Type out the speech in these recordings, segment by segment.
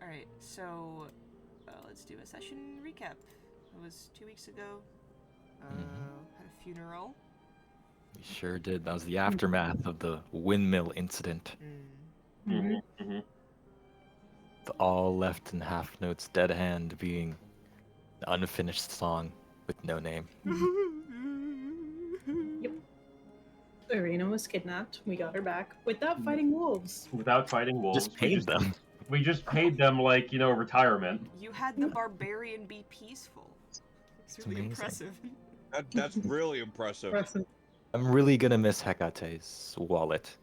Alright, so let's do a session recap. It was 2 weeks ago. Had a funeral. We sure did. That was the aftermath of the windmill incident. The all left in half notes dead hand being the unfinished song with no name. Yep. Irina was kidnapped. We got her back without fighting wolves. Without fighting wolves. Just paid them. We just paid them like, retirement. You had the barbarian be peaceful. It's really impressive. That's really impressive. I'm really gonna miss Hecate's wallet.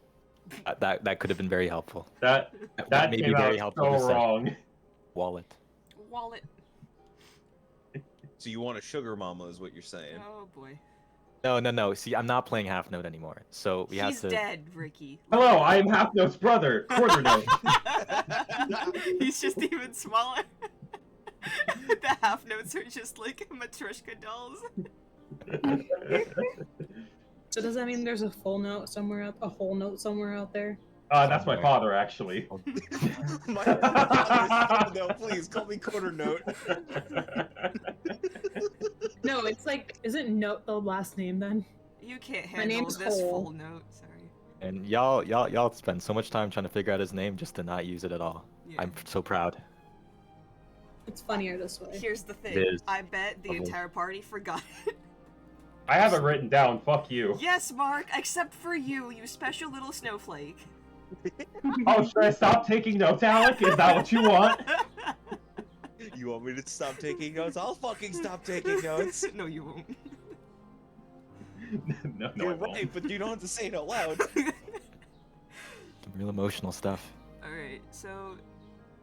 That could have been very helpful. That may came be very out helpful. so this session. wrong. Wallet. So you want a sugar mama is what you're saying. Oh boy. No. See, I'm not playing half note anymore. So we have He's to. dead, Ricky. Hello, I am Half Note's brother, Quarter Note. He's just even smaller. The half notes are just like Matryoshka dolls. So does that mean there's a full note somewhere out, a whole note somewhere out there? That's my father, actually. No, please call me Quarter Note. No, it's like, isn't Note the last name then? You can't My handle name's this Hole. full note, sorry. And y'all spend so much time trying to figure out his name just to not use it at all. Yeah. I'm so proud. It's funnier this way. Here's the thing. It is. I bet the entire party forgot it. I have it written down, fuck you. Yes, Mark, except for you, you special little snowflake. Oh, should I stop taking notes, Alec? Is that what you want? You want me to stop taking notes? I'll fucking stop taking notes. No, you won't. No, You're I won't. right, but you don't have to say it out loud. Some real emotional stuff. Alright, so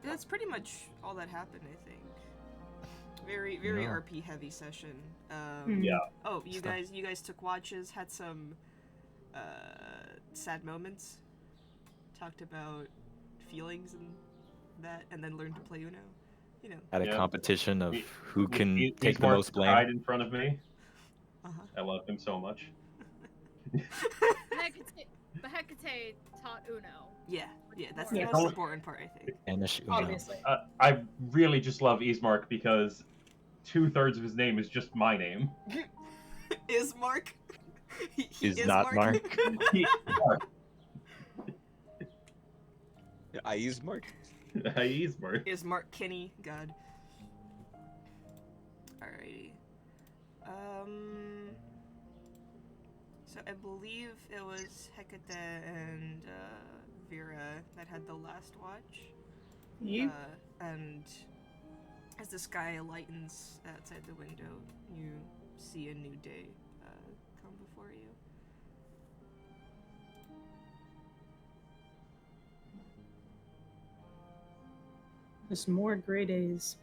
that's pretty much all that happened, I think. Very RP heavy session. Yeah. Oh, you guys took watches, had some sad moments, talked about feelings and that, and then learned to play Uno. You know. Had a competition of who can He's take the more most blame. died in front of me. Uh-huh. I love him so much. The Hecate taught Uno. Yeah, that's the Yeah. most important part, I think. And Obviously. I really just love Ismark because 2/3 of his name is just my name. Is Mark? He Is not Mark. I use Mark. Ismark. Is Mark Kinney? God. Alrighty. So I believe it was Hecate and Vera that had the last watch. You? And as the sky lightens outside the window, you see a new day come before you. There's more gray days.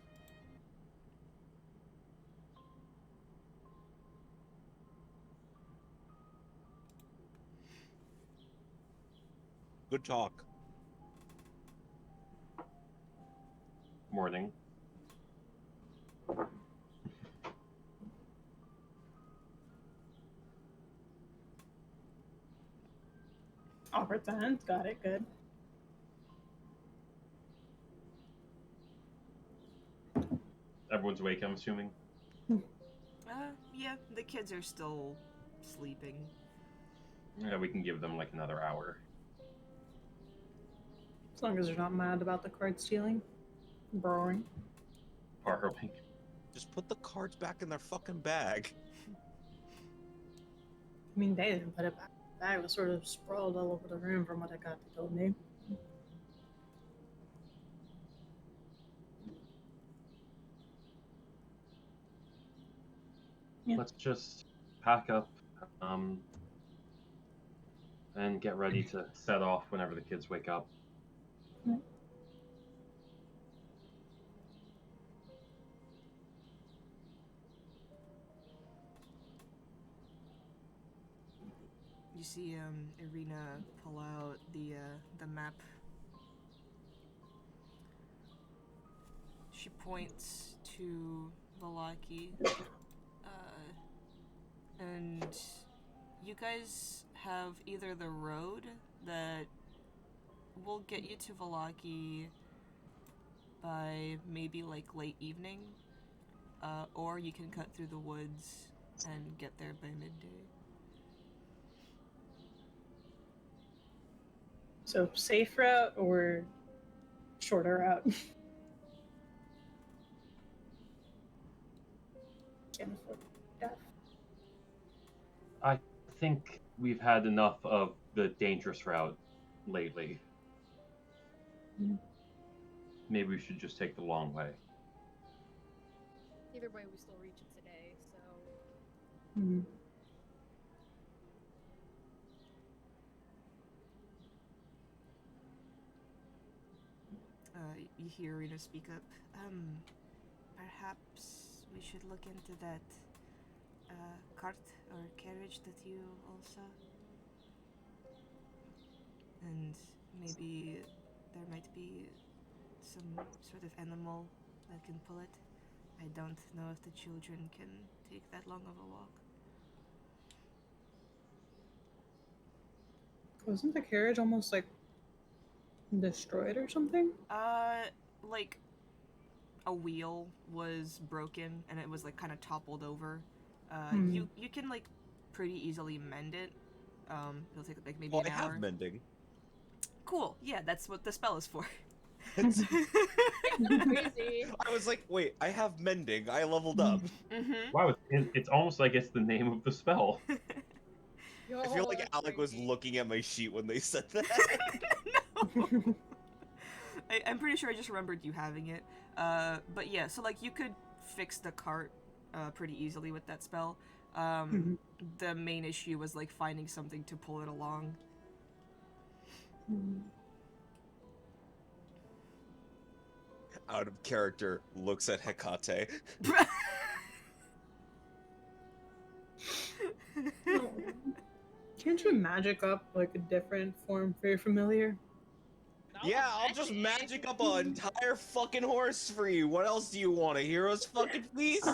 Good talk. Morning. Awkward silence. Got it. Good. Everyone's awake, I'm assuming. Yeah, the kids are still sleeping. Yeah, we can give them like another hour. As long as they're not mad about the card stealing. Borrowing. Borrowing. Just put the cards back in their fucking bag. I mean, they didn't put it back. The bag was sort of sprawled all over the room from what Hecate told me. Yeah. Let's just pack up and get ready to set off whenever the kids wake up. You see Irina pull out the map. She points to Valaki, and you guys have either the road that will get you to Valaki by maybe like late evening, or you can cut through the woods and get there by midday. So safe route or shorter route? Can't afford death. I think we've had enough of the dangerous route lately. Mm. Maybe we should just take the long way. Either way, we still reach it today, so. Hmm. You hear Rena speak up. Perhaps we should look into that cart or carriage that you all saw. And maybe there might be some sort of animal that can pull it. I don't know if the children can take that long of a walk. Wasn't the carriage almost like destroyed or something? Like a wheel was broken and it was like kind of toppled over. You can like pretty easily mend it. It'll take like maybe Well, an I hour. have mending. Cool. Yeah, that's what the spell is for. Crazy. I was like, wait, I have mending. I leveled up. Mm-hmm. Wow, it's almost like it's the name of the spell. Yo, I feel like that's Alec was crazy. looking at my sheet when they said that. No. I'm pretty sure I just remembered you having it. But yeah, so like you could fix the cart pretty easily with that spell. The main issue was like finding something to pull it along. Out of character, looks at Hecate. Can't you magic up like a different form very familiar? Yeah, I'll just magic up an entire fucking horse for you. What else do you want? A hero's fucking feast?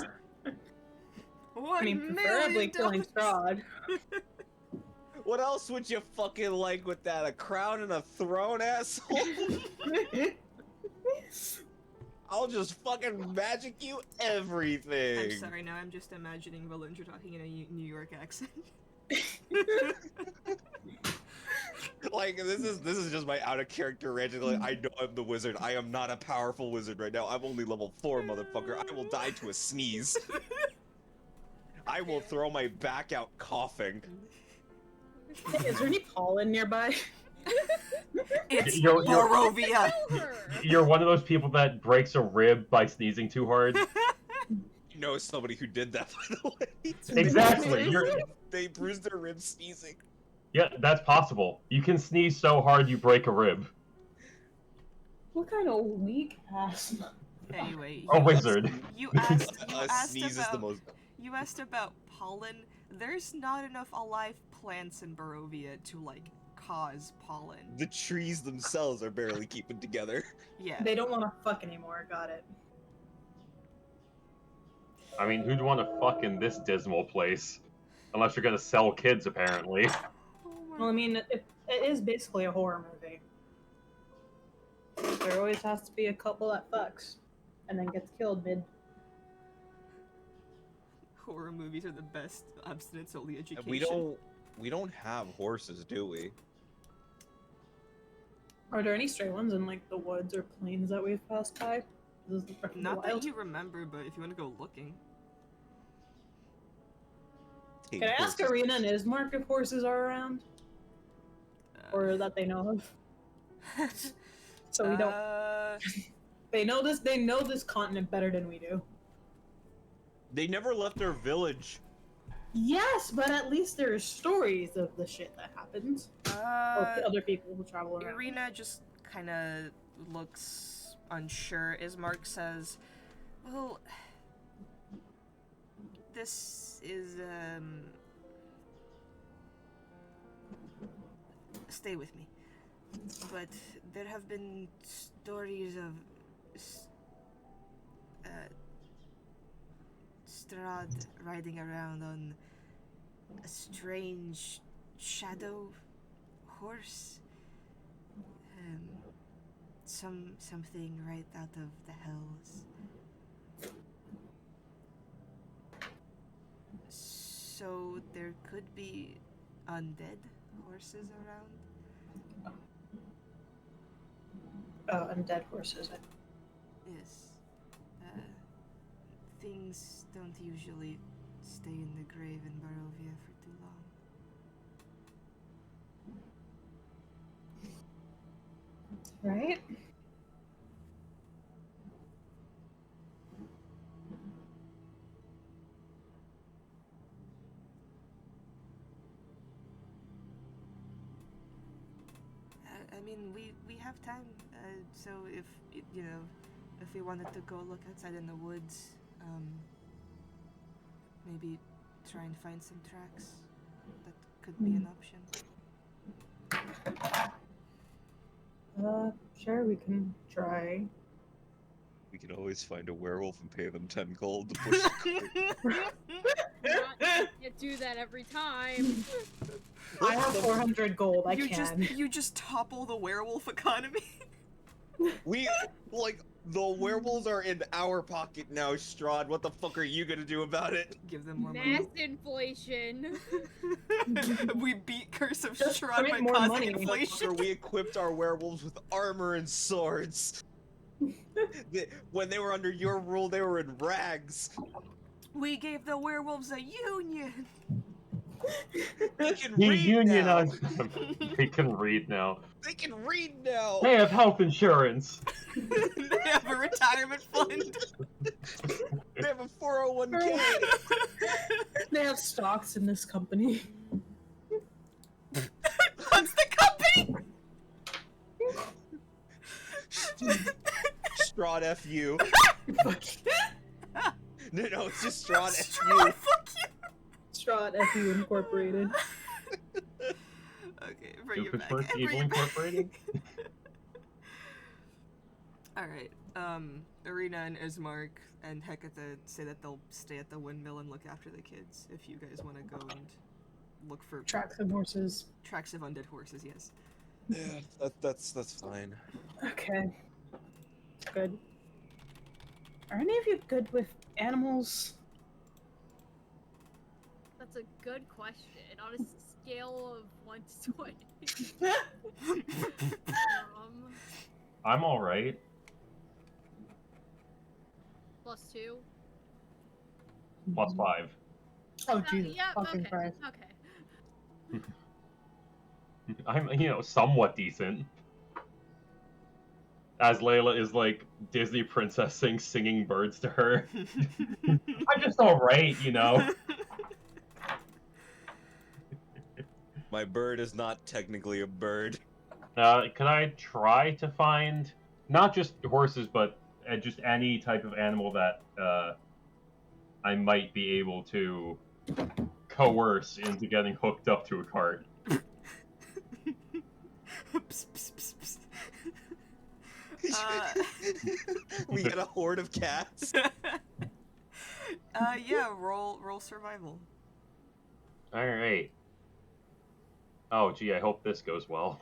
I mean, preferably killing Strahd. What else would you fucking like with that? A crown and a throne, asshole? I'll just fucking magic you everything. I'm sorry, now I'm just imagining Valindra talking in a New York accent. Like this is just my out of character rant. Like, I know I'm the wizard. I am not a powerful wizard right now. I'm only level 4, motherfucker. I will die to a sneeze. I will throw my back out coughing. Is there any pollen nearby? It's You're- Barovia! Kill her! You're one of those people that breaks a rib by sneezing too hard. You know somebody who did that, by the way. Exactly. They bruised their ribs sneezing. Yeah, that's possible. You can sneeze so hard you break a rib. What kind of weak ass? Anyway, A wizard. you asked Sneeze is the most. you asked about pollen. There's not enough alive plants in Barovia to like cause pollen. The trees themselves are barely keeping together. Yeah. They don't want to fuck anymore. Got it. I mean, who'd want to fuck in this dismal place? Unless you're gonna sell kids, apparently. Oh my Well, I mean, it is basically a horror movie. There always has to be a couple that fucks, and then gets killed mid. Horror movies are the best abstinence-only education. And we don't have horses, do we? Are there any stray ones in like the woods or plains that we've passed by? This is the Breath of the Not Wild. that you remember, but if you want to go looking. Take Can I ask horses. Arena and Ismark if horses are around, or that they know of? So we don't. They know this. They know this continent better than we do. They never left their village. Yes, but at least there's stories of the shit that happens, or other people who travel around. Irina just kind of looks unsure. Ismark says, well, this is, stay with me. But there have been stories of Strahd riding around on a strange shadow horse. something right out of the hells. So there could be undead horses around? Undead horses. Yes. Things don't usually stay in the grave in Barovia for too long. Right? I mean, we have time. So if you know, if we wanted to go look outside in the woods, maybe try and find some tracks. That could be an option. Sure, we can try. We can always find a werewolf and pay them 10 gold to push the cart. You do that every time. I have 400 gold. I can. You just topple the werewolf economy. We, like, the werewolves are in our pocket now, Strahd. What the fuck are you gonna do about it? Give them more Mass money. inflation. We beat Curse of Just Strahd by print more causing money. inflation. We equipped our werewolves with armor and swords. When they were under your rule, they were in rags. We gave the werewolves a union. They can He read now. unionized. They can read now. They can read now. They have health insurance. They have a retirement fund. They have a 401k. They have stocks in this company. What's the company? Strahd F you. No, it's just Strahd F Strahd, you. fuck you. Strahd FU Incorporated. Okay, bring it back. Doofenshmirtz Bring Evil it back. Incorporated? Alright, Arena and Ismark and Hecate say that they'll stay at the windmill and look after the kids if you guys want to go and look for Tracks of horses. tracks of undead horses, yes. Yeah, that's fine. Okay. Good. Are any of you good with animals? That's a good question. On a scale of 1 to 20. I'm alright. +2. +5. Oh, Jesus. Yeah, Fucking okay. Christ. Okay. I'm, somewhat decent. As Layla is like Disney princessing, singing birds to her. I'm just alright, My bird is not technically a bird. Could I try to find not just horses, but just any type of animal that I might be able to coerce into getting hooked up to a cart? Psst, psst, psst, psst. We get a horde of cats. Yeah, roll survival. Alright. Oh, gee, I hope this goes well.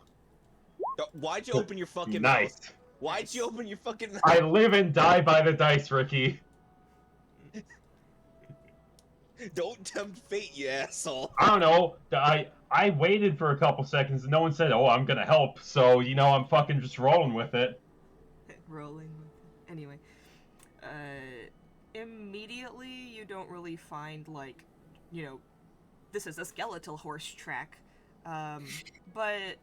Why'd you open your fucking Nice. mouth? Why'd you open your fucking mouth? I live and die by the dice, Ricky. Don't tempt fate, you asshole. I don't know. I waited for a couple seconds and no one said, "Oh, I'm gonna help." So I'm fucking just rolling with it. Rolling. Anyway, immediately you don't really find this is a skeletal horse track, but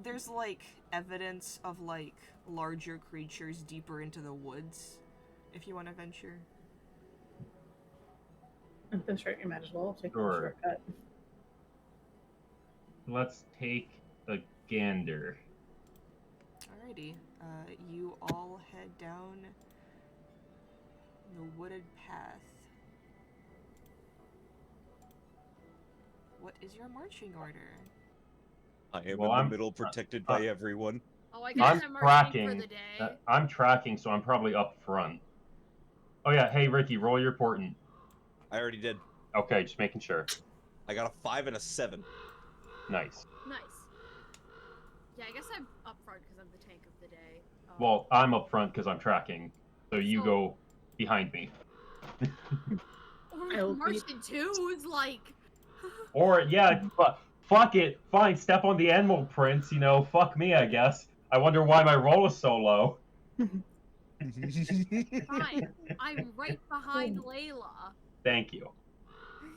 there's evidence of larger creatures deeper into the woods, if you want to venture. At this rate, you might as well take Sure. a shortcut. Let's take a gander. Alrighty, you all head down the wooded path. What is your marching order? I am Well, in the I'm- middle, protected by everyone. Oh, I guess I'm I'm marching for tracking. the day. I'm tracking, so I'm probably up front. Oh yeah, hey Ricky, roll your portent. I already did. Okay, just making sure. I got a 5 and a 7. Nice. Nice. Yeah, I guess I'm up front because I'm the tank of the day. Well, I'm up front because I'm tracking, so you So- go behind me. Or I hope march you- in twos, like. Or yeah, fuck it, fine. Step on the animal prints. You know, fuck me, I guess. I wonder why my roll is so low. Fine. I'm right behind Layla. Thank you.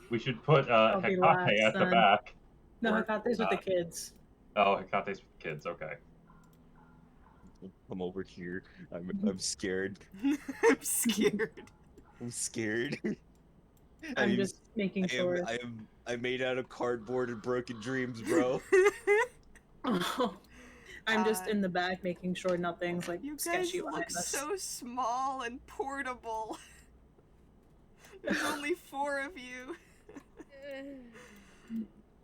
We should put I'll be last, Hecate at the then. back. No, I Or got this with the not. kids. Oh, Hecate's with kids. Okay. I'm over here. I'm scared. I'm scared. I'm scared. I'm just making I sure. I'm made out of cardboard and broken dreams, bro. I'm just in the back making sure nothing's like You guys sketchy look behind us. so small and portable. There's only 4 of you.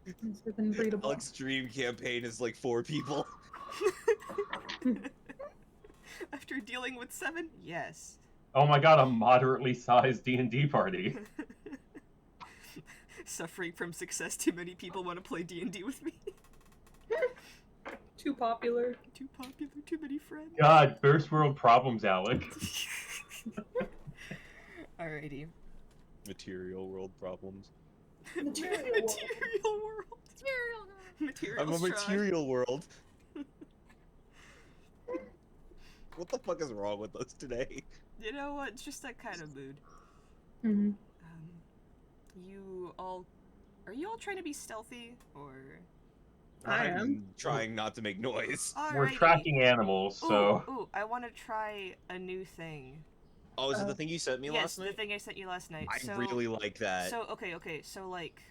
It's been breedable. Alex's dream campaign is like 4 people. After dealing with 7? Yes. Oh my god, a moderately sized D&D party. Suffering from success, too many people want to play D&D with me. Too popular. Too popular, too many friends. God, first world problems, Alec. Alrighty. Material world problems. Material world. Material. Material I'm a Strahd. material world. What the fuck is wrong with us today? You know what? It's just that kind of mood. Mm-hmm. You all... Are you all trying to be stealthy, or... I am. I'm trying not to make noise. We're Alrighty. tracking animals, so... Ooh, I want to try a new thing. Oh, is it the thing you sent me Yes, last the night? thing I sent you last night. I really like that. So, okay, so, like,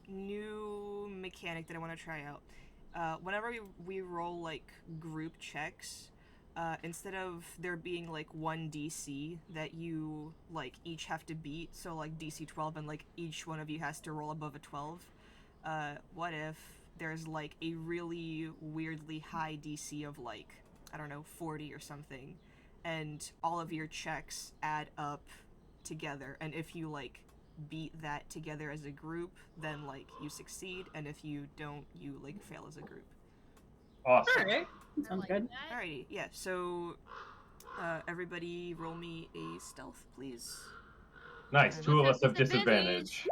new mechanic that I want to try out. Whenever we roll, like, group checks, instead of there being, like, one DC that you, like, each have to beat, so, like, DC 12, and, like, each one of you has to roll above a 12, what if there's, like, a really weirdly high DC of, like, I don't know, 40 or something, and all of your checks add up together, and if you, like, beat that together as a group, then, like, you succeed, and if you don't, you, like, fail as a group. Awesome. Alright. I Sounds like good. that. Alrighty, yeah, so, everybody roll me a stealth, please. Nice, And 2 of What's us that have disadvantage.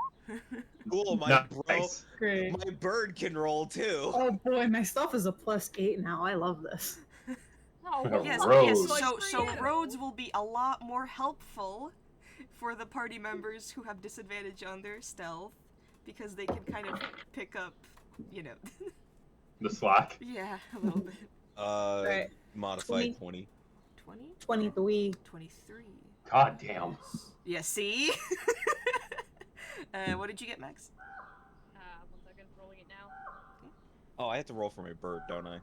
Cool, my Nice. Great. my bird can roll too. Oh boy, my stuff is a +8 now. I love this. Oh, Well, Yes, well, yes, Roads. so roads will be a lot more helpful for the party members who have disadvantage on their stealth, because they can kind of pick up, you know, The slack. yeah, a little bit. Right. Modified 20. 20? 23. 23. God damn. Yeah, see? What did you get, Max? 1 second, rolling it now. Oh, I have to roll for my bird, don't I?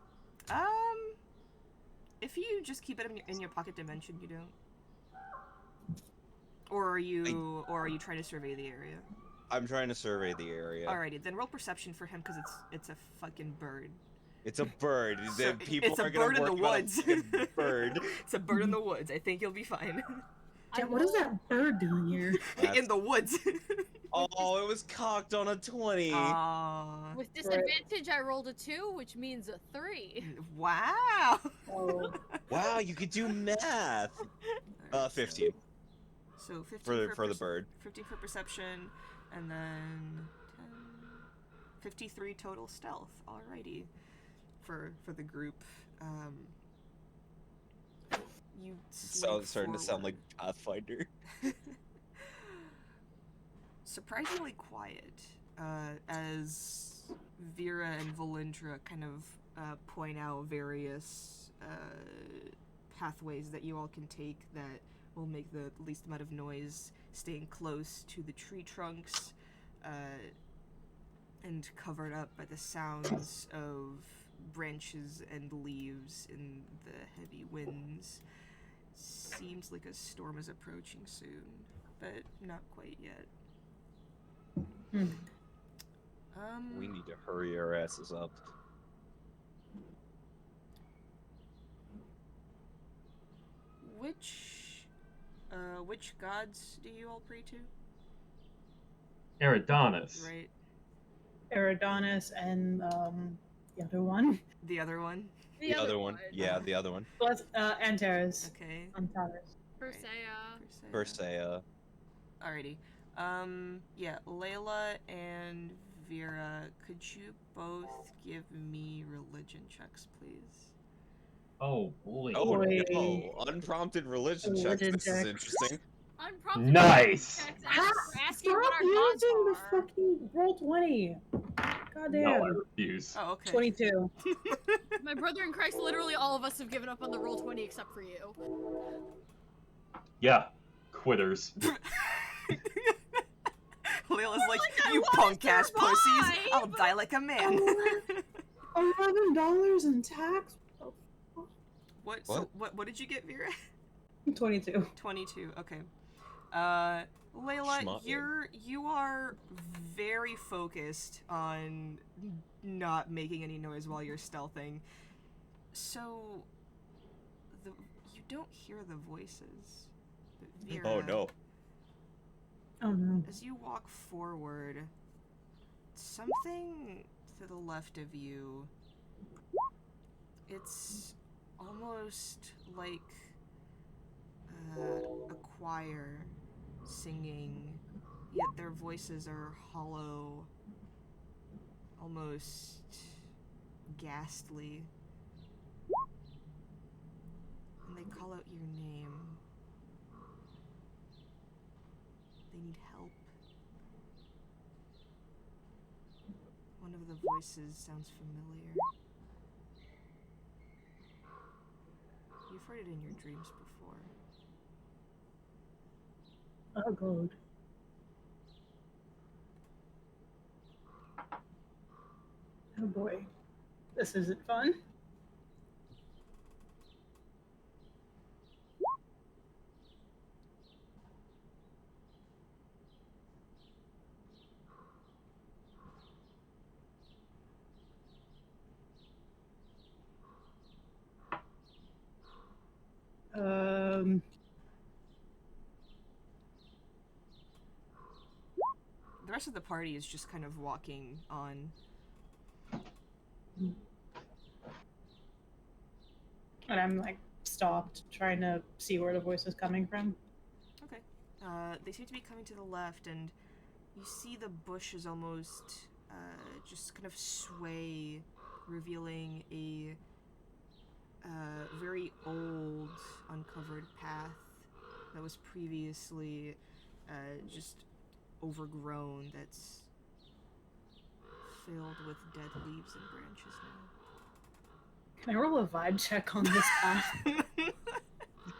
If you just keep it in your pocket dimension, you don't. Or are you trying to survey the area? I'm trying to survey the area. Alrighty, then roll perception for him, because it's a fucking bird. It's a bird. So, People it's a are gonna bird in the worry about a woods. fucking bird. It's a bird in the woods. I think you'll be fine. Yeah, what is that bird doing here? In the woods. Oh, it was cocked on a 20. Aww. With disadvantage, I rolled a 2, which means a 3. Wow. Oh. Wow, you could do math. 15 So 15 for the bird. 15 for perception, and then 10, 53 total stealth. Alrighty, for the group. You slink Starting to sound forward. like Pathfinder. Surprisingly quiet, as Vera and Valindra kind of point out various pathways that you all can take that will make the least amount of noise, staying close to the tree trunks, and covered up by the sounds of branches and leaves in the heavy winds. Seems like a storm is approaching soon, but not quite yet. We need to hurry our asses up. Which gods do you all pray to? Eridonis. Right. Eridonis and the other one. The other one. The other one. Yeah, the other one. Plus, Antares. Okay. Antares. Persea. Persea. Alrighty. Yeah, Layla and Vera, could you both give me religion checks, please? Oh boy. Oh Boy. no! Unprompted religion checks. Religion This is checks. interesting. Unprompted Nice. checks Ha! for asking Stop what our gods using the are. fucking roll 20. God No, I damn. refuse. Oh, okay. 22. My brother in Christ, literally all of us have given up on the roll 20 except for you. Yeah, quitters. Layla's like, I you wanna punk ass pussies! survive!" I'll die like a man. $11 in tax? What? So what did you get, Vera? 22. 22. Okay. Layla, Schmuck. you are very focused on not making any noise while you're stealthing. So you don't hear the voices. But Vera, Oh no! Oh no. as you walk forward, something to the left of you, it's almost like a choir singing, yet their voices are hollow, almost ghastly. And they call out your name. They need help. One of the voices sounds familiar. You've heard it in your dreams before. Oh god. Oh boy. This isn't fun. The rest of the party is just kind of walking on. And I'm like stopped, trying to see where the voice is coming from. Okay. They seem to be coming to the left, and you see the bushes almost just kind of sway, revealing a very old, uncovered path that was previously just overgrown, that's filled with dead leaves and branches now. Can I roll a vibe check on this path?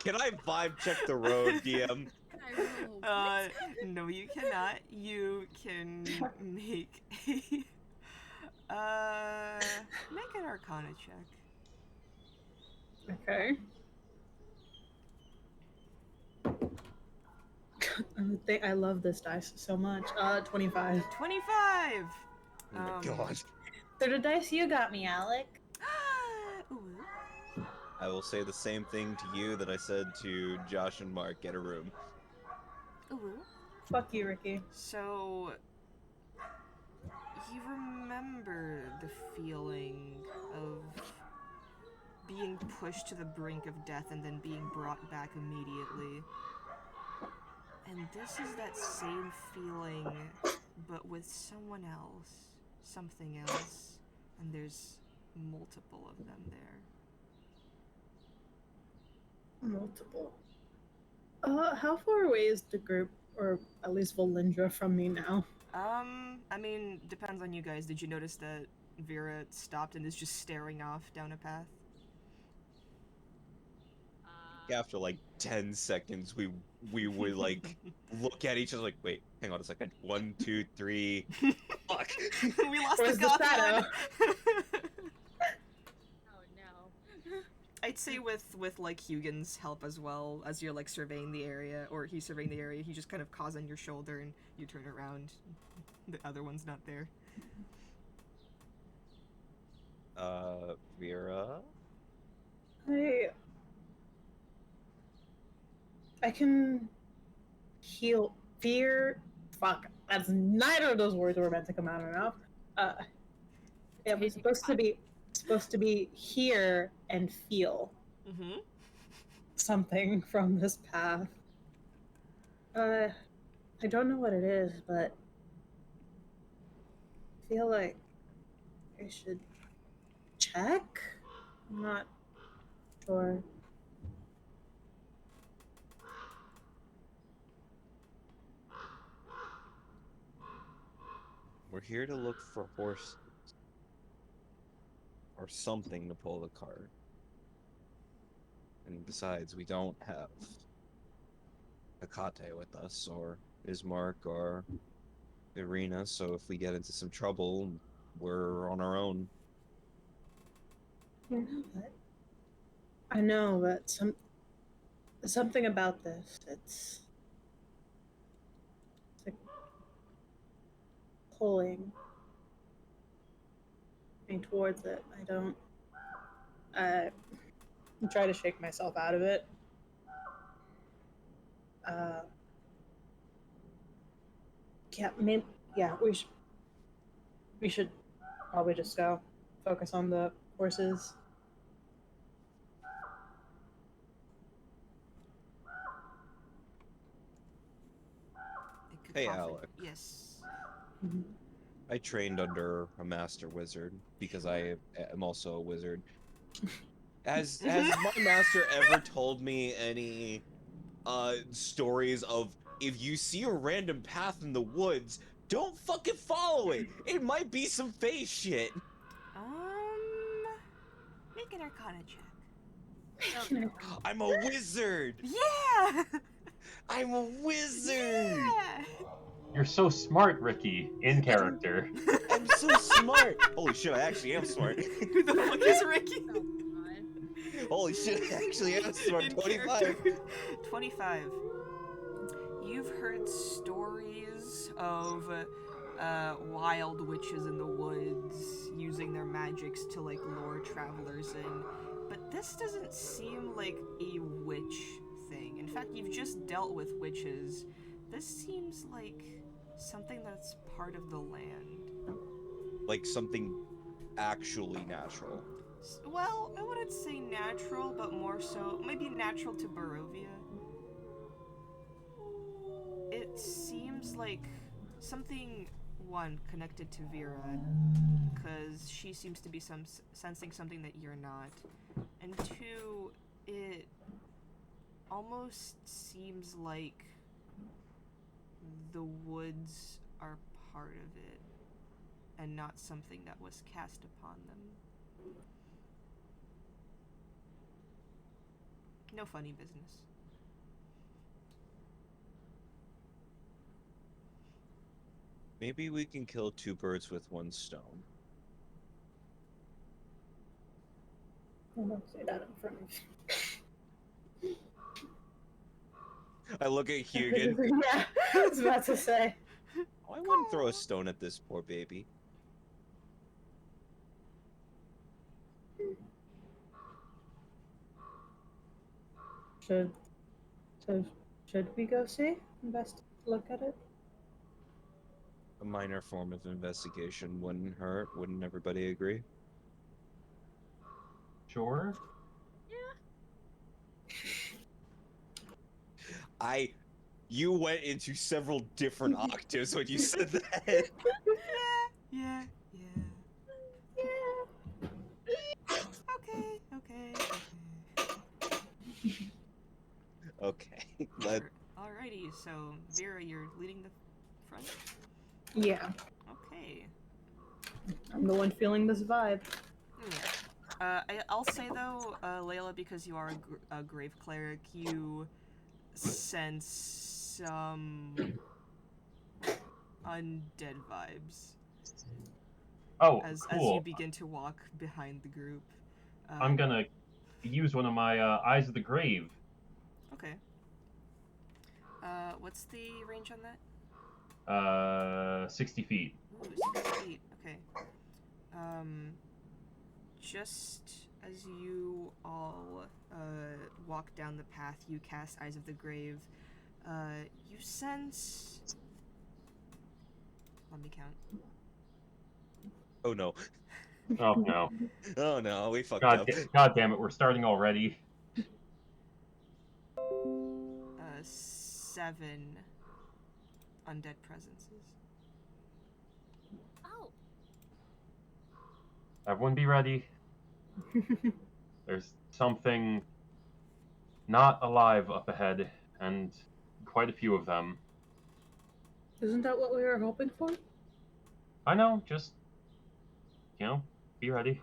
Can I vibe check the road, DM? Can I roll what? No, you cannot. You can make a make an Arcana check. Okay. I love this dice so much. 25. 25. Oh my god. They're the dice you got me, Alec. Ooh. I will say the same thing to you that I said to Josh and Mark. Get a room. Ooh. Fuck you, Ricky. So you remember the feeling of being pushed to the brink of death and then being brought back immediately. And this is that same feeling, but with someone else, something else, and there's multiple of them there. Multiple. How far away is the group, or at least Valindra, from me now? I mean, depends on you guys. Did you notice that Vera stopped and is just staring off down a path? After like 10 seconds, we would like look at each other like, wait, hang on a second. 1, 2, 3. Fuck. We lost Where's the the goth shadow? one. Oh no. I'd say with like Hugin's help as well, as you're like surveying the area, or he's surveying the area, he just kind of caws on your shoulder and you turn around. The other one's not there. Vera? I can heal fear. Fuck, that's neither of those words were meant to come out of my mouth. Yeah, we're supposed to be supposed to be hear and feel Mm-hmm. something from this path. I don't know what it is, but I feel like I should check? I'm not sure. We're here to look for horses or something to pull the cart. And besides, we don't have Akate with us, or Ismark, or Irina, so if we get into some trouble, we're on our own. I know, but something about this. It's like pulling me towards it. I try to shake myself out of it. Uh, yeah, maybe, yeah, we should probably just go focus on the horses. It could Hey, conflict- Alec. Yes. I trained under a master wizard because I am also a wizard. Has my master ever told me any stories of if you see a random path in the woods, don't fucking follow it. It might be some face shit. Make an Arcana check. Oh, no. I'm a wizard. Yeah. I'm a wizard. Yeah. You're so smart, Ricky, in character. I'm so smart. Holy shit, I actually am smart. Who the fuck is Ricky? Oh, God. Holy shit, I actually am smart. In 25. character. 25. You've heard stories of wild witches in the woods using their magics to like lure travelers in, but this doesn't seem like a witch thing. In fact, you've just dealt with witches. This seems like something that's part of the land. Like something actually natural. Well, I wouldn't say natural, but more so maybe natural to Barovia. It seems like something, one, connected to Vera, because she seems to be sensing something that you're not, and two, it almost seems like the woods are part of it, and not something that was cast upon them. No funny business. Maybe we can kill two birds with one stone. Don't say that in front of I look at Hugin. Yeah, I was about to say. Oh, I wouldn't throw a stone at this poor baby. Should we go see? Look at it? A minor form of investigation wouldn't hurt. Wouldn't everybody agree? Sure. You went into several different octaves when you said that. Yeah. Okay. Okay. Alrighty, so Vera, you're leading the front? Yeah, Okay. I'm the one feeling this vibe. Yeah. I'll say though, Layla, because you are a grave cleric, you sense some undead vibes Oh, as cool. you begin to walk behind the group. I'm gonna use one of my Eyes of the Grave. Okay. What's the range on that? 60 feet. Ooh, 60 feet. Okay. Just as you all walk down the path, you cast Eyes of the Grave. You sense. Let me count. Oh no. Oh no. Oh no, we fucked God, up. God damn it, we're starting already. 7 undead presences. Oh, Everyone be ready. There's something not alive up ahead, and quite a few of them. Isn't that what we were hoping for? I know, just, be ready.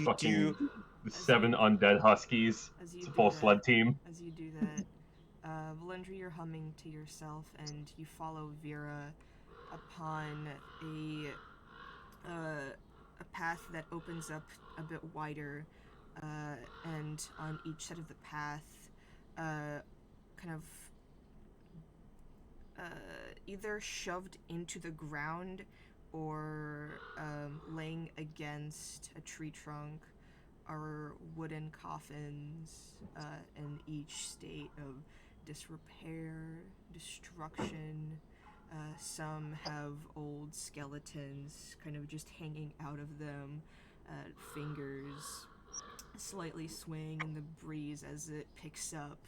Fucking the As 7 you- undead huskies. As you It's a do full that, sled team. as you do that, Valendra, you're humming to yourself, and you follow Vera upon a path that opens up a bit wider, and on each side of the path, kind of either shoved into the ground or laying against a tree trunk are wooden coffins in each state of disrepair, destruction. Some have old skeletons kind of just hanging out of them, fingers slightly swaying in the breeze as it picks up.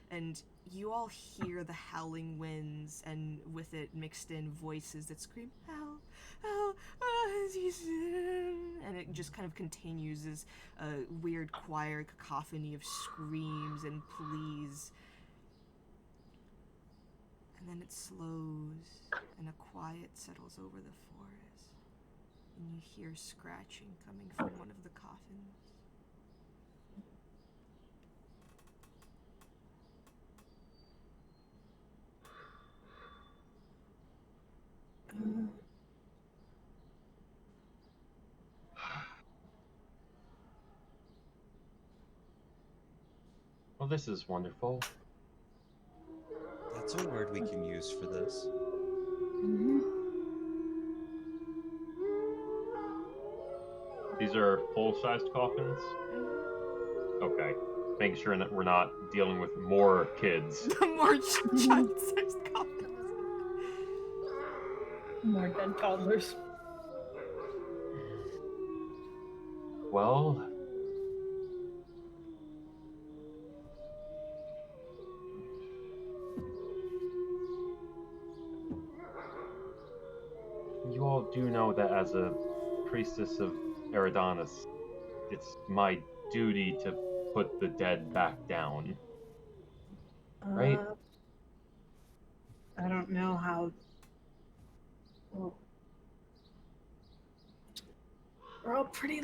And you all hear the howling winds, and with it mixed in voices that scream, "Help! Help! And it just kind of continues as a weird choir cacophony of screams and pleas. And then it slows, and a quiet settles over the forest, and you hear scratching coming from one of the coffins. Well, this is wonderful. That's a word we can use for this. These are full-sized coffins? Okay. Making sure that we're not dealing with more kids. More child-sized coffins. More dead toddlers. Well, you all do know that as a priestess of Eridanos, it's my duty to put the dead back down. Right? I don't know how. Well, we're all pretty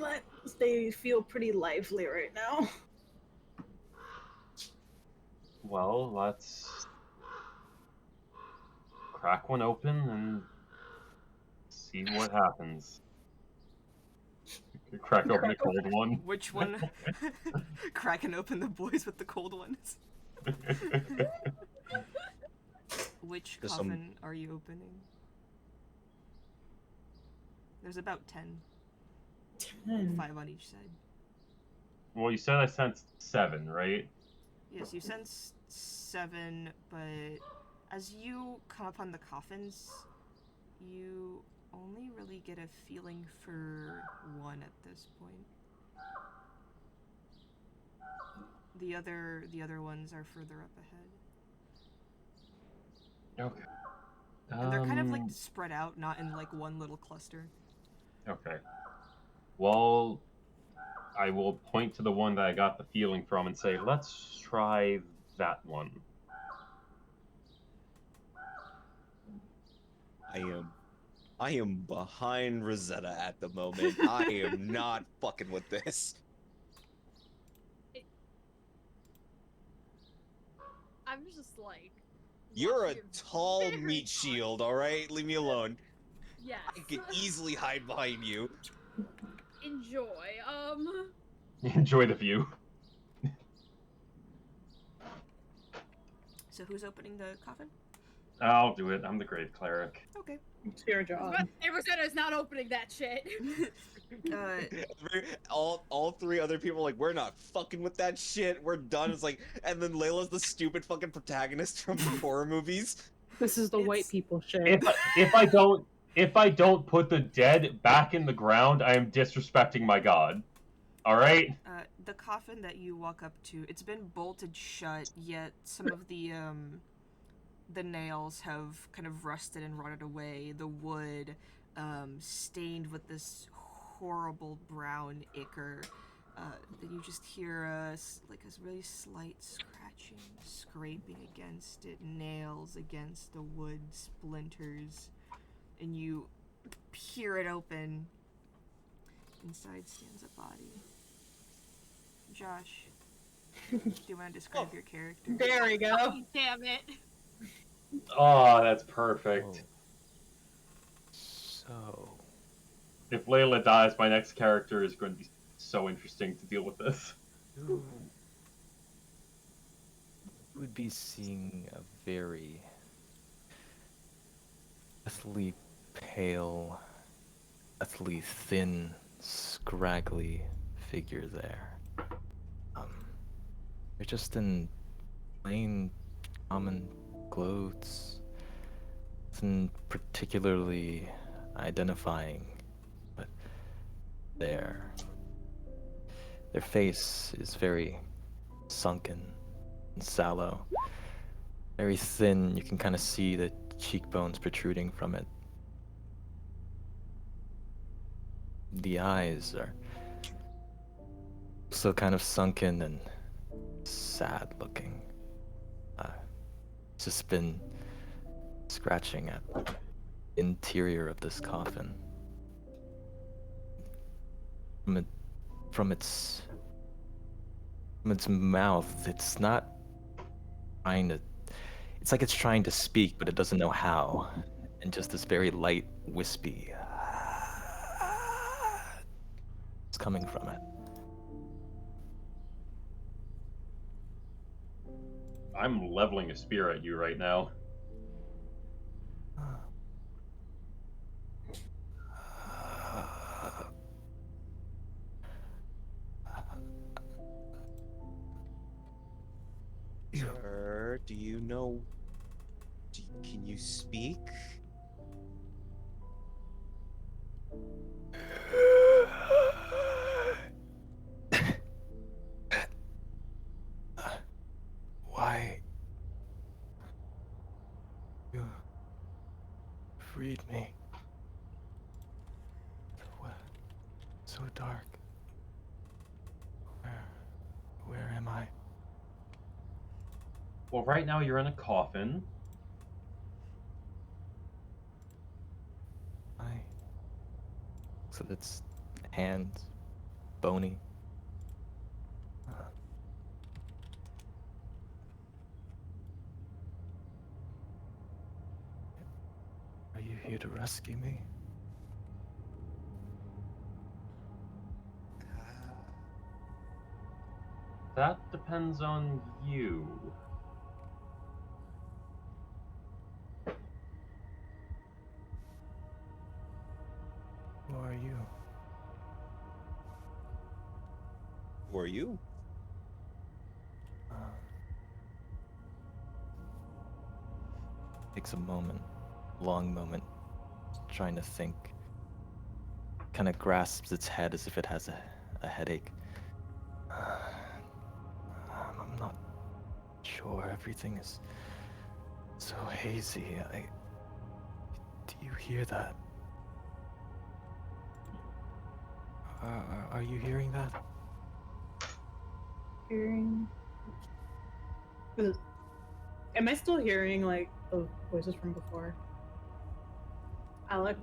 they feel pretty lively right now. Well, let's crack one open and see what happens. Crack open a cold one. Which one? Cracking open the boys with the cold ones. Which There's coffin are you opening? There's about 10. 10. 5 on each side. Well, you said I sensed 7, right? Yes, you sense 7, but as you come upon the coffins, you only really get a feeling for 1 at this point. The other ones are further up ahead. Okay. And they're kind of like spread out, not in like one little cluster. Okay. Well, I will point to the one that I got the feeling from and say, let's try that one. I am behind Rosetta at the moment. I am not fucking with this. I'm just like. You're a watching it tall very meat shield, alright? Leave me alone. Yes. I can easily hide behind you. Enjoy. Enjoy the view. So who's opening the coffin? I'll do it. I'm the Grave Cleric. Okay. It's your job. Rosetta's not opening that shit. all three other people like, we're not fucking with that shit. We're done. It's like, and then Layla's the stupid fucking protagonist from horror movies. This is the white people shit. If I don't put the dead back in the ground, I am disrespecting my god. All right. The coffin that you walk up to, it's been bolted shut, yet some of the nails have kind of rusted and rotted away. The wood stained with this horrible brown ichor. Then you just hear a really slight scratching, scraping against it, nails against the wood splinters, and you peer it open. Inside stands a body. Josh, do you want to describe your character? There we go. Oh, damn it. Oh, that's perfect. So, If Layla dies, my next character is going to be so interesting to deal with this. you would be seeing a very deathly pale, deathly thin, scraggly figure there. They're just in plain, common clothes. Nothing particularly identifying, but their face is very sunken and sallow, very thin. You can kind of see the cheekbones protruding from it. The eyes are so kind of sunken and sad looking. Just been scratching at the interior of this coffin. From its mouth, it's not trying to. It's like it's trying to speak, but it doesn't know how, and just this very light, wispy. It's coming from it. I'm leveling a spear at you right now. Sir, do you know? Can you speak? Why? You freed me. So dark. Where am I? Well, right now you're in a coffin. So that's hands, bony. Are you here to rescue me? That depends on you. Who are you? Who are you? Takes a moment, long moment, trying to think. Kind of grasps its head as if it has a headache. I'm not sure. Everything is so hazy. Do you hear that? Are you hearing that? Hearing. Am I still hearing like the voices from before? Alec?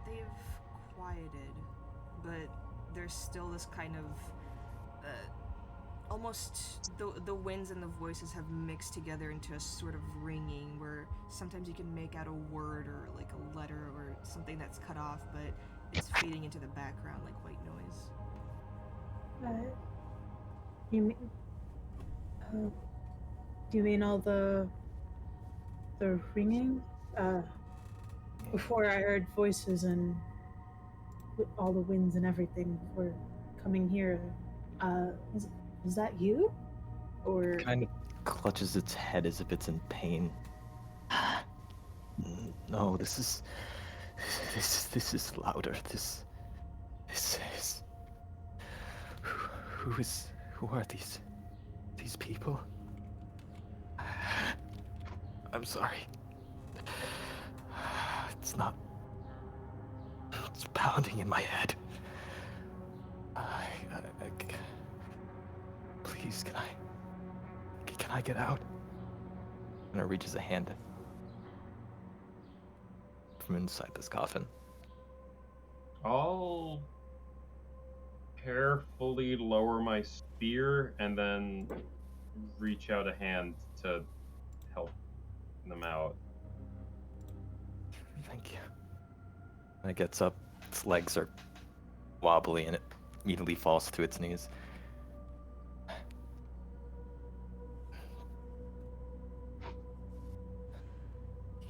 They've quieted, but there's still this kind of almost the winds and the voices have mixed together into a sort of ringing where sometimes you can make out a word or like a letter or something that's cut off, but it's fading into the background like white noise. You mean? Do you mean all the ringing? Before I heard voices and all the winds and everything before coming here. Was that you? Or Kind of clutches its head as if it's in pain. No, this is louder. This is who are these people? I'm sorry. It's not. It's pounding in my head. Please, can I get out? And it reaches a hand from inside this coffin. I'll carefully lower my spear and then reach out a hand to help them out. Thank you. And it gets up. Its legs are wobbly and it immediately falls to its knees.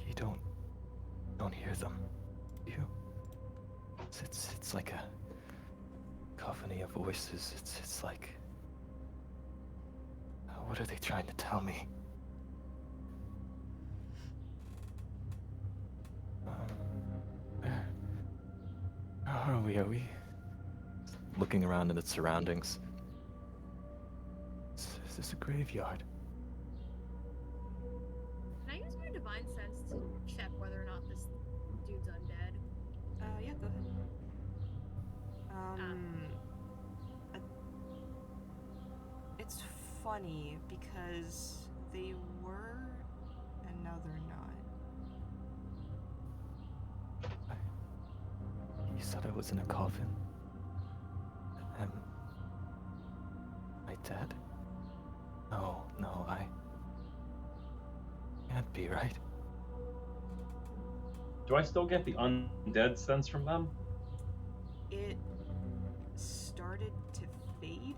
You don't hear them, do you? It's like a cacophony of voices. It's like, what are they trying to tell me? Where are we? Are we looking around at its surroundings? Is this a graveyard? Can I use my divine sense to check whether or not this dude's undead? Yeah, go ahead. It's funny because they were, and now they're not. You said I was in a coffin? Am I dead? No, I can't be, right? Do I still get the undead sense from them? It started to fade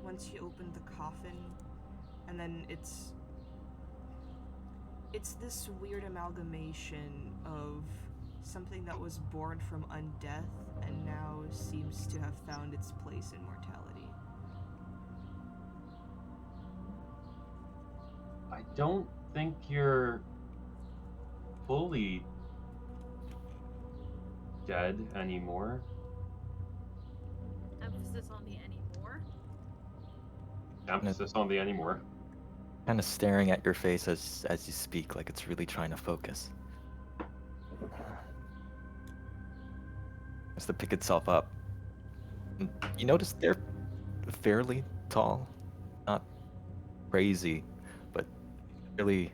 once you opened the coffin, and then it's this weird amalgamation of something that was born from undeath and now seems to have found its place in mortality. I don't think you're fully dead anymore. Emphasis on the anymore. Emphasis on the anymore. Kind of staring at your face as you speak, like it's really trying to focus. As to pick itself up. And you notice they're fairly tall, not crazy, but really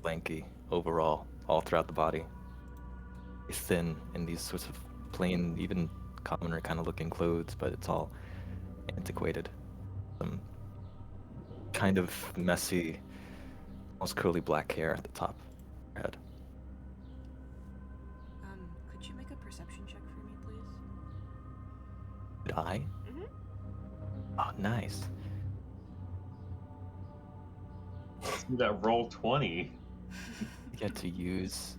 lanky overall, all throughout the body. Thin in these sorts of plain, even commoner kind of looking clothes, but it's all antiquated. Some kind of messy, almost curly black hair at the top of your head. Could you make a perception check for me, please? Did I? Mm-hmm. Oh, nice. Let's do that roll 20. You get to use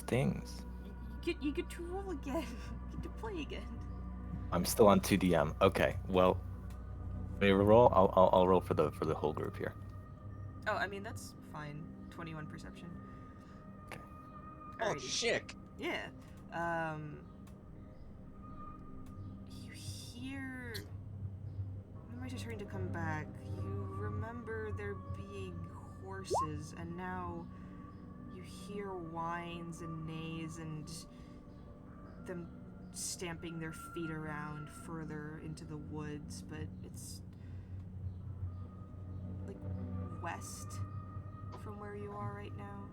things. You get to roll again. You get to play again. I'm still on 2DM. Okay, well, may we roll? I'll roll for the whole group here. Oh, I mean that's fine. 21 perception. Okay. Oh, Alrighty. shit. Yeah. You hear. Memories are starting to come back. You remember there being horses, and now you hear whines and neighs and them stamping their feet around further into the woods, but it's like west from where you are right now.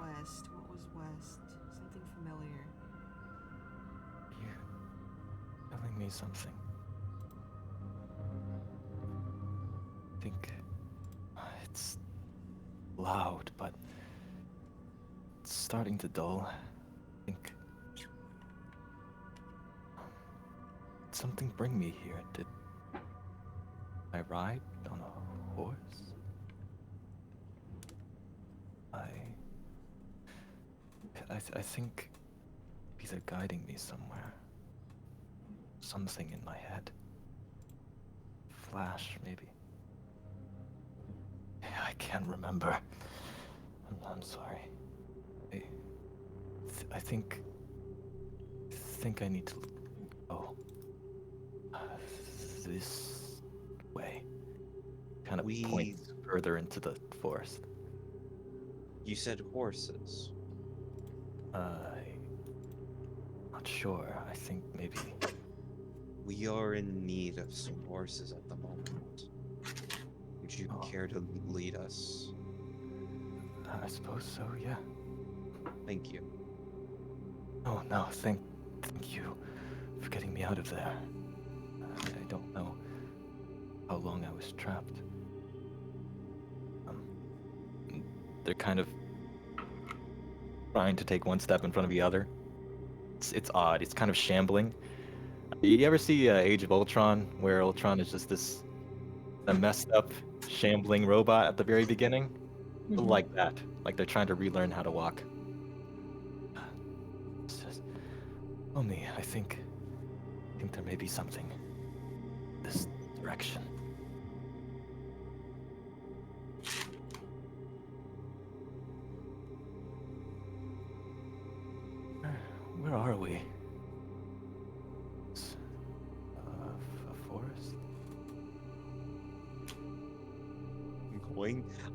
West. What was west? Something familiar. You telling me something? I think it's loud, but it's starting to dull. I think it's something bring me here? Did I ride on a horse? I think they're guiding me somewhere. Something in my head. Flash, maybe. I can't remember. I'm sorry. I think I need to go this way. Kind of points further into the forest. You said horses. Not sure. I think maybe. We are in need of some horses at the moment. Would you care to lead us? I suppose so. Yeah. Thank you. Oh no! Thank you for getting me out of there. I don't know how long I was trapped. They're kind of trying to take one step in front of the other. It's odd. It's kind of shambling. You ever see Age of Ultron, where Ultron is just a messed up, shambling robot at the very beginning? Like that. Like they're trying to relearn how to walk. It's just, only I think there may be something this direction. Where are we? A forest?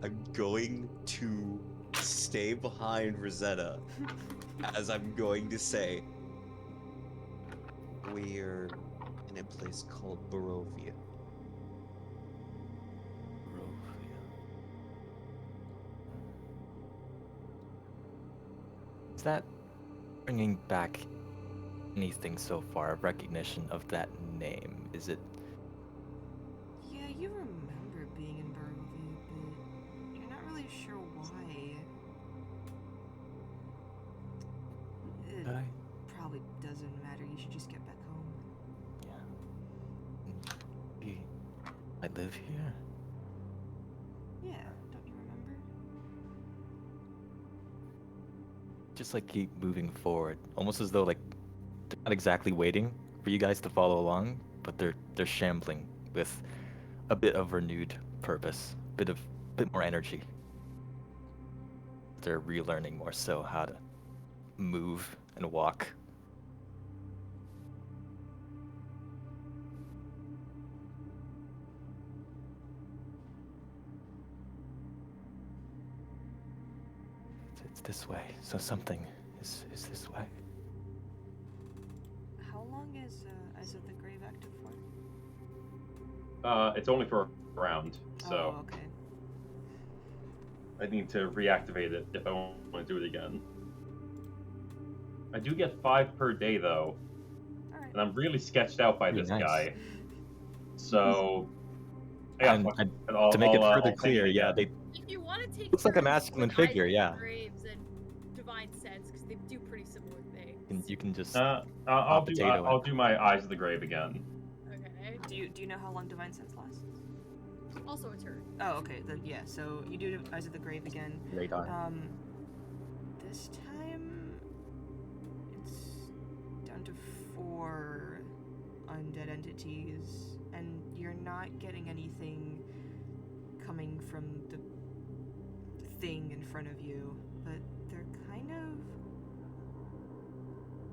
I'm going to stay behind Rosetta as I'm going to say we're in a place called Barovia. Is that bringing back anything so far of recognition of that name? Is it? Yeah, you remember being in Barovia, but you're not really sure why. It probably doesn't matter. You should just get back home. Yeah. I live here? Yeah, don't you remember? Just like keep moving forward, almost as though like they're not exactly waiting for you guys to follow along, but they're shambling with a bit of renewed purpose, bit more energy. They're relearning more so how to move and walk. It's this way, so something is this way. How long is Eyes of the Grave active for? It's only for a round, so Oh, okay. I need to reactivate it if I want to do it again. I do get 5 per day though, Alright. and I'm really sketched out by this Nice. guy. So, yeah, To make it further clear, yeah, they If you want to take looks like a turns masculine with Eyes figure, of the yeah. Graves and Divine Sense, because they do pretty similar things. you can just I'll potato it. do my Eyes of the Grave again. Okay. Do you know how long Divine Sense lasts? Also a turn. Oh, okay, then yeah, so you do Eyes of the Grave again. radar. This time it's down to 4 undead entities, and you're not getting anything coming from the thing in front of you, but they're kind of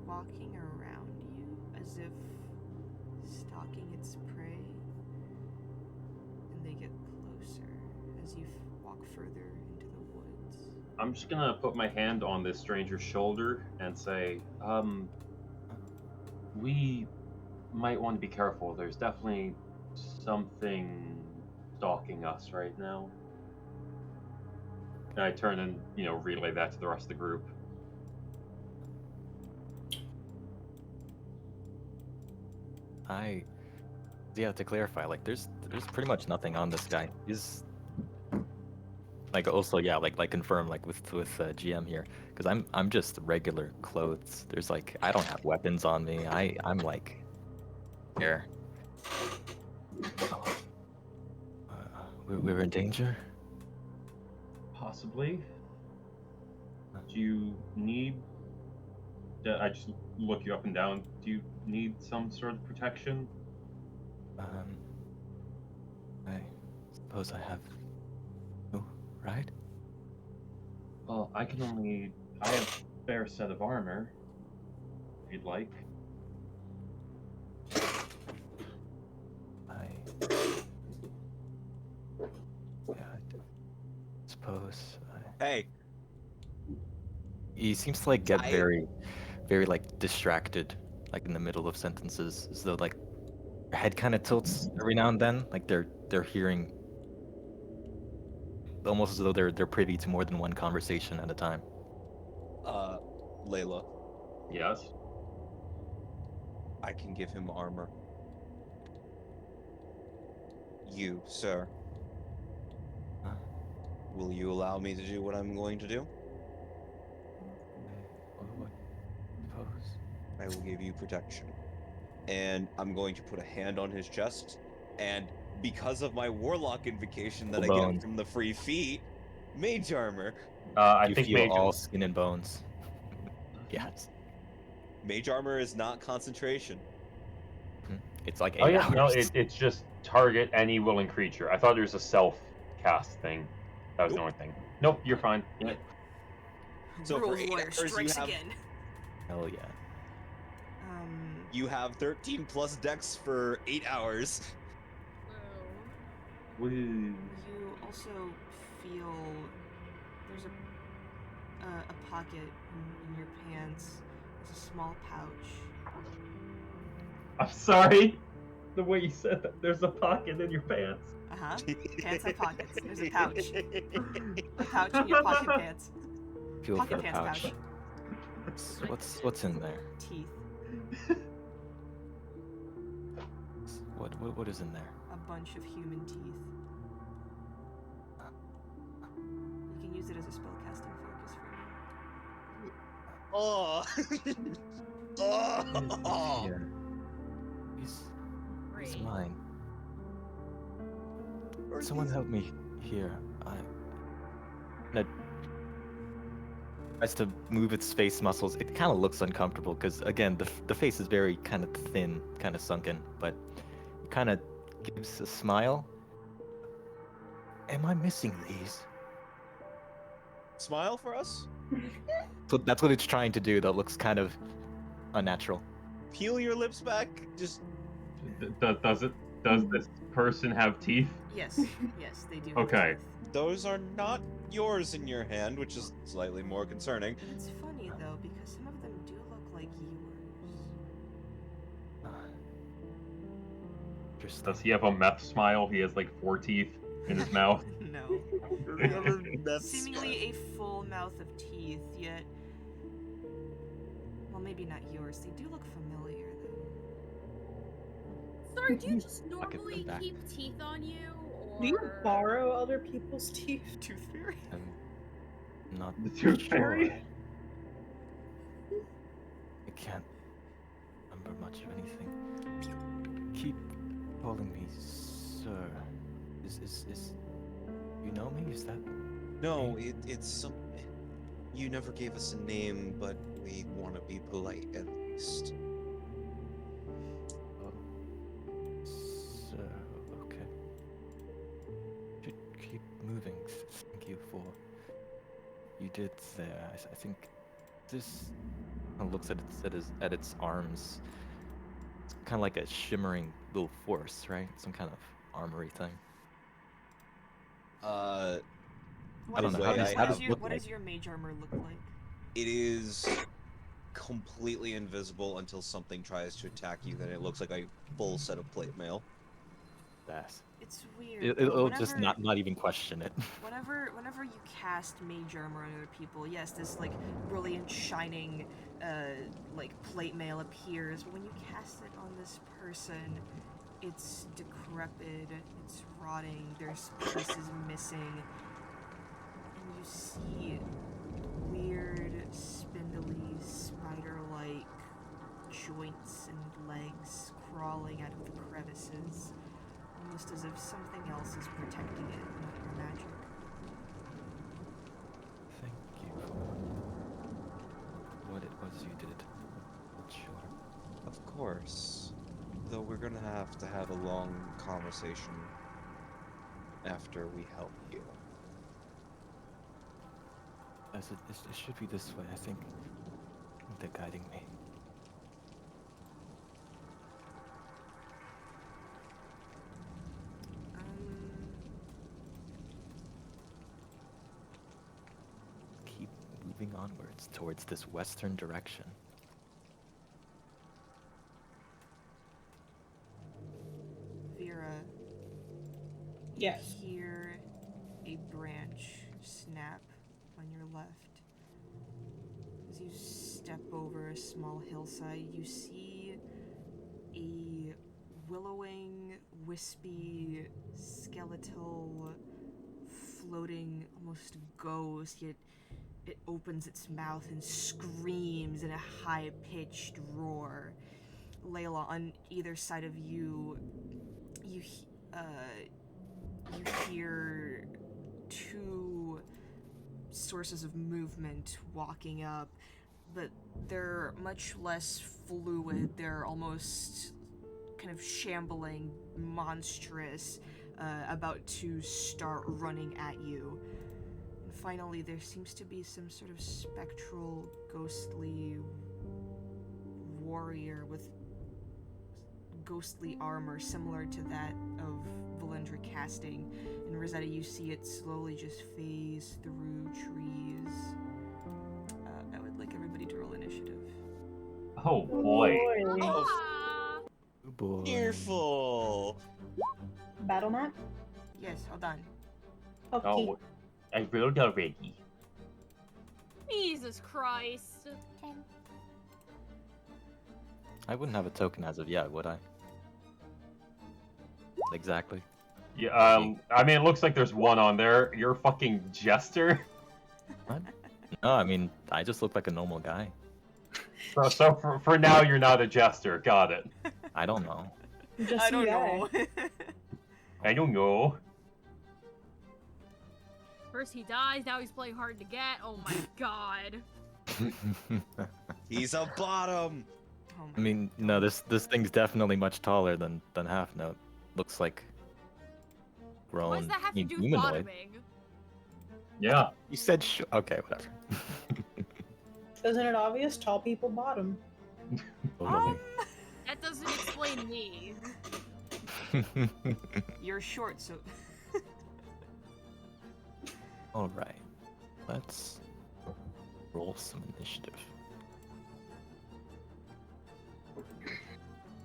walking around you as if stalking its prey, and they get closer as you walk further into the woods. I'm just gonna put my hand on this stranger's shoulder and say, we might want to be careful. There's definitely something stalking us right now. And I turn and, relay that to the rest of the group. To clarify, like there's pretty much nothing on this guy. He's like also like confirm like with GM here, because I'm just regular clothes. There's like I don't have weapons on me. I'm like Here. Oh. We're in danger? Possibly. Do you need... I just look you up and down. Do you need some sort of protection? I suppose I have... Oh, right? Well, I have a spare set of armor, if you'd like. Yeah, I suppose Hey, He seems to like get I- very, very like distracted, like in the middle of sentences, as though like their head kind of tilts every now and then, like they're hearing, almost as though they're privy to more than one conversation at a time. Layla, Yes? I can give him armor. You, sir. Huh? Will you allow me to do what I'm going to do? What? Suppose. I will give you protection. And I'm going to put a hand on his chest, and because of my warlock invocation that I Bones. get from the free feat, mage armor. I You think feel Major... all skin and bones. Yes. Mage armor is not concentration. It's like 8 Oh yeah, hours. no, it's just target any willing creature. I thought there was a self-cast thing. That was the Nope. only thing. Nope, you're fine. Yeah. So for Rules 8 lawyer hours, you strikes have again. Hell yeah. you have 13 plus dex for 8 hours. Whoa. Woo. You also feel there's a pocket in your pants. There's a small pouch. I'm sorry. The way you said that, there's a pocket in your pants. Uh-huh. Pants have pockets. There's a pouch. A pouch in your pocket pants. Feel Pocket for the pants pouch. pouch. What's in there? Teeth. What is in there? A bunch of human teeth. You can use it as a spellcasting focus for you. Oh. Oh. Here. He's Great. mine. Where's Someone these- help me here. It tries to move its face muscles. It kind of looks uncomfortable because, again, the face is very kind of thin, kind of sunken, but it kind of gives a smile. Am I missing these? Smile for us? So that's what it's trying to do, though. It looks kind of unnatural. Peel your lips back. Just Does this person have teeth? Yes. Yes, they do. have Okay. teeth. those are not yours in your hand, which is slightly more concerning. It's funny though because some of them do look like yours. Interesting. Does he have a meth smile? He has like 4 teeth in his mouth. No. That's Seemingly a full mouth of teeth, yet. Well, maybe not yours. They do look familiar though. Sorry, do you just I'll get them normally back. keep teeth on you? Or... Do you borrow other people's teeth? Tooth fairy. I'm not The tooth sure. fairy? I can't remember much of anything. Keep calling me sir. Is you know me? Is that No, it's some. You never gave us a name, but we want to be polite at least. sir? Okay. Should keep moving. Thank you for you did there. I think this kind of looks at its arms. It's kind of like a shimmering little force, right? Some kind of armory thing. What, don't is, know, what, how is, does- what, how is does your, look what like? does your mage armor look like? It is completely invisible until something tries to attack you. Then it looks like a full set of plate mail. That's It's weird. it, though. it'll just Whenever- not even question it. Whenever you cast mage armor on other people, yes, this like brilliant shining like plate mail appears, but when you cast it on this person, it's decrepit, it's rotting, there's pieces missing, and you see weird, spindly, spider-like joints and legs crawling out of the crevices, almost as if something else is protecting it, not your magic. Thank you for what it was you did. But sure. Of course. Though we're gonna have to have a long conversation after we help you. As it should be this way, I think. They're guiding me. Keep moving onwards towards this western direction. Vera, Yes. hear a branch snap on your left. As you step over a small hillside, you see a willowing, wispy, skeletal, floating, almost ghost, yet it opens its mouth and screams in a high-pitched roar. Layla, on either side of you, you hear two sources of movement walking up, but they're much less fluid. They're almost kind of shambling, monstrous, about to start running at you. And finally, there seems to be some sort of spectral, ghostly warrior with ghostly armor similar to that of Valendra casting. In Rosetta, you see it slowly just phase through trees. I would like everybody to roll initiative. Oh boy. Ah! Oh boy. Fearful! Battle map? Yes, hold on. Okay. Oh, I rolled already. Jesus Christ. I wouldn't have a token as of yet, would I? Exactly. Yeah, I mean, it looks like there's one on there. You're a fucking jester. What? No, I mean, I just look like a normal guy. So for now, you're not a jester. Got it. I don't know. Just I don't you know. I don't know. First he dies, now he's playing hard to get. Oh my god. He's a bottom! Oh my I mean, no, this thing's definitely much taller than Half Note. Looks like grown. What does that have to do with humanoid. bottoming? Yeah. You said okay, whatever. Isn't it obvious? Tall people bottom. Totally. That doesn't explain me. You're short, so All right, let's roll some initiative.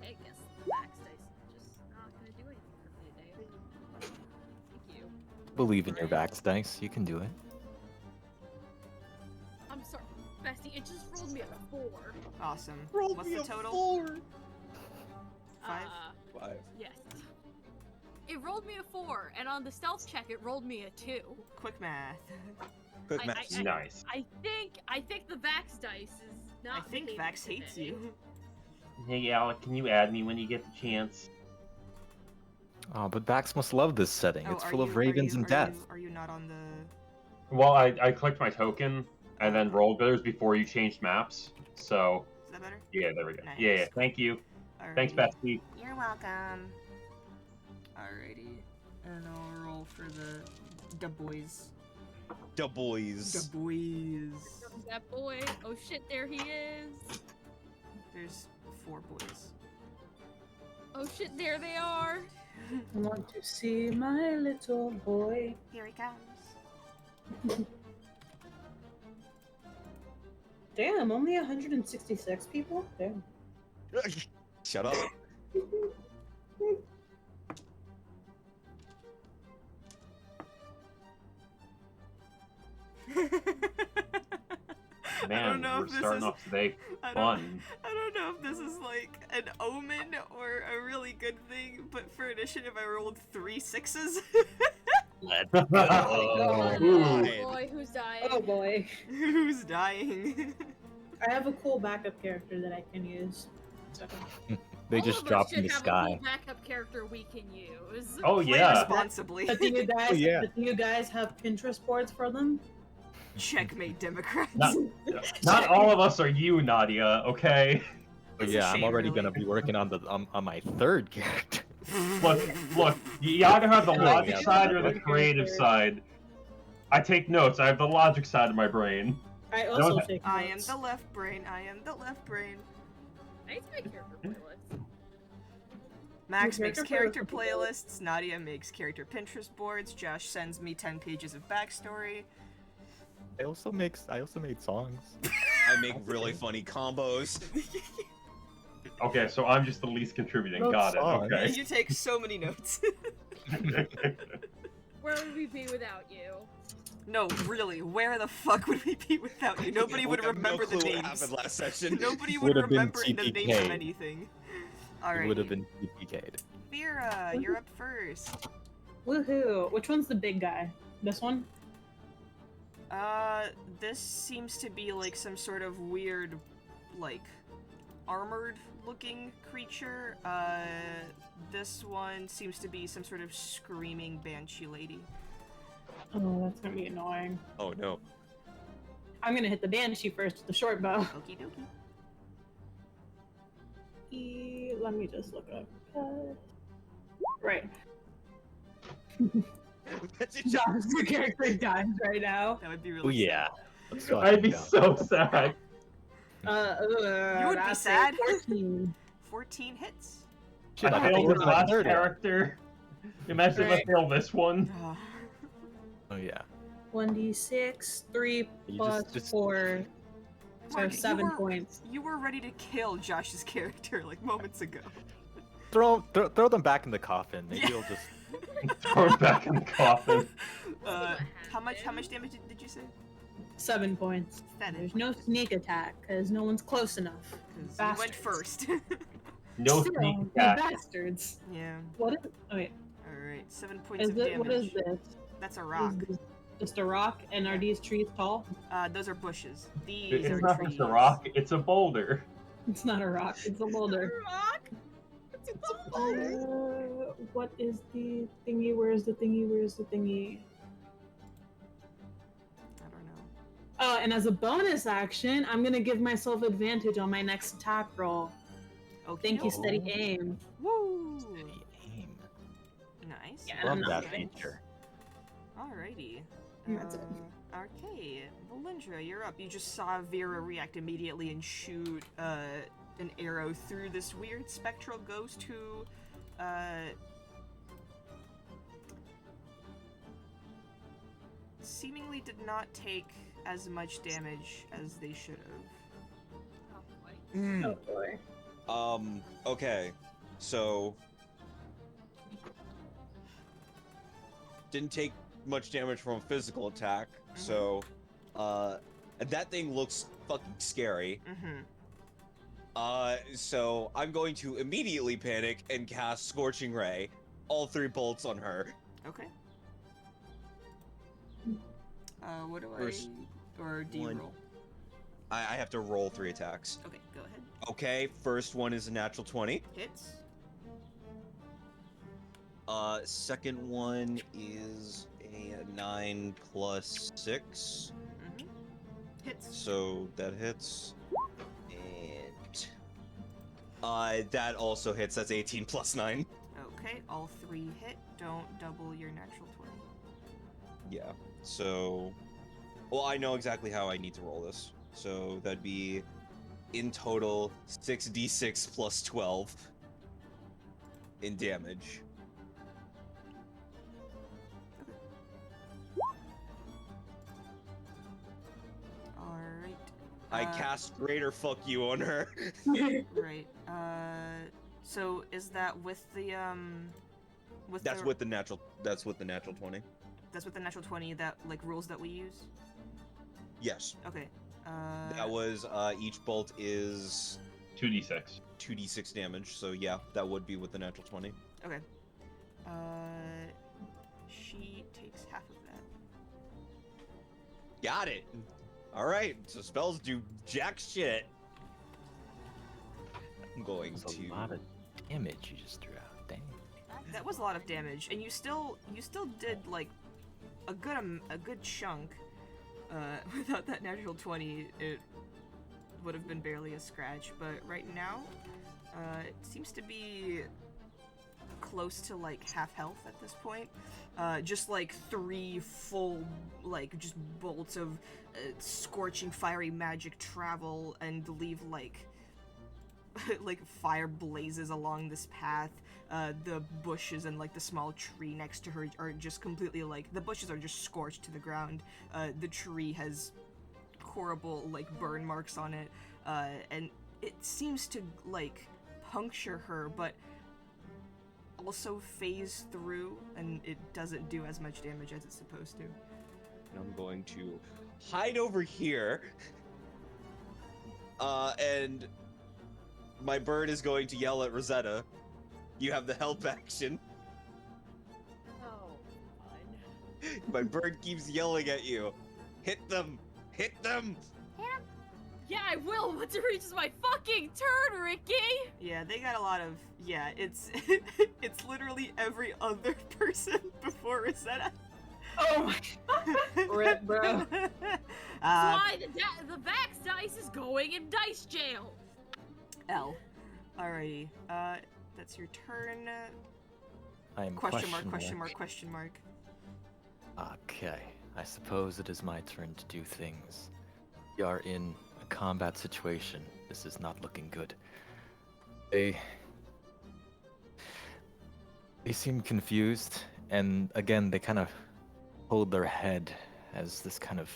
I guess the max dice is just not gonna do anything for me today. Thank you. Believe in your backs dice. You can do it. I'm sorry, Bessie, it just rolled me a 4. awesome. Roll What's me the a total? 4! 5? 5. Yes. It rolled me a 4, and on the stealth check, it rolled me a 2. Quick math. Quick I- match. Nice. I think the Vax dice is not. I think behaving Vax hates today. you. Hey, Alec, can you add me when you get the chance? Oh, but Bax must love this setting. Oh, It's are full of you- are ravens you- and are death. you- Are you not on the... Well, I clicked my token and then rolled, but it was before you changed maps. So, Is that better? yeah, there we go. Nice. Yeah, thank you. Thanks, Alrighty. Betsy. You're welcome. Alrighty. And I'll roll for the boys. Da boys. The boys. Comes that boy. Oh shit, there he is. There's 4 boys. Oh shit, there they are. I want to see my little boy. Here he comes. Damn, only 166 people? Damn. Shut up. I Man, don't know we're if this starting is off today I don't, fun. I don't know if this is like an omen or a really good thing, but for initiative I rolled 3 6s. Let's Oh, Oh Ooh. boy, who's dying? Oh boy. Who's dying? I have a cool backup character that I can use. So. They All just of us dropped from should the have a sky. cool backup character we can use. Oh Play yeah. responsibly. But do you guys? Oh, yeah. But do you guys have Pinterest boards for them? Checkmate, Democrats. Not all of us are you, Nadia. Okay. But It's a yeah, I'm shame, already really. gonna be working on the on my third character. Look. You either have the Yeah, logic yeah, side yeah. or the creative side. I take notes. I have the logic side of my brain. I also Don't- take I am notes. the left brain. I am the left brain. I need to make character playlist. Max Your makes character character playlists. Nadia makes character Pinterest boards. Josh sends me 10 pages of backstory. I also made songs. I make really funny combos. Okay, so I'm just the least contributing. Wrote Got it. songs. Okay. You take so many notes. Where would we be without you? No, really, where the fuck would we be without you? Nobody would We have remember no clue the what names. happened last session. Nobody Would would have been remember the names of TPK. anything. It Alright. would have been TPK'd. Vera, you're up first. Woohoo! Which one's the big guy? This one? This seems to be like some sort of weird, like, armored looking creature. This one seems to be some sort of screaming banshee lady. Oh, that's gonna be annoying. Oh no. I'm gonna hit the banshee first with the short bow. Okie dokie. Let me just look up. Right. Josh's character dies right now. That would be Oh really yeah. Let's talk I'd be about so sad. You would be sad. 14. 14 hits. Shit, I I failed failed the my last third one. character. Imagine if I Right. fail this one. Oh yeah. 1d6, 3 You plus just 4, so Mark, 7 points. You were ready to kill Josh's character like moments ago. throw them back in the coffin. Maybe Yeah. you'll just Throw it back in the coffin. How much damage did you say? 7 points. That There's no sneak attack, because no one's close enough. You went Bastards. first. No Still, sneak you attack. bastards. Yeah. What is? Oh wait, Alright, 7 points is of it? damage. What is this? That's a Is rock. this just a rock? And are these trees tall? Those are bushes. These It's are not trees. just a rock, it's a boulder. It's not a rock. It's a boulder. Rock? It's a boulder. What is the thingy? Where's the thingy? Where's the thingy? I don't know. Oh, and as a bonus action, I'm gonna give myself advantage on my next attack roll. Okay. Thank you, steady Oh. aim. Woo! steady aim. Nice. Yeah, Love I'm not that good. feature. Alrighty. That's it. Okay, Valindra, you're up. You just saw Vera react immediately and shoot an arrow through this weird spectral ghost who seemingly did not take as much damage as they should have. Oh, boy. Oh boy. Okay. So didn't take much damage from a physical attack, so that thing looks fucking scary. Mm-hmm. So I'm going to immediately panic and cast Scorching Ray, all 3 bolts on her. Okay. What do First or do you one. roll? I have to roll 3 attacks. Okay, go ahead. Okay, first one is a natural 20. Hits. Second one is a 9 plus 6. Mm-hmm. Hits. So that hits. And that also hits. That's 18 plus 9. Okay, all 3 hit. Don't double your natural 20. Yeah. So, well, I know exactly how I need to roll this. So that'd be in total 6d6 plus 12 in damage. Alright. I cast Greater Fuck You on her. Right. So is that with the with That's the, with the natural. That's with the natural 20. that's with the natural 20 that like rules that we use? Yes. Okay. That was each bolt is 2d6. 2d6 damage. So yeah, that would be with the natural 20. Okay. She takes half of that. Got it. All right. So spells do jack shit. I'm going There's to. a lot of damage you just threw out. Dang. That was a lot of damage, and you still did like a good chunk. Without that natural 20, it would have been barely a scratch. But right now, it seems to be close to like half health at this point. Just like 3 full, like just bolts of scorching fiery magic travel and leave like like fire blazes along this path. The bushes and like the small tree next to her are just completely like the bushes are just scorched to the ground. The tree has horrible like burn marks on it, and it seems to like puncture her, but also phase through, and it doesn't do as much damage as it's supposed to. And I'm going to hide over here. And my bird is going to yell at Rosetta. You have the help action. Oh, fine. My bird keeps yelling at you. Hit them! Hit them! Yeah, I will once it reaches my fucking turn, Ricky! Yeah, they got a lot of it's it's literally every other person before Rosetta. Oh my god. Rip, bro. Why the Vax dice is going in dice jail! L. Alrighty. That's your turn. I am Question mark. Okay, I suppose it is my turn to do things. We are in a combat situation. This is not looking good. They seem confused, and again, they kind of hold their head as this kind of,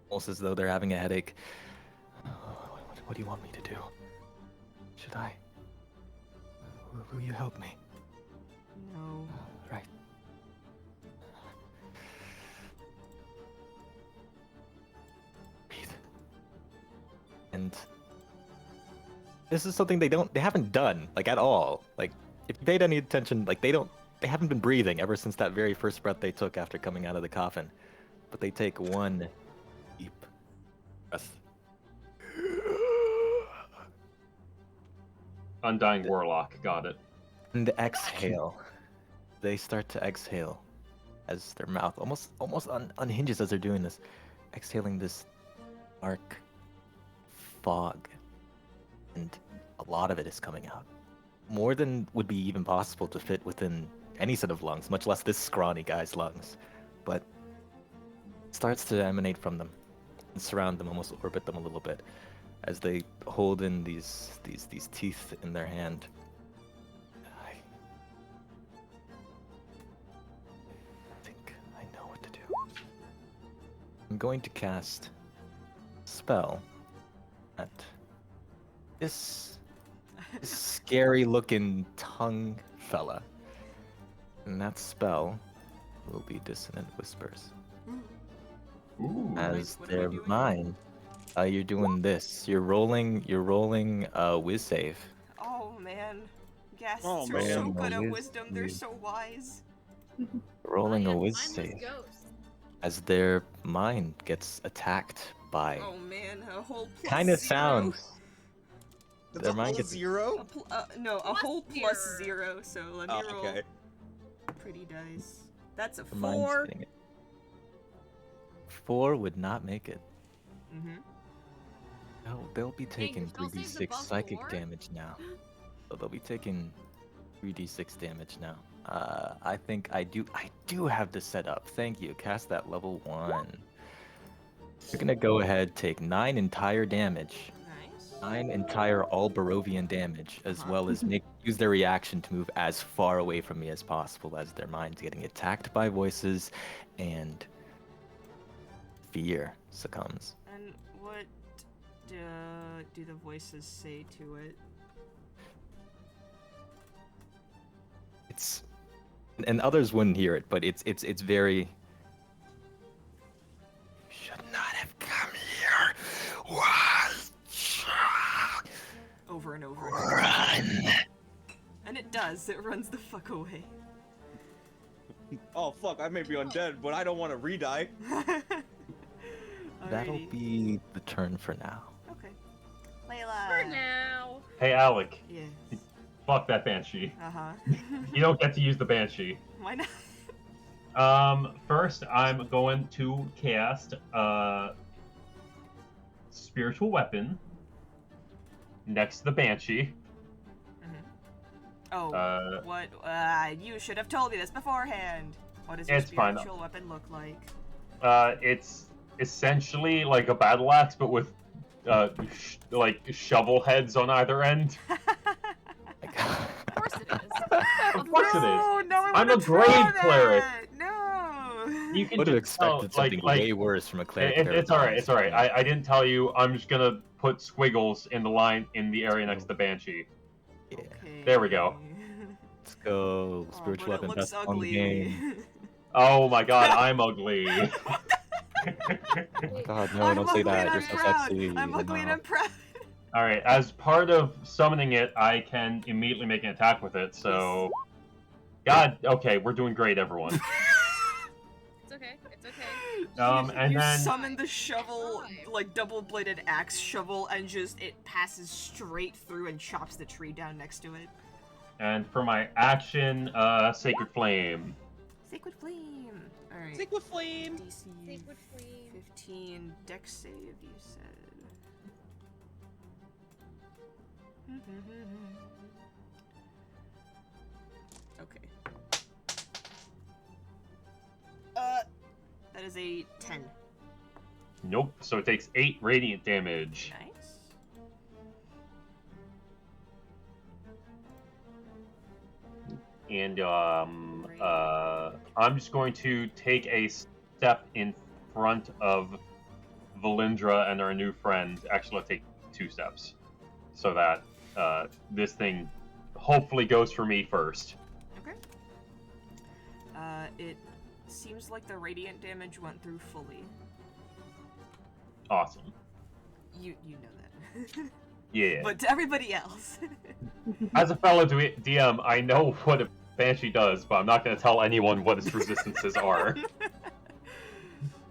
almost as though they're having a headache. What do you want me to do? Should I? Will you help me? No. Right. Breathe. And this is something they haven't done, like, at all. Like, if you paid any attention, like, they haven't been breathing ever since that very first breath they took after coming out of the coffin. But they take one deep breath. Undying Warlock, got it. And exhale. They start to exhale as their mouth almost unhinges as they're doing this, exhaling this dark fog, and a lot of it is coming out. More than would be even possible to fit within any set of lungs, much less this scrawny guy's lungs. But it starts to emanate from them and surround them, almost orbit them a little bit, as they hold in these teeth in their hand. I think I know what to do. I'm going to cast a spell at this scary-looking tongue fella, and that spell will be Dissonant Whispers. Ooh. As What am I their doing? mind. You're doing this. You're rolling a whiz save. Oh man. Ghasts Oh, are man. so good at Whiz wisdom, they're save. so wise. Rolling I a am whiz mindless save. ghost. As their mind gets attacked by. Oh man, a whole plus Kinda zero. sounds. That's Their a mind whole gets- zero? No, a Plus whole plus zero. 0, so let me Oh, roll okay. pretty dice. That's a Their mind's 4. getting it. 4 would not make it. Mm-hmm. They'll be taking your spell saves 3d6 above psychic 4? damage now. So they'll be taking 3d6 damage now. I think I do have this set up. Thank you. Cast that level 1. You're gonna go ahead, take 9 entire damage. Nice. 9 entire all Barovian damage, as well as use their reaction to move as far away from me as possible, as their mind's getting attacked by voices, and fear succumbs. And what do the voices say to it? It's, and others wouldn't hear it, but it's very. You should not have come here. Why? Over and over and over. Run. And it does, it runs the fuck away. Oh fuck, I may be undead, but I don't want to re-die. That'll Alrighty. be the turn for now. Okay. For Layla. now. Hey, Alec. Yes. Fuck that banshee. Uh-huh. You don't get to use the banshee. Why not? First I'm going to cast spiritual weapon next to the banshee. Oh, what? You should have told me this beforehand. What does your It's fine, spiritual weapon look like? It's essentially like a battle axe, but with like shovel heads on either end. Of course it is. Of course it is. No, I I'm a wanna try grave that! cleric. No. You can Would have just tell, expected something way worse from a cleric. It's all right. It's all right. I didn't tell you. I'm just gonna put squiggles in the line in the area next to the banshee. Yeah. Okay. There we go. Let's go. Spiritual but it weapon looks best on the ugly. game. Oh my god, I'm ugly. God, no, I'm don't say ugly that. and You're I'm so proud. sexy. I'm ugly and No. I'm proud. All right. As part of summoning it, I can immediately make an attack with it. So, God. Okay, we're doing great, everyone. It's okay. It's okay. And you then summon the shovel, Fine. like double-bladed axe shovel, and just it passes straight through and chops the tree down next to it. and for my action, sacred flame. Sacred flame. All right. Sacred flame. DC Sacred flame. 15 dex save. You said. Okay. That is a 10. Nope. So it takes 8 radiant damage. Nice. And I'm just going to take a step in front of Valindra and our new friend. Actually, let's take 2 steps, so that this thing hopefully goes for me first. Okay. It seems like the radiant damage went through fully. Awesome. You know that. Yeah. But to everybody else. As a fellow DM, I know what a banshee does, but I'm not going to tell anyone what its resistances are.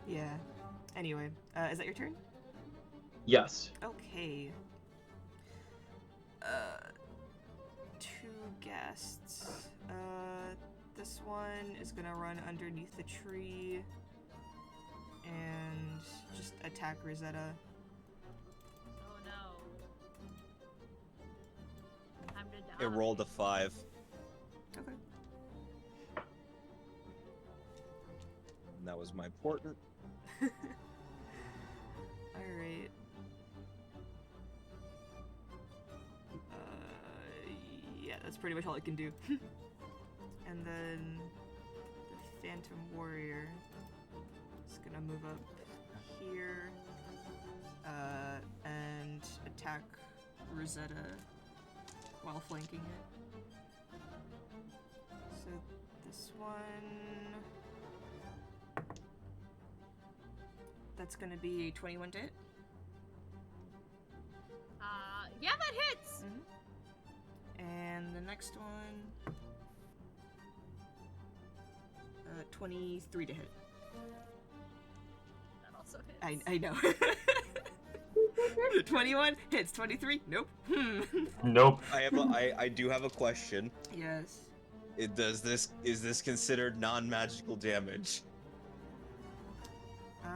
Yeah. Anyway, is that your turn? Yes. Okay. 2 guests. This one is gonna run underneath the tree and just attack Rosetta. Oh no. Time to die. It rolled a 5. Okay. And that was my portent. Alright. Yeah, that's pretty much all I can do. And then the Phantom Warrior is gonna move up here and attack Rosetta while flanking it. So this one, that's gonna be 21 to hit. Yeah, that hits. And the next one, 23 to hit. That also hits. I know. 21 hits. 23. Nope. Nope. I do have a question. Yes. Is this considered non-magical damage? Um.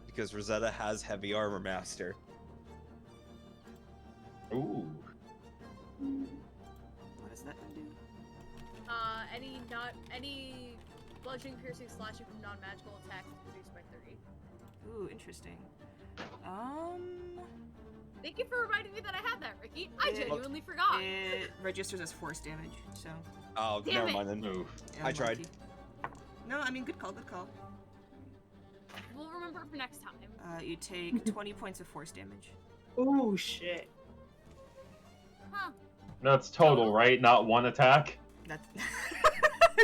Because Rosetta has heavy armor master. Ooh. What does that one do? Any bludgeoning, piercing, slashing from non-magical attacks is reduced by 30. Ooh, interesting. Thank you for reminding me that I had that, Ricky. I It- genuinely forgot. It registers as force damage, so. Oh, Damn never it. mind then. Oof. Yeah, I tried. lucky. No, I mean, good call, good call. We'll remember for next time. You take 20 points of force damage. Oh shit. Huh. That's total, right? Not one attack? That's.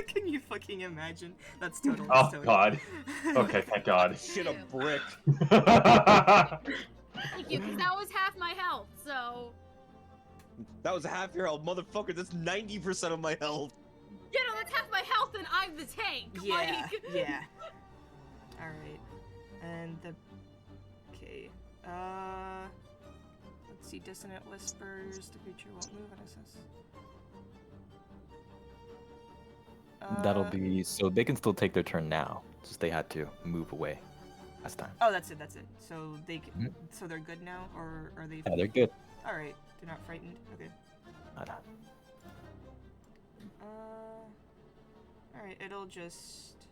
Can you fucking imagine? That's total. Oh, That's total. God. Okay, thank God. Shit, a brick. Thank you, because that was half my health, so... That was half your health, motherfucker. That's 90% of my health. You know, that's half my health and I'm the tank! Yeah, Like... yeah. Alright. And the... Okay. Let's see. frequency dissonant whispers. The creature won't move on SS. That'll be so they can still take their turn now. Just they had to move away last time. Oh, that's it. That's it. So they can, Mhm. so they're good now, or are they? Yeah, they're good. All right. They're not frightened. Okay. Nada. All right. It'll just.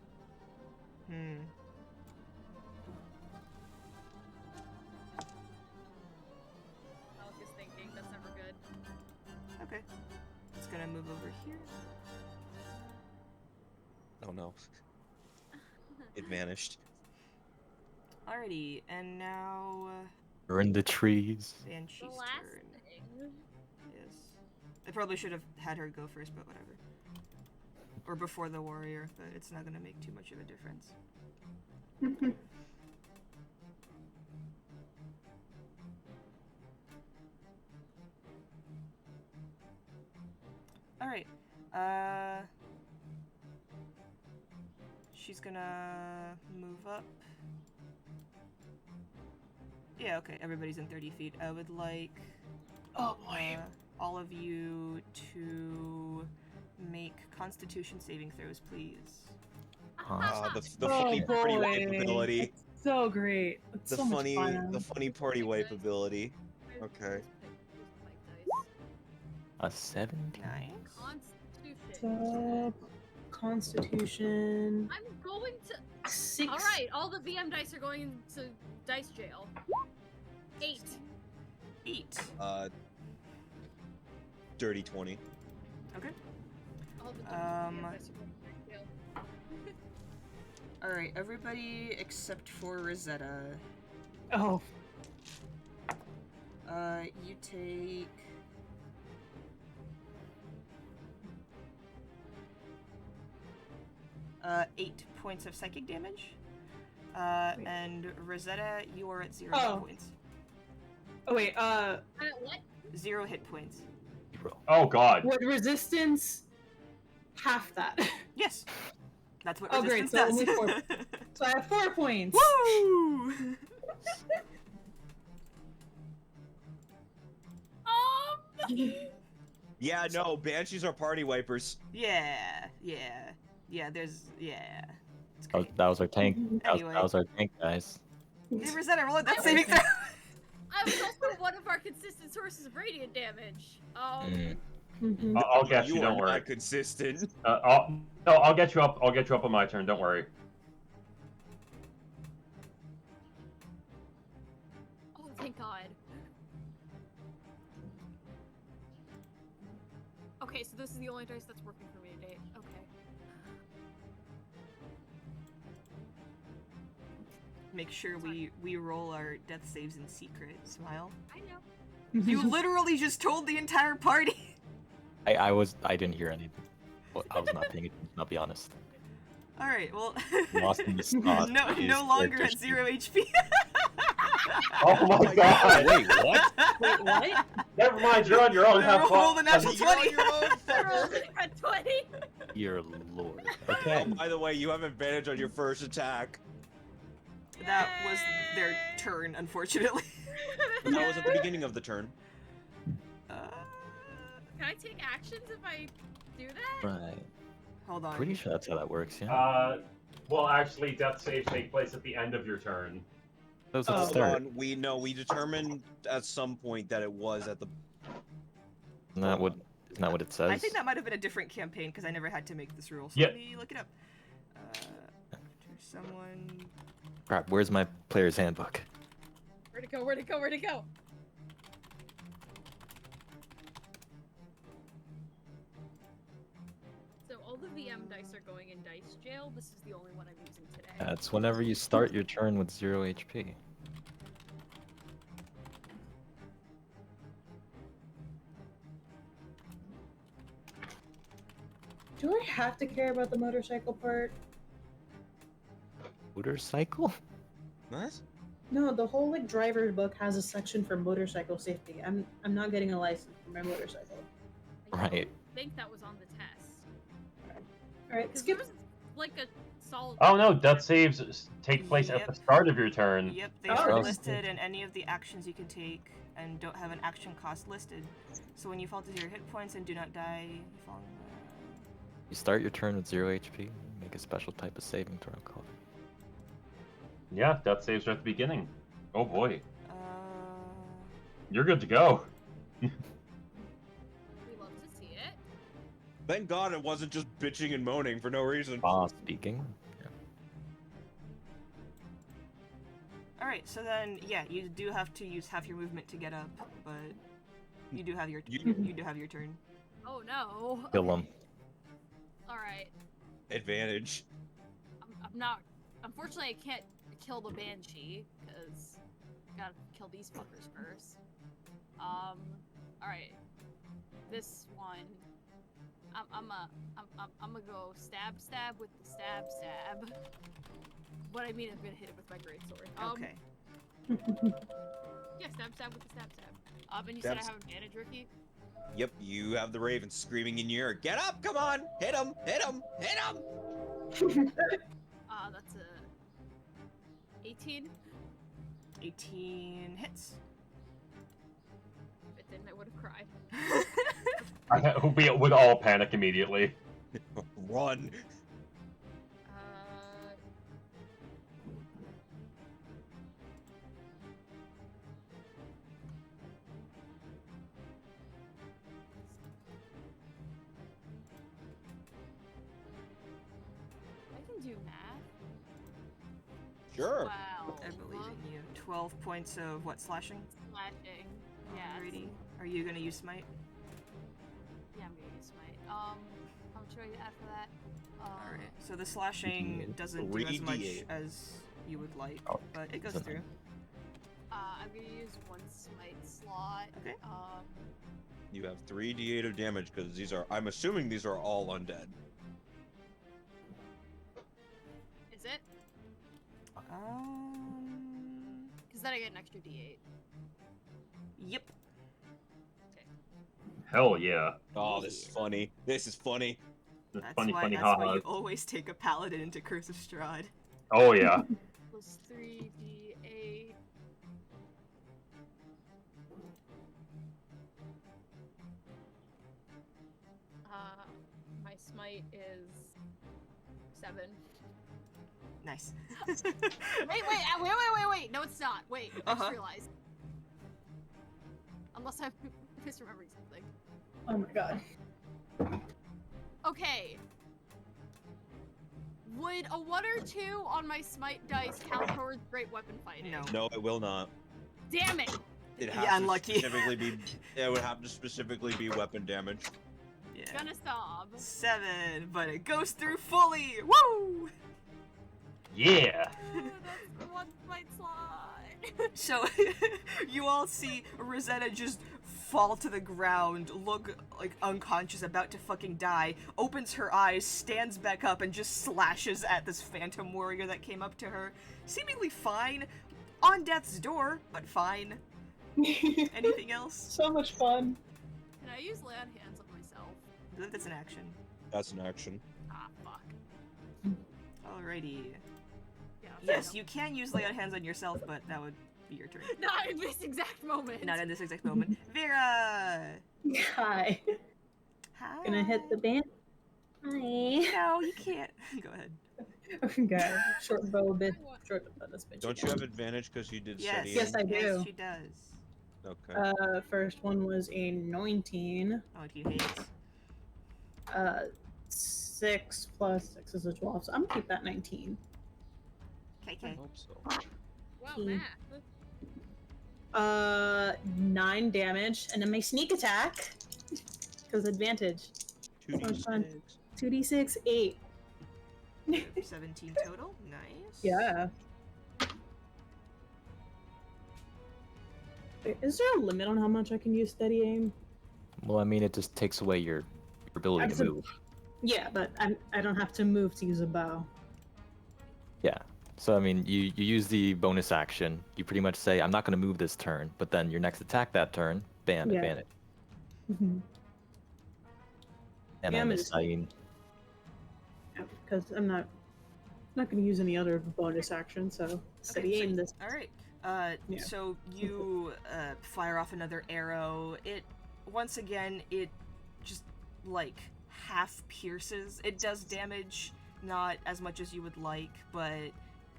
I was just thinking, that's never good. Okay. It's gonna move over here. Oh no. It vanished. Alrighty, and now We're in the trees. Banshee's The last turn. thing. Yes. I probably should have had her go first, but whatever. Or before the warrior, but it's not gonna make too much of a difference. Alright. She's gonna move up. Yeah, okay, everybody's in 30 feet. I would like Oh boy. all of you to make Constitution saving throws, please. The funny Oh, party boy. wipe ability. So great. It's The so much funny, fun. the funny party wipe ability. Okay. A 17. Nice. Constitution. Constitution. I'm going to. 6. All right, all the VM dice are going into dice jail. 8. 8. Dirty 20. Okay. All the Um, VM dice are going to dice jail. Alright, everybody except for Rosetta. Oh. You take... 8 points of psychic damage. And Rosetta, you are at 0 hit Oh. points. Oh wait. What? 0 hit points. Oh god. With resistance, half that. Yes! That's what Oh, great, resistance so does. only 4. So I have 4 points. Woo! Yeah, no, banshees are party wipers. Yeah, there's, yeah. It's That was, great. that was our tank. Anyway. That was our tank, guys. Hey, Rosetta, roll it, that's I saving throw! I was also one of our consistent sources of radiant damage. Mhm. I'll get you. You Don't are worry. not consistent. I'll get you up. I'll get you up on my turn. Don't worry. Oh, thank God. Okay, so this is the only dice that's working for me today. Okay. Make sure we roll our death saves in secret. Smile. I know. You literally just told the entire party! I didn't hear anything. Well, I was not paying attention, I'll be honest. Alright, well... Lost in the sauce no is longer character at 0 HP. Oh my god. Wait, what? Wait, what? Never mind. You're on your own. Have Roll fun. the natural You're on 20! your own, I rolled fucker. at 20. Dear lord. Okay. By the way, you have advantage on your first attack. That was their turn, unfortunately. But that was at the beginning of the turn. Can I take actions if I do that? Right. Hold on. Pretty sure that's how that works, yeah. Well, actually, death saves take place at the end of your turn. That was at the Oh. Hold start. on, we determined at some point that it was at the. Isn't that what it says? I think that might have been a different campaign because I never had to make this rule, so Yeah. let me look it up. There's someone... Crap, where's my player's handbook? Where'd it go? Where'd it go? Where'd it go? So all the VM dice are going in dice jail. This is the only one I'm using today. That's whenever you start your turn with 0 HP. Do I have to care about the motorcycle part? Motorcycle? What? No, the whole like driver's book has a section for motorcycle safety. I'm not getting a license for my motorcycle. I Right. don't think that was on the test. All right, Because skip. there was like a all. Oh no, death saves take place at Yep. the start of your turn. Yep, they Oh, are okay. listed in any of the actions you can take and don't have an action cost listed. So when you fall to 0 hit points and do not die, you fall. You start your turn with 0 HP. Make a special type of saving throw called. Yeah, death saves are at the beginning. Oh boy, Uh, you're good to go. We love to see it. Thank God it wasn't just bitching and moaning for no reason. Boss speaking. Yeah. Alright, so then, yeah, you do have to use half your movement to get up, but you do have your You- you do have your turn. Oh no. Kill him. All right. Advantage. I'm not. Unfortunately, I can't kill the banshee because gotta kill these fuckers first. All right. This one. I'm gonna go stab with the stab. What I mean, I'm gonna hit it with my greatsword. Okay. Yeah, stab with the stab. And you said I Stabs. have advantage, Ricky? Yep, you have the raven screaming in your ear. Get up, come on! Hit him! Hit him! Hit him! That's a 18. 18 hits. If it didn't, I would have cried. We would all panic immediately. Run! I can do math. Sure. Wow. I believe in you. 12 points of what, slashing? Slashing. Yeah. Alrighty. Are you gonna use smite? Yeah, I'm gonna use smite. How much do I add for that? Alright. So the slashing doesn't do as much as you would like, Oh, but it goes doesn't through. I'm gonna use one smite slot. Okay. You have 3d8 of damage because these are. I'm assuming these are all undead. Is it? Um. Because then I get an extra d8. Yep. Hell yeah. Oh, this is funny. This is funny. That's That's funny, why. funny, That's haha. why you always take a paladin into Curse of Strahd. Oh yeah. Plus 3d8. My smite is 7. Nice. Wait. No, it's not. Wait, I Uh-huh. just realized. Unless I'm misremembering something. Oh my god. Okay. Would a 1 or 2 on my smite dice count towards great weapon fighting? No. No, it will not. Damn it! It has Yeah, to unlucky. specifically be. It would have to specifically be weapon damage. Yeah. Gonna sob. 7, but it goes through fully. Woo! Yeah. That's one smite slot. So you all see Rosetta just fall to the ground, look like unconscious, about to fucking die, opens her eyes, stands back up, and just slashes at this phantom warrior that came up to her. Seemingly fine. On death's door, but fine. Anything else? So much fun. Can I use lay on hands on myself? I believe that's an action. That's an action. Ah, fuck. Alrighty. Yeah. Yes, you can use lay on hands on yourself, but that would be your turn. Not in this exact moment. Not in this exact moment. Vera! Hi. Hi. Gonna hit the band. Hi. No, you can't. Go ahead. Okay. Short bow bit. Short bow this bitch. Don't you again. have advantage because you did Yes. steady? Yes, I do. Yes, she does. Okay. First one was a 19. Oh, do you hate? 6 plus 6 is a 12, so I'm gonna keep that 19. I KK. hope so. Wow, Hmm. math. 9 damage, and then my sneak attack, because advantage. 2d6. 2d6, 8. 17 total. Nice. Yeah. Wait, is there a limit on how much I can use steady aim? Well, I mean, it just takes away your ability to Absolute- move. Yeah, but I don't have to move to use a bow. Yeah. So I mean, you use the bonus action. You pretty much say, "I'm not going to move this turn," but then your next attack that turn, bam, Yeah. advantage. Mhm. And Yeah, then I'm the just- sign. Because I'm not not gonna use any other bonus action, so steady aim this. All right. Yeah. So you fire off another arrow. It once again it just like half pierces. It does damage, not as much as you would like, but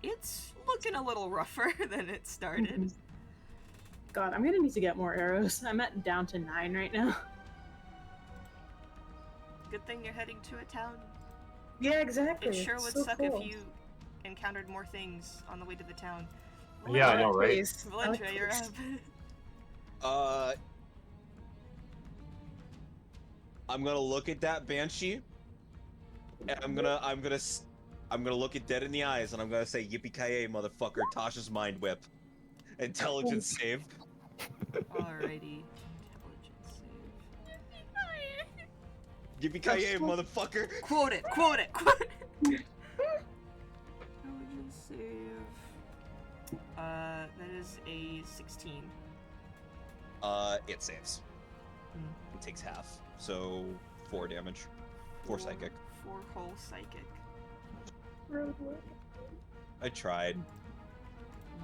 it's looking a little rougher than it started. God, I'm gonna need to get more arrows. I'm at down to 9 right now. Good thing you're heading to a town. Yeah, exactly. It sure would So suck cool. if you encountered more things on the way to the town. Yeah, I know, right? Please. Valentra, you're Please. up. I'm gonna look at that banshee, and I'm gonna look it dead in the eyes, and I'm gonna say, "Yippee-ki-yay, motherfucker!" Tasha's mind whip, intelligence save. Alrighty. Intelligence save. Yippee-ki-yay, motherfucker! Quote it, quote it, quote it! Intelligence save. That is a 16. It saves. Hmm. It takes half, so 4 damage. 4 psychic. 4 whole psychic. I tried.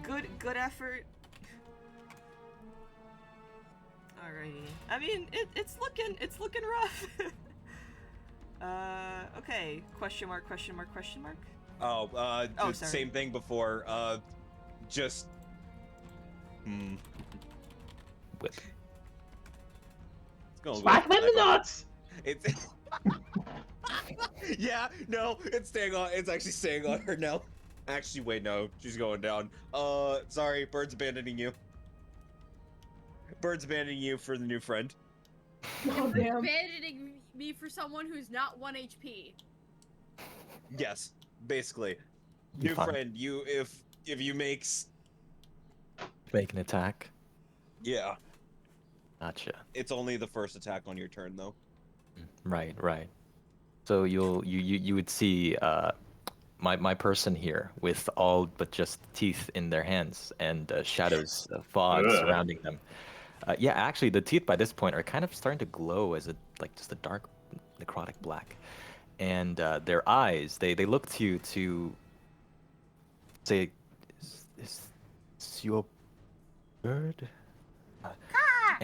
Good effort. Alrighty. I mean, it's looking rough. Okay. Question mark, question mark, question mark? Oh, Oh, the sorry. same thing before. Just. Whip. It's gonna Smack look- them in the nuts! It's. Yeah, no, it's staying on. It's actually staying on her now. Actually, wait, no, she's going down. Sorry, Bird's abandoning you. Bird's abandoning you for the new friend. Oh, damn. Abandoning me for someone who's not 1 HP. Yes, basically. You New fine. friend, you if you makes Make an attack. yeah, Gotcha. it's only the first attack on your turn though. Right, right. So you would see my person here with all but just teeth in their hands and shadows, fog Ugh. surrounding them. Yeah, actually, the teeth by this point are kind of starting to glow as just a dark necrotic black, and their eyes they look to you to say, "Is your bird?"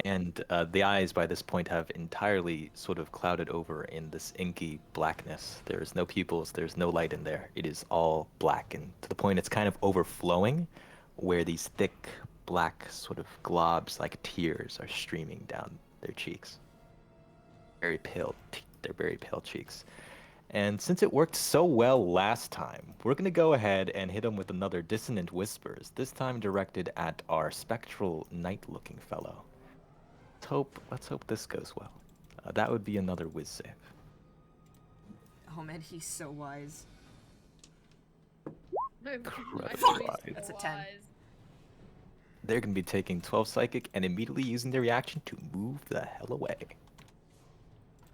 And the eyes by this point have entirely sort of clouded over in this inky blackness. There's no pupils, there's no light in there. It is all black, and to the point it's kind of overflowing, where these thick black sort of globs like tears are streaming down their cheeks. Very pale, they're very pale cheeks. And since it worked so well last time, we're going to go ahead and hit them with another dissonant whispers, this time directed at our spectral night-looking fellow. Let's hope this goes well. That would be another whiz save. Oh man, he's so wise. Incredibly wise. That's a 10. They're going to be taking 12 psychic and immediately using their reaction to move the hell away.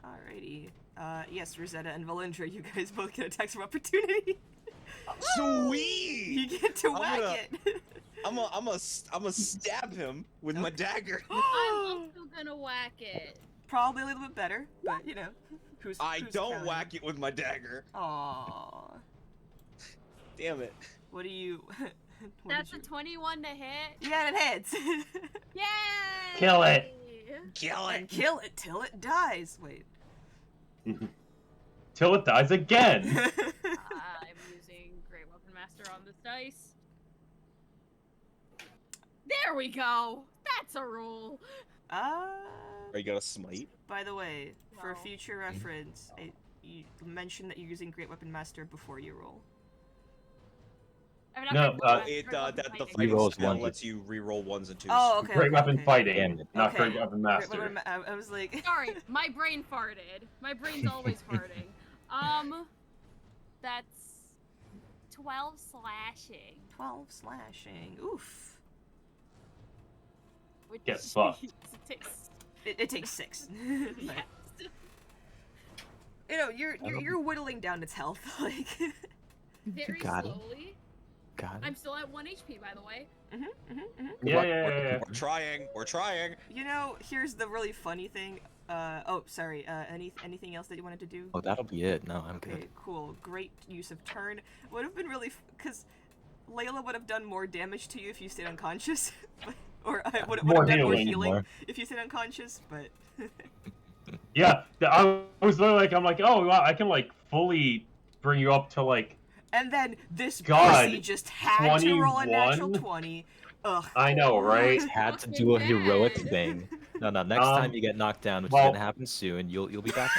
Alrighty. Yes, Rosetta and Valentra, you guys both get attacks of opportunity. Sweet! You get to I'm whack gonna- it. I'm a stab him with my dagger. I'm also gonna whack it. Probably a little bit better, but you know, who's I don't counting? whack it with my dagger. Aww. Damn it. What do you? That's a 21 to hit. Yeah, it hits. Yay! Kill it. Kill And it. kill it till it dies. Wait. Till it dies again! I'm using Great Weapon Master on this dice. There we go! That's a rule! Are you gonna smite? By the way, for No. future reference, you mention that you're using Great Weapon Master before you roll. I mean, I'm No, not Great Weapon, It Great Weapon that the Fighting. fighting Rerolls spell one. lets you re-roll 1s and 2s. Oh, okay. Great okay, Weapon okay. Fighting, Damn it. not Okay. Great Weapon Great Master. Weapon I was like. Sorry, my brain farted. My brain's always farting. That's 12 slashing. 12 slashing. Oof. Which Get fucked. takes- It takes 6. But, Yes. you know, you're whittling down its health, like. Very got it. slowly. Got it. I'm still at 1 HP, by the way. Yeah. We're trying. We're trying. You know, here's the really funny thing. Oh, sorry. Anything else that you wanted to do? Oh, that'll be it. No, I'm Okay, good. cool. Great use of turn. Would have been really because Layla would have done more damage to you if you stayed unconscious, or would have More done more healing. healing More. if you stayed unconscious. But Yeah, I was literally like, I'm like, oh wow, I can like fully bring you up to like. and then this God, pussy just had to roll a natural 21? 20. Ugh. I know, right? Had to Fucking do a heroic dead. thing. No, next time you get knocked down, which is well- gonna happen soon, you'll be back.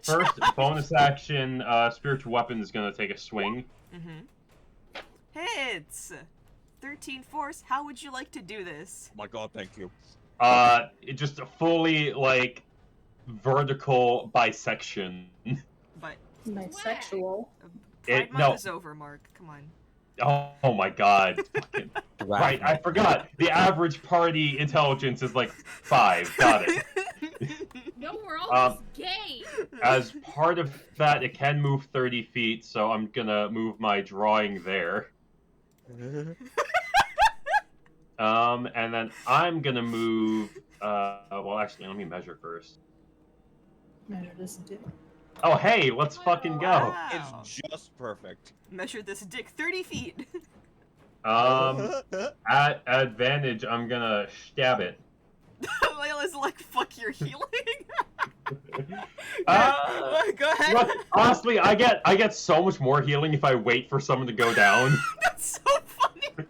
First bonus action, spiritual weapon is gonna take a swing. Mm-hmm. Hits. 13 force. How would you like to do this? Oh my god, thank you. It just a fully like vertical bisection. But Bisexual. Pride Month no. is over, Mark. Come on. Oh my god. Fucking- right, I forgot. The average party intelligence is like 5. Got it. No, we're all Um, just gay. As part of that, it can move 30 feet, so I'm gonna move my drawing there. And then I'm gonna move. Well, actually, let me measure first. Measure this dick. Oh, hey, let's fucking go. Wow. It's just perfect. Measure this dick 30 feet. At advantage, I'm gonna stab it. Layla's like, fuck your healing. Go ahead. Look, honestly, I get so much more healing if I wait for someone to go down. That's so funny.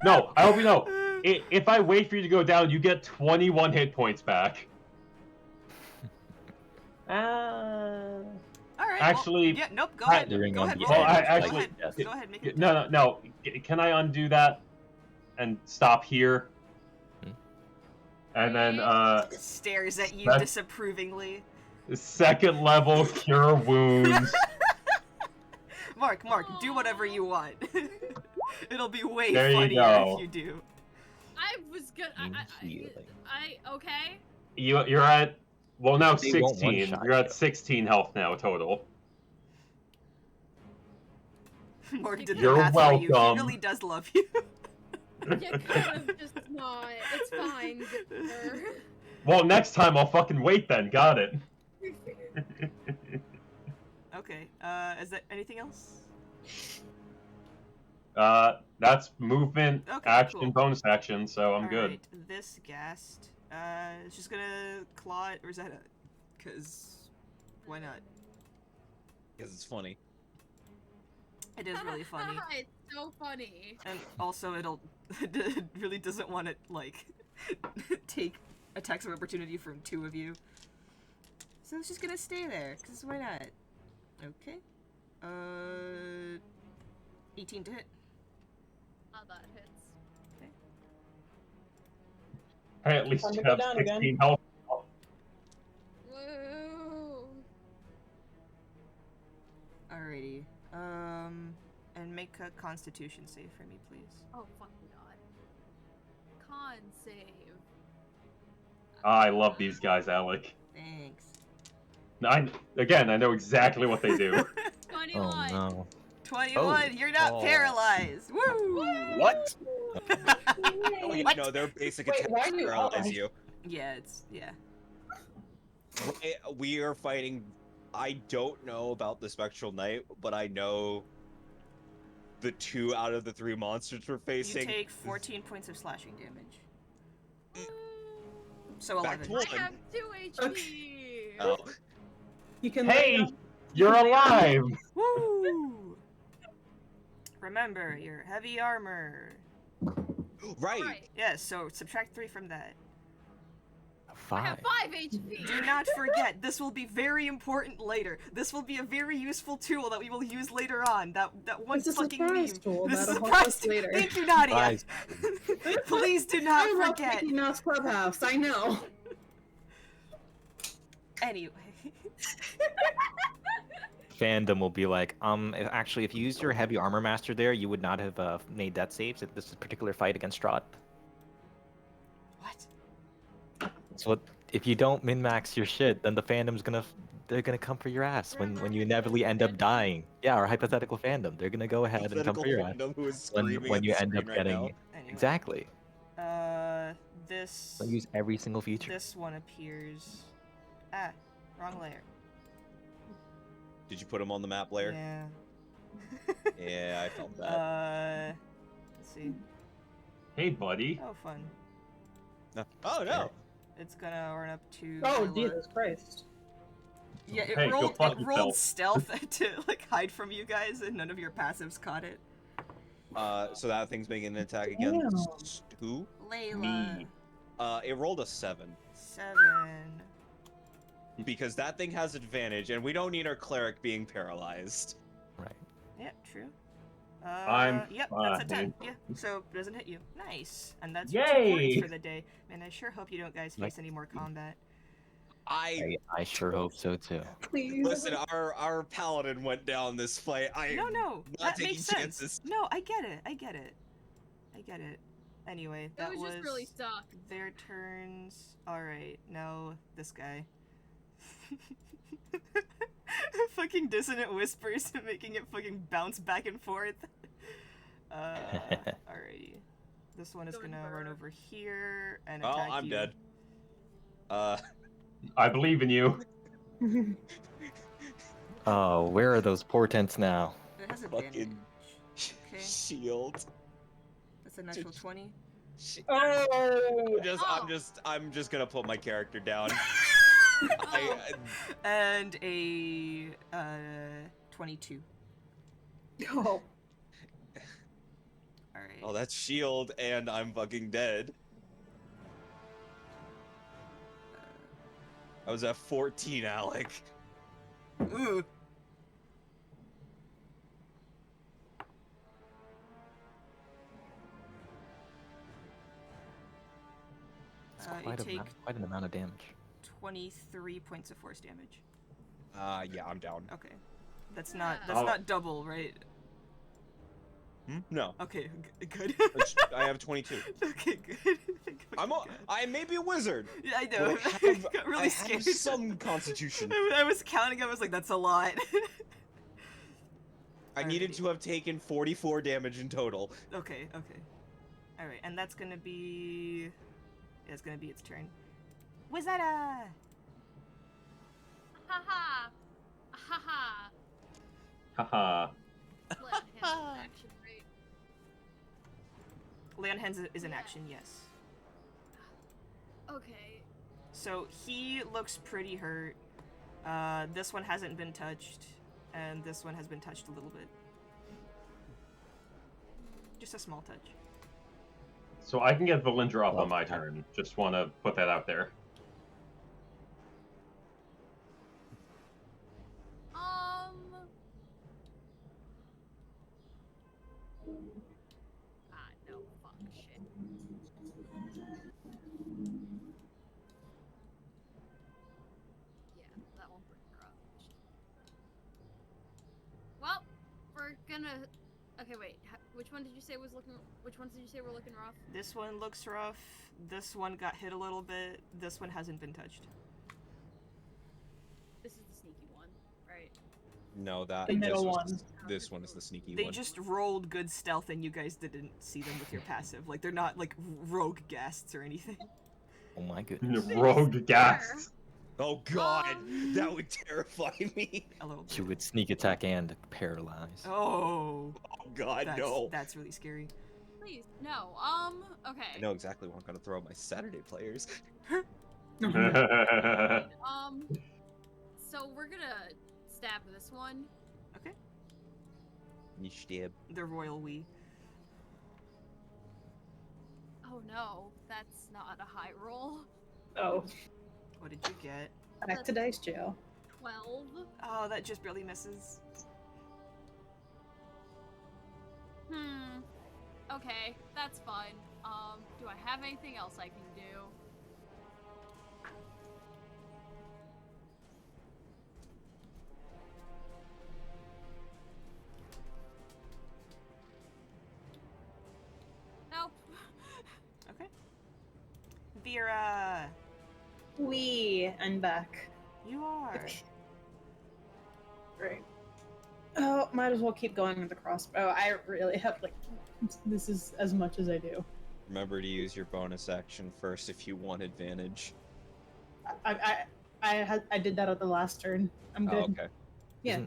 No, I hope you know. If I wait for you to go down, you get 21 hit points back. All right. Actually, well, yeah, nope. Go ahead. During Go ahead. on- roll well, damage. actually- go ahead. yes. Go ahead. Make it. No. Can I undo that and stop here? And then Stares at you That's- disapprovingly. second level cure wounds. Mark, do whatever you want. It'll be way There you funnier go. if you do. I was gonna. Healing. Okay. You're at well now They won't 16. one-shot You're at you. 16 health now total. Mark did the You're math for you. He welcome. really does love you. You could have just not. It's fine. Victor. Well, next time I'll fucking wait then. Got it. Okay. Is there anything else? That's movement, Okay, action, cool. bonus action, so I'm good. Alright, this ghast, is just gonna claw it, or is that a... Cause... Why not? Because it's funny. It is really funny. It's so funny. And also it really doesn't want to, like, take attacks of opportunity from 2 of you. So it's just gonna stay there, cause why not? Okay. 18 to hit. That hits. Hey, at least Time to you go have down 16 again. health. Woo. Alrighty. And make a constitution save for me, please. Oh fucking god. Con save. I love these guys, Alec. Thanks. I know exactly what they do. 21. Oh no. 21, you're not Oh. paralyzed! Woo! What? Oh, you What? know, their basic Wait, attacks why do you- paralyze oh. you. Yeah, yeah. We are fighting. I don't know about the Spectral Knight, but I know the 2 out of the 3 monsters we're You facing. take 14 points of slashing damage. So Back 11. to one. I have 2 HP. Oh, You can. Hey, you're alive. Woo! Remember, your heavy armor. right. Yes, so subtract 3 from that. I have 5. 5 HP. Do not forget, this will be very important later. This will be a very useful tool that we will use later on. That one It's a fucking surprise meme. tool This is a that'll help us surprise later. Thank you, Nadia. Surprise. Please do not I love forget. Mickey Mouse Clubhouse. I know. Anyway. Fandom will be like, actually, if you used your heavy armor master there, you would not have made that saves at this particular fight against Strahd. What? So if you don't min-max your shit, then the fandom's they're gonna come for your ass when you inevitably end up dying. Yeah, our hypothetical fandom, they're gonna go ahead and come Hypothetical for your ass fandom who is when screaming when at you the end up screen right getting now. Anyway. exactly. this I use every single feature. this one appears. Ah, wrong layer. Did you put him on the map layer? Yeah. Yeah, I felt that. Let's see. Hey, buddy. Oh, fun. Oh no! It's gonna run up to. Oh, Layla. Jesus Christ. Yeah, it Hey, go rolled. fuck It rolled yourself. stealth to like hide from you guys, and none of your passives caught it. So that thing's making an attack Damn. against who? Layla. Me. It rolled a 7. 7. Because that thing has advantage, and we don't need our cleric being paralyzed. Right. Yeah, true. I'm Yep, that's a 10. fine. Yeah, so it doesn't hit you. Nice. And that's Yay! 2 points for the day. Man, I sure hope you don't guys face any more combat. I sure hope so too. Please. Listen, our paladin went down this fight. No, not that taking makes sense. chances. No, I get it. I get it. I get it. Anyway, that It was just really stuck. their turns. Alright, now this guy. Fucking dissonant whispers making it fucking bounce back and forth. Alrighty. This one is gonna run over here and Oh, attack I'm you. dead. I believe in you. Oh, where are those portents now? It has Fucking advantage. Okay, shield. that's a natural 20. Oh! I'm just gonna put my character down. And a 22. Oh. Alright. Oh, that's shield, and I'm fucking dead. I was at 14, Alec. Ooh. That's You quite, take quite an amount of damage. 23 points of force damage. Yeah, I'm down. Okay. That's not Yeah. Oh. not double, right? No, Okay, good. I have 22. Okay, good. I may be a wizard. Yeah, I know. but I got really I scared. have some constitution. I was counting. I was like, that's a lot. I needed Alrighty. to have taken 44 damage in total. Okay. All right, and that's gonna be. Yeah, it's gonna be its turn. Wizada! Haha. Haha. Haha. Let him have action, right? Lay on hands is an action, yes. Okay. So he looks pretty hurt. This one hasn't been touched, and this one has been touched a little bit. Just a small touch. So I can get Valindra up on my turn. Just want to put that out there. No, fuck, shit. Yeah, that won't bring her up. Well, we're gonna. Okay, wait. Which one did you say was looking? Which ones did you say were looking rough? This one looks rough. This one got hit a little bit. This one hasn't been touched. This is the sneaky one, right? No, that The middle this one is the sneaky They one. just rolled good stealth, and you guys didn't see them with your passive. Like, they're not like rogue ghasts or anything. Oh my goodness. Rogue gas. Oh god, that would terrify me. A little bit. She would sneak attack and paralyze. Oh, Oh god, that's, no. that's really scary. Please, no. Okay. I know exactly what I'm gonna throw at my Saturday players. So we're gonna stab this one. Okay. You stab. The royal we. Oh no, that's not a high roll. Oh. What did you get? Back to dice jail. 12. Oh, that just barely misses. Okay, that's fine. Do I have anything else I can do? Nope. Okay. Vera, I'm back. you are. Great. Oh, might as well keep going with the crossbow. I really have, like, this is as much as I do. Remember to use your bonus action first if you want advantage. I did that at the last turn. I'm good. Oh, okay. Yeah.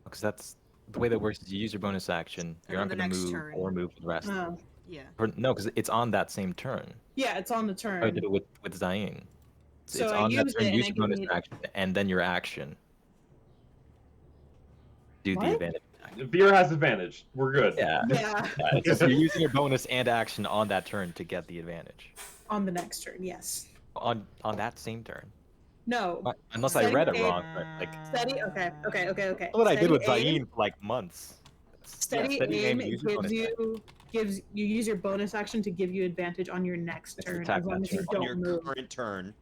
Because that's the way that works. Is you use your bonus action. You're then not the going to next move turn. or move for the rest. Oh. Yeah. No, because it's on that same turn. Yeah, it's on the turn. I did it with Zayn. So It's I on that used turn. it and Use it your gave bonus me- action, and then your action. Do the What? advantage attack. Beer has advantage. We're good. Yeah. Yeah, Yeah, it's just you're using your bonus and action on that turn to get the advantage. on the next turn, yes. On that same turn. No. Unless I Setting read it aim- wrong, but like Steady. Okay. that's what I did with Steady aim- Zayn for like months. Steady aim use your bonus action. gives you use your bonus action to give you advantage on your next Next turn attack as long that as you turn. don't On your move. current turn.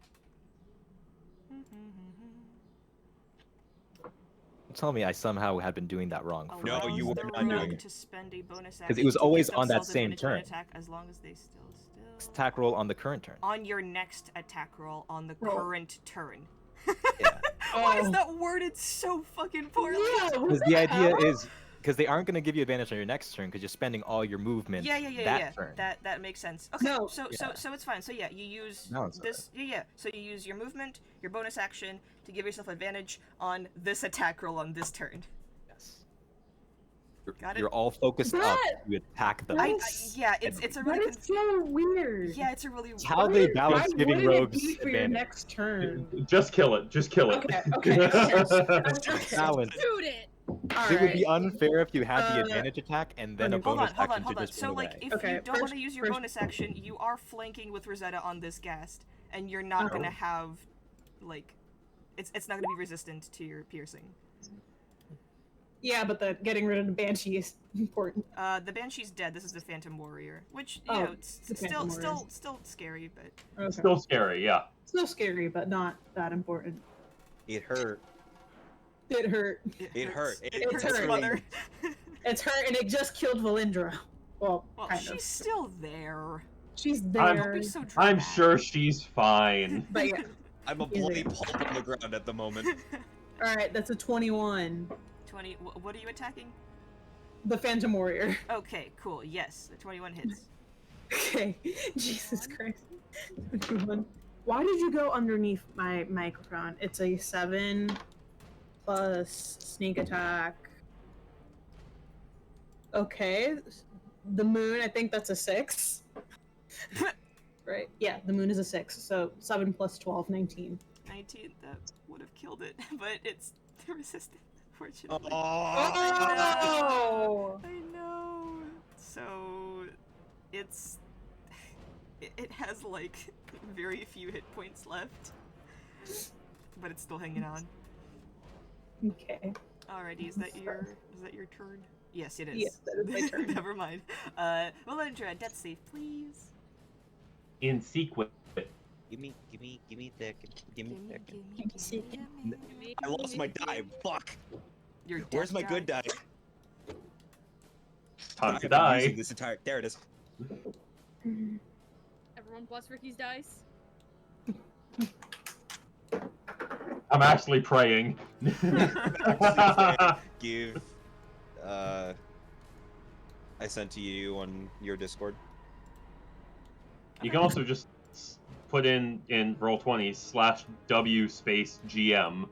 Tell me I somehow had been doing that wrong. For No, Allows you were the not rogue doing it. to spend a bonus 'Cause it action was to always give on that themselves same advantage on an turn. attack as long as they still. attack roll on the current turn. On your next attack roll on the Roll. current turn. Yeah. Why is Oh. that worded so fucking poorly? Yeah, what Because the idea hell? is because they aren't going to give you advantage on your next turn because you're spending all your movement that turn. That makes sense. Okay, No. so it's fine. So yeah, you use No, it's this. Yeah. So you use your movement, your bonus action to give yourself advantage on this attack roll on this turn. Yes. Got it? You're all focused up. That- You attack them. Yeah, it's a That really is so weird. yeah, it's a really It's how they balance Why giving wouldn't it rogues be for your advantage. next turn? Just kill it. Just kill it. Okay. Balance. Shoot it! It would be unfair if you had the Uh, advantage attack and then a okay. Hold bonus on, hold on, action hold to on. just So run like, away. if Okay, you don't want first- to use your first- bonus action, you are flanking with Rosetta on this ghast, and you're not Oh. gonna have, like, it's not gonna be resistant to your piercing. Yeah, but the getting rid of the banshee is important. The Banshee's dead. This is the Phantom Warrior, which you Oh, know, it's the Phantom Warrior. still scary, but Okay. Still scary, yeah. Still scary, but not that important. It hurt. It hurt. It hurts. hurt. It It hurts, hurt. mother. It's hurt, and it just killed Valindra. Well, Well, kind she's of. still there. She's I'm- there. Don't be so I'm dramatic. sure she's fine. But yeah. I'm a bloody pulp on the ground at the moment. All right, that's a 21. 20. What are you attacking? The Phantom Warrior. Okay, cool. Yes, the 21 hits. Okay. Jesus Christ. 21. Why did you go underneath my microphone? It's a 7 plus sneak attack. Okay. The moon, I think that's a 6. Right? Yeah, the moon is a 6. So 7 plus 12, 19. 19. That would have killed it, but it's resistant, unfortunately. Oh! I know. So it's it has like very few hit points left, but it's still hanging on. Okay. Alrighty, is that your turn? Yes, it is. Yes, that is my turn. Never mind. Valindra, death save, please. In sequence. Give me a second. Give me a second. Gimme. I lost my die. Fuck. Your Where's death my good die? Time to I've been die. using this entire. There it is. Everyone bless Ricky's dice. I'm actually praying. Give. I sent to you on your Discord. You can also just put in Roll20/W space GM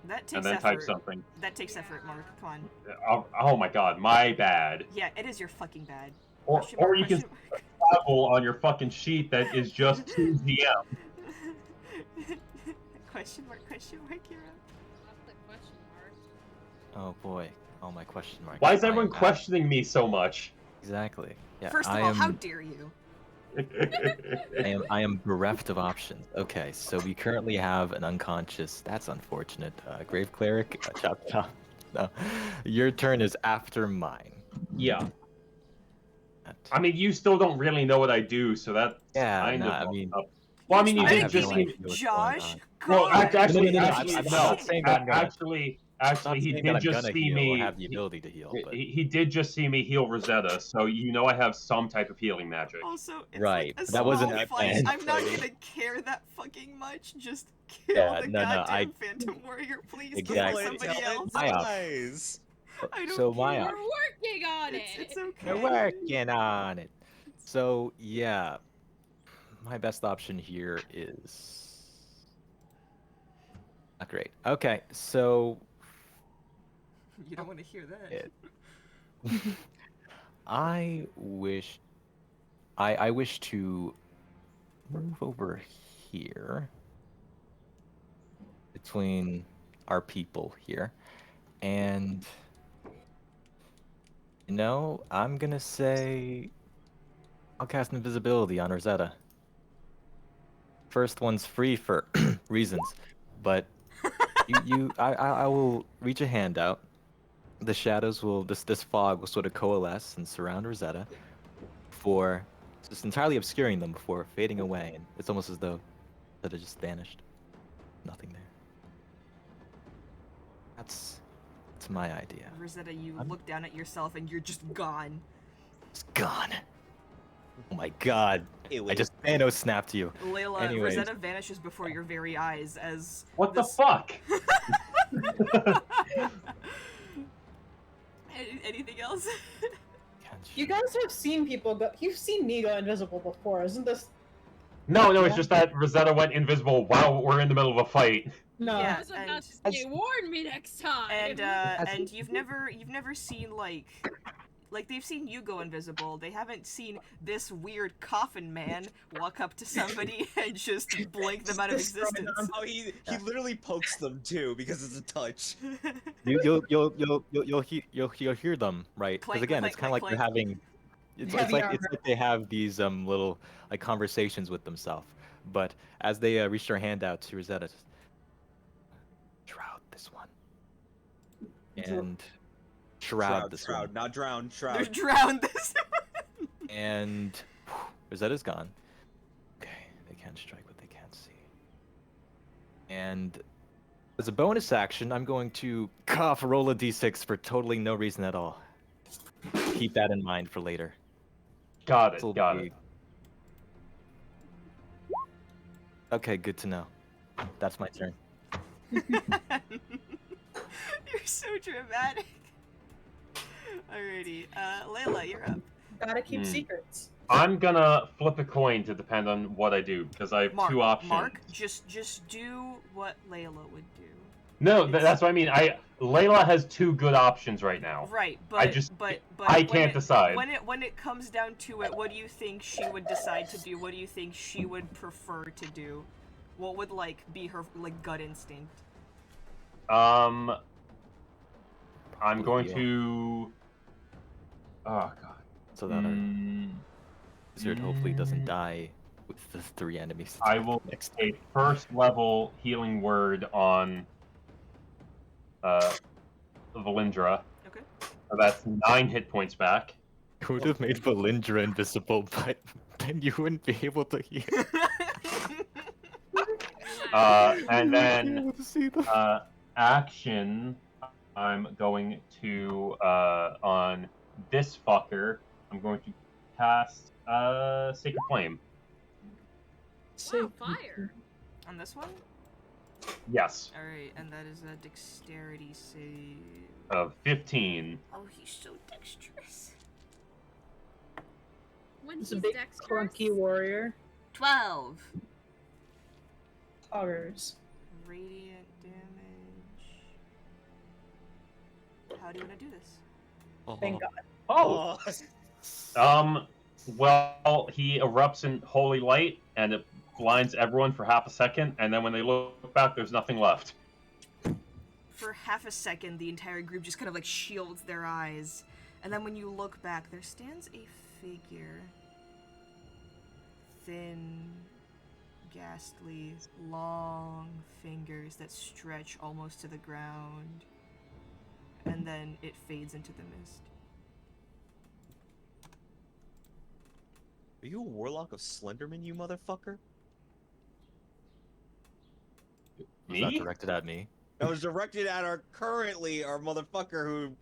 That takes and then effort. type something. That takes effort, Mark. Come on. Oh my god, my bad. Yeah, it is your fucking bad. Or Question mark, you can question mark. travel on your fucking sheet that is just 2 GM. Question mark, Hero. Not the question mark. Oh boy. Oh my question mark. Why is everyone I am- questioning me so much? Exactly. Yeah. First of I all, am, how dare you? I am bereft of options. Okay, so we currently have an unconscious. That's unfortunate. Grave cleric. Chop chop. No, your turn is after mine. Yeah. That- I mean, you still don't really know what I do, so that yeah. kind No, of. I mean, well, I mean, you I did have just no see. idea what's Josh, going Well, God. actually, No, actually, I'm no. not saying that I'm gonna- Actually, not he saying that did I'm just gonna see heal me. or have the ability to heal, but He did just see me heal Rosetta, so you know I have some type of healing magic. Also, it's Right, like a but that wasn't small my fight. plan. I'm not gonna care that fucking much. Just kill Yeah, the no, goddamn Phantom Warrior, please, Exactly. before somebody else. I am. Eyes. I don't so care. my We're working on it. It's okay. We're working on it. It's So yeah, my best option here is not great. Okay, so You don't want to hear that. it. I wish I wish to move over here between our people here, and I'm gonna say I'll cast invisibility on Rosetta. First one's free for reasons, but I will reach a hand out. The shadows will this fog will sort of coalesce and surround Rosetta for just entirely obscuring them before fading away, and it's almost as though that it just vanished. Nothing there. That's my idea. Rosetta, you I'm- look down at yourself and you're just gone. It's gone. Oh my god. Hey, I wait. just Thanos snapped you. Layla, Anyways. Rosetta vanishes before your very eyes as What this... the fuck? Anything else? You guys have seen people go. You've seen me go invisible before, isn't this? No, it's just that Rosetta went invisible while we're in the middle of a fight. No. Yeah. I was about and- to say, warn me next time. And you've never seen like they've seen you go invisible. They haven't seen this weird coffin man walk up to somebody and just blink them out of Destroy existence. them. Oh, he literally pokes them too because it's a touch. You'll hear them, right? Because Clank, again, clank, it's kind of like clank, they're having it's Heavy like armor. they have these little like conversations with themselves. But as they reach their hand out to Rosetta, just, shroud this one. And shroud this Shroud, one. not drown. They're Shroud. drowned this And Rosetta's gone. Okay, they can't strike what they can't see. And as a bonus action, I'm going to cough roll a d6 for totally no reason at all. Keep that in mind for later. Got This'll it, got be- it. Okay, good to know. That's my turn. You're so dramatic. Alrighty, Layla, you're up. Gotta keep Hmm. secrets. I'm gonna flip a coin to depend on what I do, because I have two options. Mark, just do what Layla would do. No, that's what I mean. Layla has two good options right now. Right, but I just- but I when can't it- decide. When it comes down to it, what do you think she would decide to do? What do you think she would prefer to do? What would be her gut instinct? I'm going Yeah. to. Oh god. So that our Mm, wizard hopefully doesn't die with the 3 enemies. I will next a first level healing word on Valindra. Okay. So that's 9 hit points back. I would have made Valindra invisible, but then you wouldn't be able to hear. And then Able to see them. action, I'm going to on this fucker. I'm going to cast Sacred Flame. Wow, fire. On this one? Yes, Alright, and that is a dexterity save. of 15. Oh, he's so dexterous. When He's he's a big dexterous. clunky warrior. 12. Poggers. Radiant damage. How do you want to do this? Thank God. Oh, well, he erupts in holy light, and it blinds everyone for half a second, and then when they look back, there's nothing left. For half a second, the entire group just kind of shields their eyes. And then when you look back, there stands a figure. Thin, ghastly, long fingers that stretch almost to the ground. And then it fades into the mist. Are you a warlock of Slenderman, you motherfucker? Was that Me? directed at me? That was directed at our motherfucker who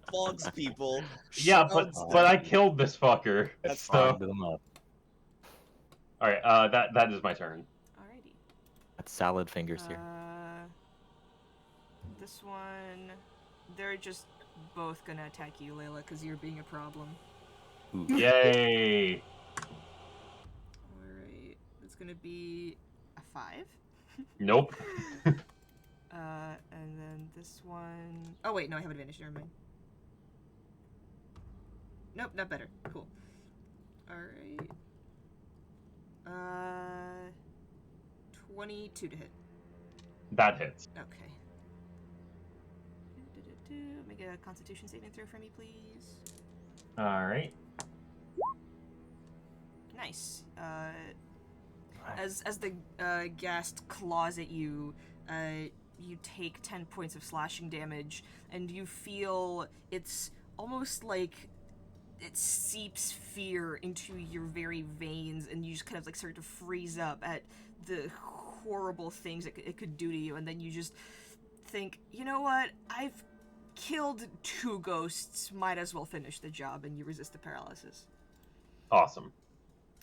flogs people. Yeah, but shrouds but them. I killed this fucker. That's So, Fogged them up. all right, that is my turn. Alrighty. That's salad fingers here. This one, they're just both gonna attack you, Layla, because you're being a problem. Ooh. Yay! gonna be a 5. Nope. And then this one... Oh, wait, no, I have advantage. Never mind. Nope, not better. Cool. Alright. 22 to hit. That hits. Okay. Make a Constitution saving throw for me, please. Alright. Nice. As the ghast claws at you, you take 10 points of slashing damage, and you feel it's almost like it seeps fear into your very veins, and you just kind of like start to freeze up at the horrible things it could do to you, and then you just think, you know what, I've killed 2 ghosts, might as well finish the job, and you resist the paralysis. Awesome.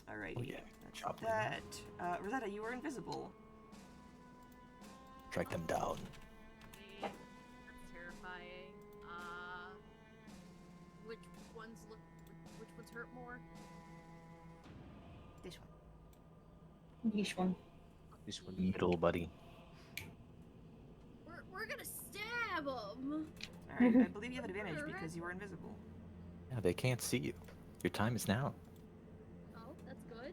Alrighty. Oh, yeah. That's Chop them that. Rosetta, you were invisible. Strike them down. That's terrifying. Which ones hurt more? This one. Niche one. This one. Middle, buddy. We're gonna stab them. Alright, I believe you have advantage because you were invisible. Yeah, they can't see you. Your time is now. Oh, that's good.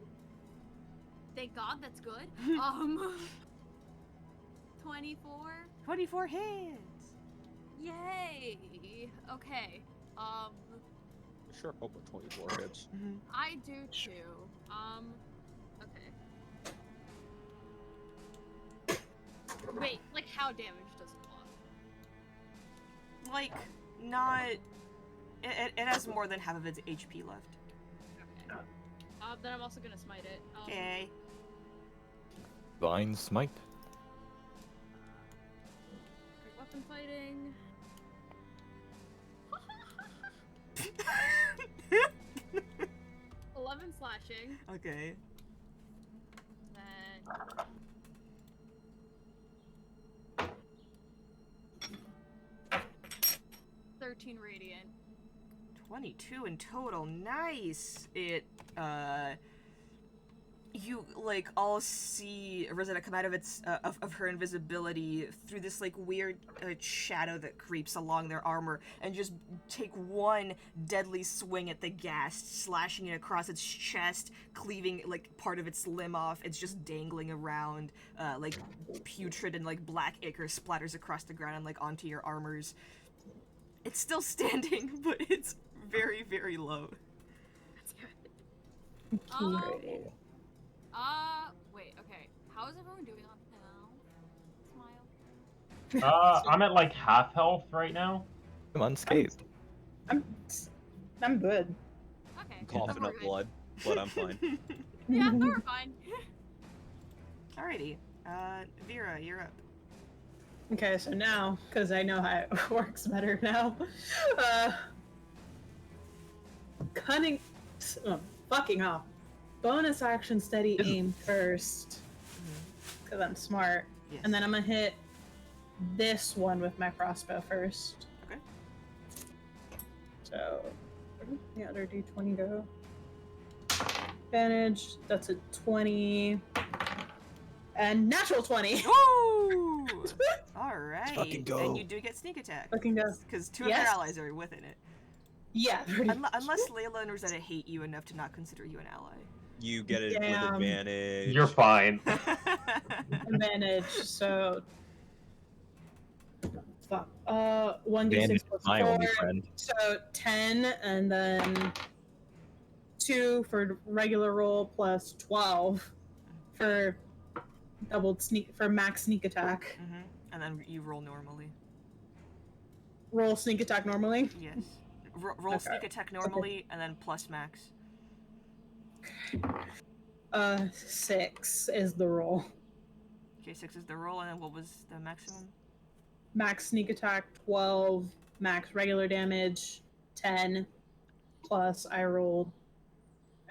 Thank God, that's good. 24. 24 hits! Yay. Okay. Sure hope a 24 hits. I do too. Okay. Wait, like how damage does it look? Like, not... It has more than half of its HP left. Okay. Then I'm also gonna smite it. Okay. Divine Smite. Great weapon fighting. 11 slashing. Okay. Then 13 radiant. 22 in total. Nice! You, like, all see Rosetta come out of its, of her invisibility through this, like, weird shadow that creeps along their armor, and just take one deadly swing at the ghast, slashing it across its chest, cleaving, like, part of its limb off. It's just dangling around, like, putrid and, like, black ichor splatters across the ground and, like, onto your armors. It's still standing, but it's very, very low. That's good. Wait, okay. How is everyone doing on now? Smile. I'm at like half health right now. I'm unscathed. I'm good. Okay. I'm coughing we're up good. blood, but I'm fine. Yeah, we're fine. Alrighty. Vera, you're up. Okay, so now, because I know how it works better now, cunning, fucking off. Bonus action steady aim first, because I'm smart, Yes. and then I'm gonna hit this one with my crossbow first. Okay. So, where did the other d20 go? Advantage, that's a 20, and natural 20! Woo! Alright. Fucking go. And you do get sneak attack. Fucking go. Because 2 of Yes. your allies are within it. Yeah, pretty much. Unless Layla and Rosetta hate you enough to not consider you an ally. You get it Damn. with advantage. You're fine. Advantage, so... Fuck. 1d6 Advantage plus is my 4, only friend. so 10, and then 2 for regular roll plus 12 for max sneak attack. And then you roll normally. Roll sneak attack normally. Yes. Roll Okay. sneak attack normally, and then plus max. 6 is the roll. Okay, 6 is the roll, and then what was the maximum? Max sneak attack 12, max regular damage 10, plus I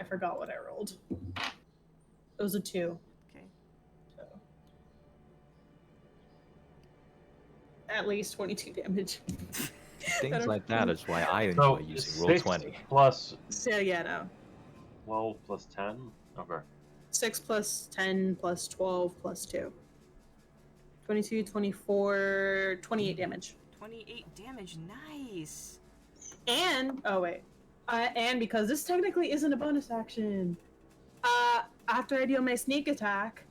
forgot what I rolled. It was a 2. Okay. So at least 22 damage. Things like that is why I So enjoy using roll 6 20. plus So yeah, no. 12 plus 10. Okay. 6 plus 10 plus 12 plus 2. 22, 24, 28 damage. 28 damage. Nice. And, oh wait. And because this technically isn't a bonus action, after I deal my sneak attack,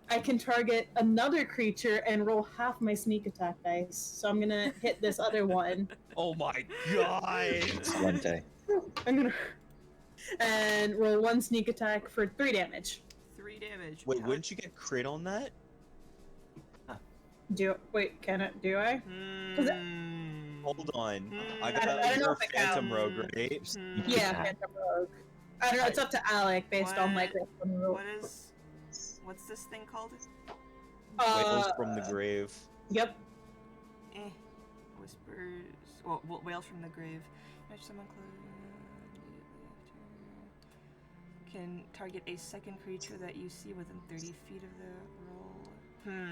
I can target another creature and roll half my sneak attack dice. So I'm gonna hit this other one. Oh my god! Excelente. I'm gonna and roll 1 sneak attack for 3 damage. 3 damage. Wait, wouldn't you get crit on that? Do I? Hold on. Hmm. I I got don't know your if it Phantom counts. Rogue, right? Yeah, Phantom Rogue. I don't know. It's up to Alec based on like What's this thing called? Wails from the grave. Yep. Whispers. Well, wails from the grave. Match someone close. Can target a second creature that you see within 30 feet of the roll.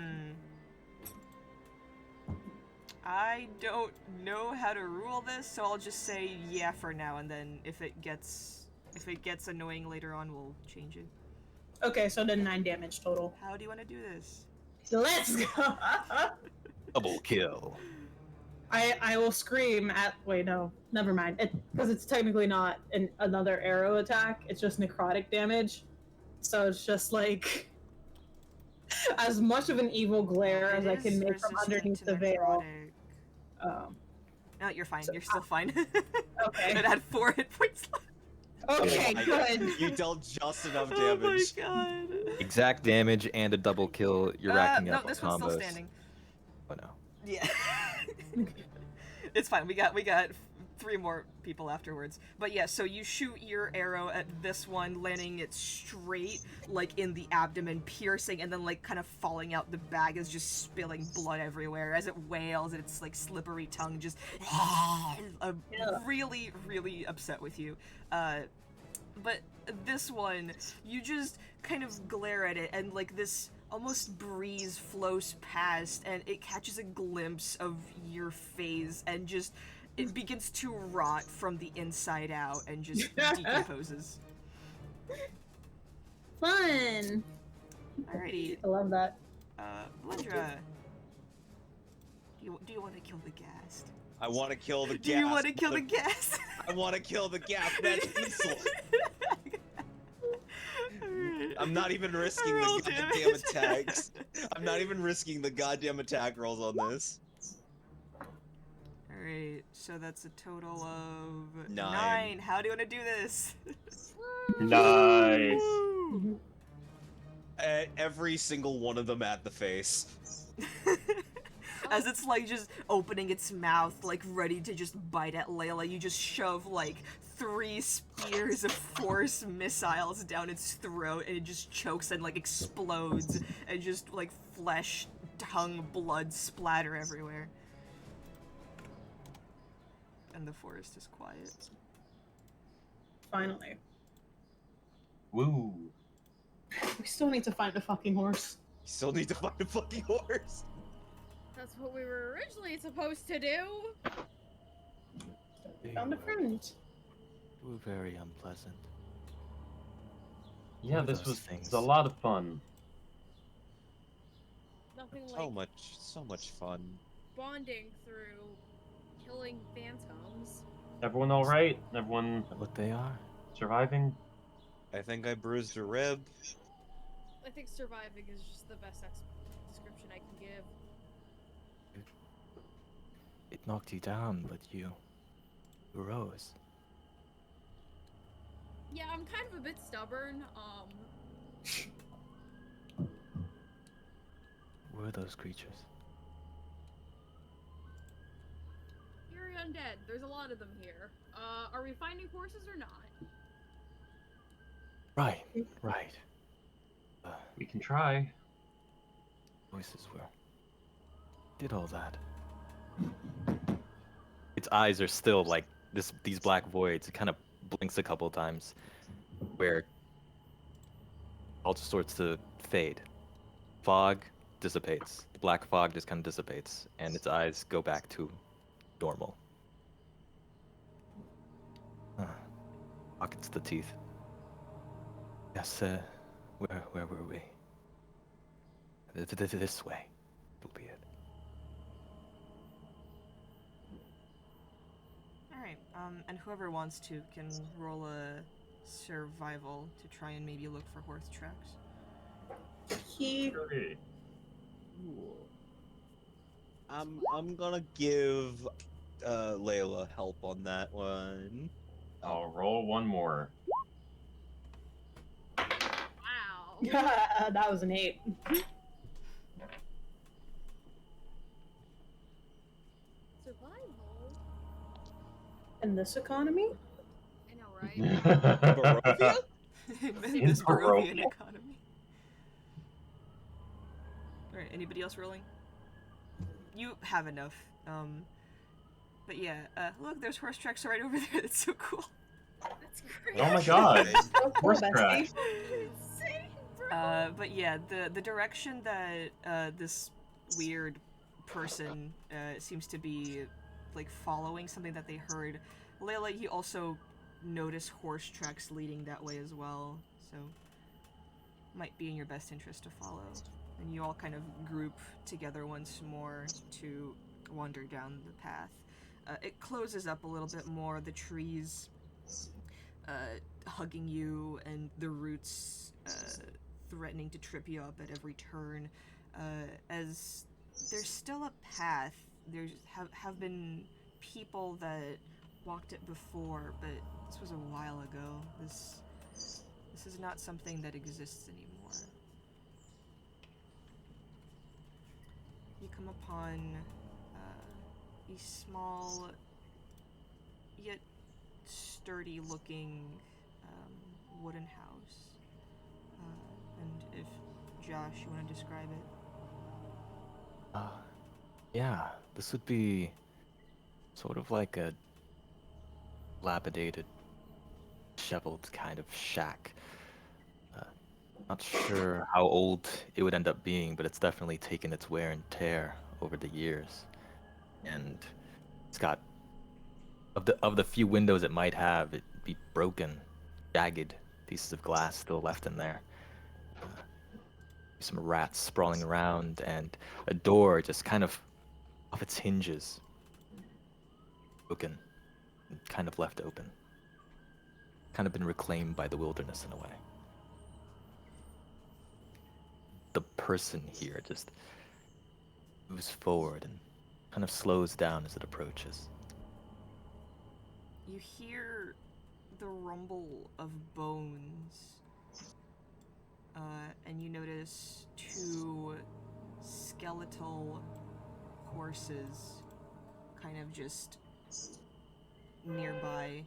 I don't know how to rule this, so I'll just say yeah for now, and then if it gets annoying later on, we'll change it. Okay, so then 9 damage total. How do you want to do this? Let's go. Double kill. I will scream at. Wait, no, never mind. Because it's technically not another arrow attack. It's just necrotic damage. So it's just like as much of an evil glare as I can make from underneath the veil. No, you're fine. You're still fine. Okay. It had 4 hit points left. Okay, good. You dealt just enough Oh my damage. god. Exact damage and a double kill. You're racking no, up this on one's still combos. standing. Oh no. Yeah. It's fine. We got 3 more people afterwards. But yeah, so you shoot your arrow at this one, landing it straight, like, in the abdomen, piercing, and then, like, kind of falling out. The bag is just spilling blood everywhere as it wails, and its, like, slippery tongue just really, really upset with you. But this one, you just kind of glare at it, and, like, this almost breeze flows past, and it catches a glimpse of your face, and just it begins to rot from the inside out and just decomposes. Fun. Alrighty, I love that. Blendra, do you want to kill the ghast? I want to kill the gas. Do you want to kill the ghast? I want to kill the gas. That's missile. I'm not even risking Roll the goddamn damage. attacks. I'm not even risking the goddamn attack rolls on this. Alright, so that's a total of 9. How do you want to do this? Nice. Woo! Every single one of them at the face. As it's like just opening its mouth, like ready to just bite at Layla, you just shove like 3 spears of force missiles down its throat, and it just chokes and like explodes, and just like flesh, tongue, blood splatter everywhere. And the forest is quiet. Finally. Woo. We still need to find a fucking horse. You still need to find a fucking horse. That's what we were originally supposed to do. Found a friend. You were very unpleasant. Yeah, One of this those was things. a lot of fun. Nothing like So much fun. bonding through killing phantoms. Everyone all right? Everyone What they are? surviving? I think I bruised a rib. I think surviving is just the best description I can give. It knocked you down, but you rose. Yeah, I'm kind of a bit stubborn. Who are those creatures? Eerie undead. There's a lot of them here. Are we finding horses or not? Right, right. We can try. Voices were. Did all that. Its eyes are still like these black voids. It kind of blinks a couple times, where all just starts to fade. Fog dissipates. Black fog just kind of dissipates, and its eyes go back to normal. Pockets the teeth. Yes, Where were we? This way. It'll be it. Alright, and whoever wants to can roll a survival to try and maybe look for horse tracks. He Okay. I'm gonna give Layla help on that one. I'll roll one more. Wow. that was an 8. Survival. In this economy? I know, right? Barovia? In this Barovian Barovia. economy. Alright, anybody else rolling? You have enough. But yeah, look, there's horse tracks right over there. That's so cool. That's great. Oh my god. Oh, cool, Horse bestie. track. Insane, bro. But yeah, the direction that this weird person seems to be like following something that they heard. Layla, you also notice horse tracks leading that way as well, so might be in your best interest to follow. And you all kind of group together once more to wander down the path. It closes up a little bit more, the trees hugging you and the roots threatening to trip you up at every turn. As there's still a path, there have been people that walked it before, but this was a while ago. This is not something that exists anymore. You come upon a small yet sturdy-looking wooden house. And if Josh, you want to describe it? Yeah, this would be sort of like a dilapidated, shoveled kind of shack. Not sure how old it would end up being, but it's definitely taken its wear and tear over the years. And it's got of the few windows it might have, it'd be broken, jagged pieces of glass still left in there. Some rats sprawling around, and a door just kind of off its hinges, broken, and kind of left open. Kind of been reclaimed by the wilderness in a way. The person here just moves forward and kind of slows down as it approaches. You hear the rumble of bones, and you notice 2 skeletal horses kind of just nearby.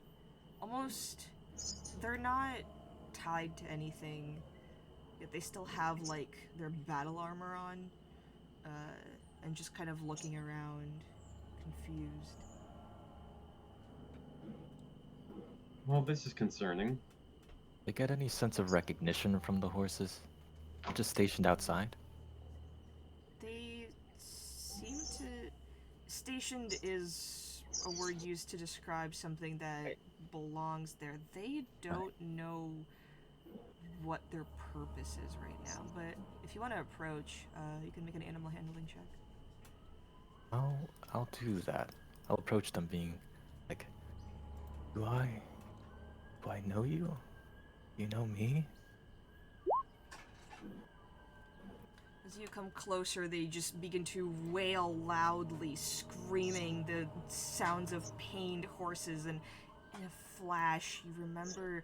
Almost, they're not tied to anything, yet they still have like their battle armor on, and just kind of looking around, confused. Well, this is concerning. They get any sense of recognition from the horses? Just stationed outside? They seem to... Stationed is a word used to describe something that belongs there. They don't know what their purpose is right now, but if you want to approach, you can make an animal handling check. I'll do that. I'll approach them being like, do I know you? You know me? As you come closer, they just begin to wail loudly, screaming the sounds of pained horses, and in a flash, you remember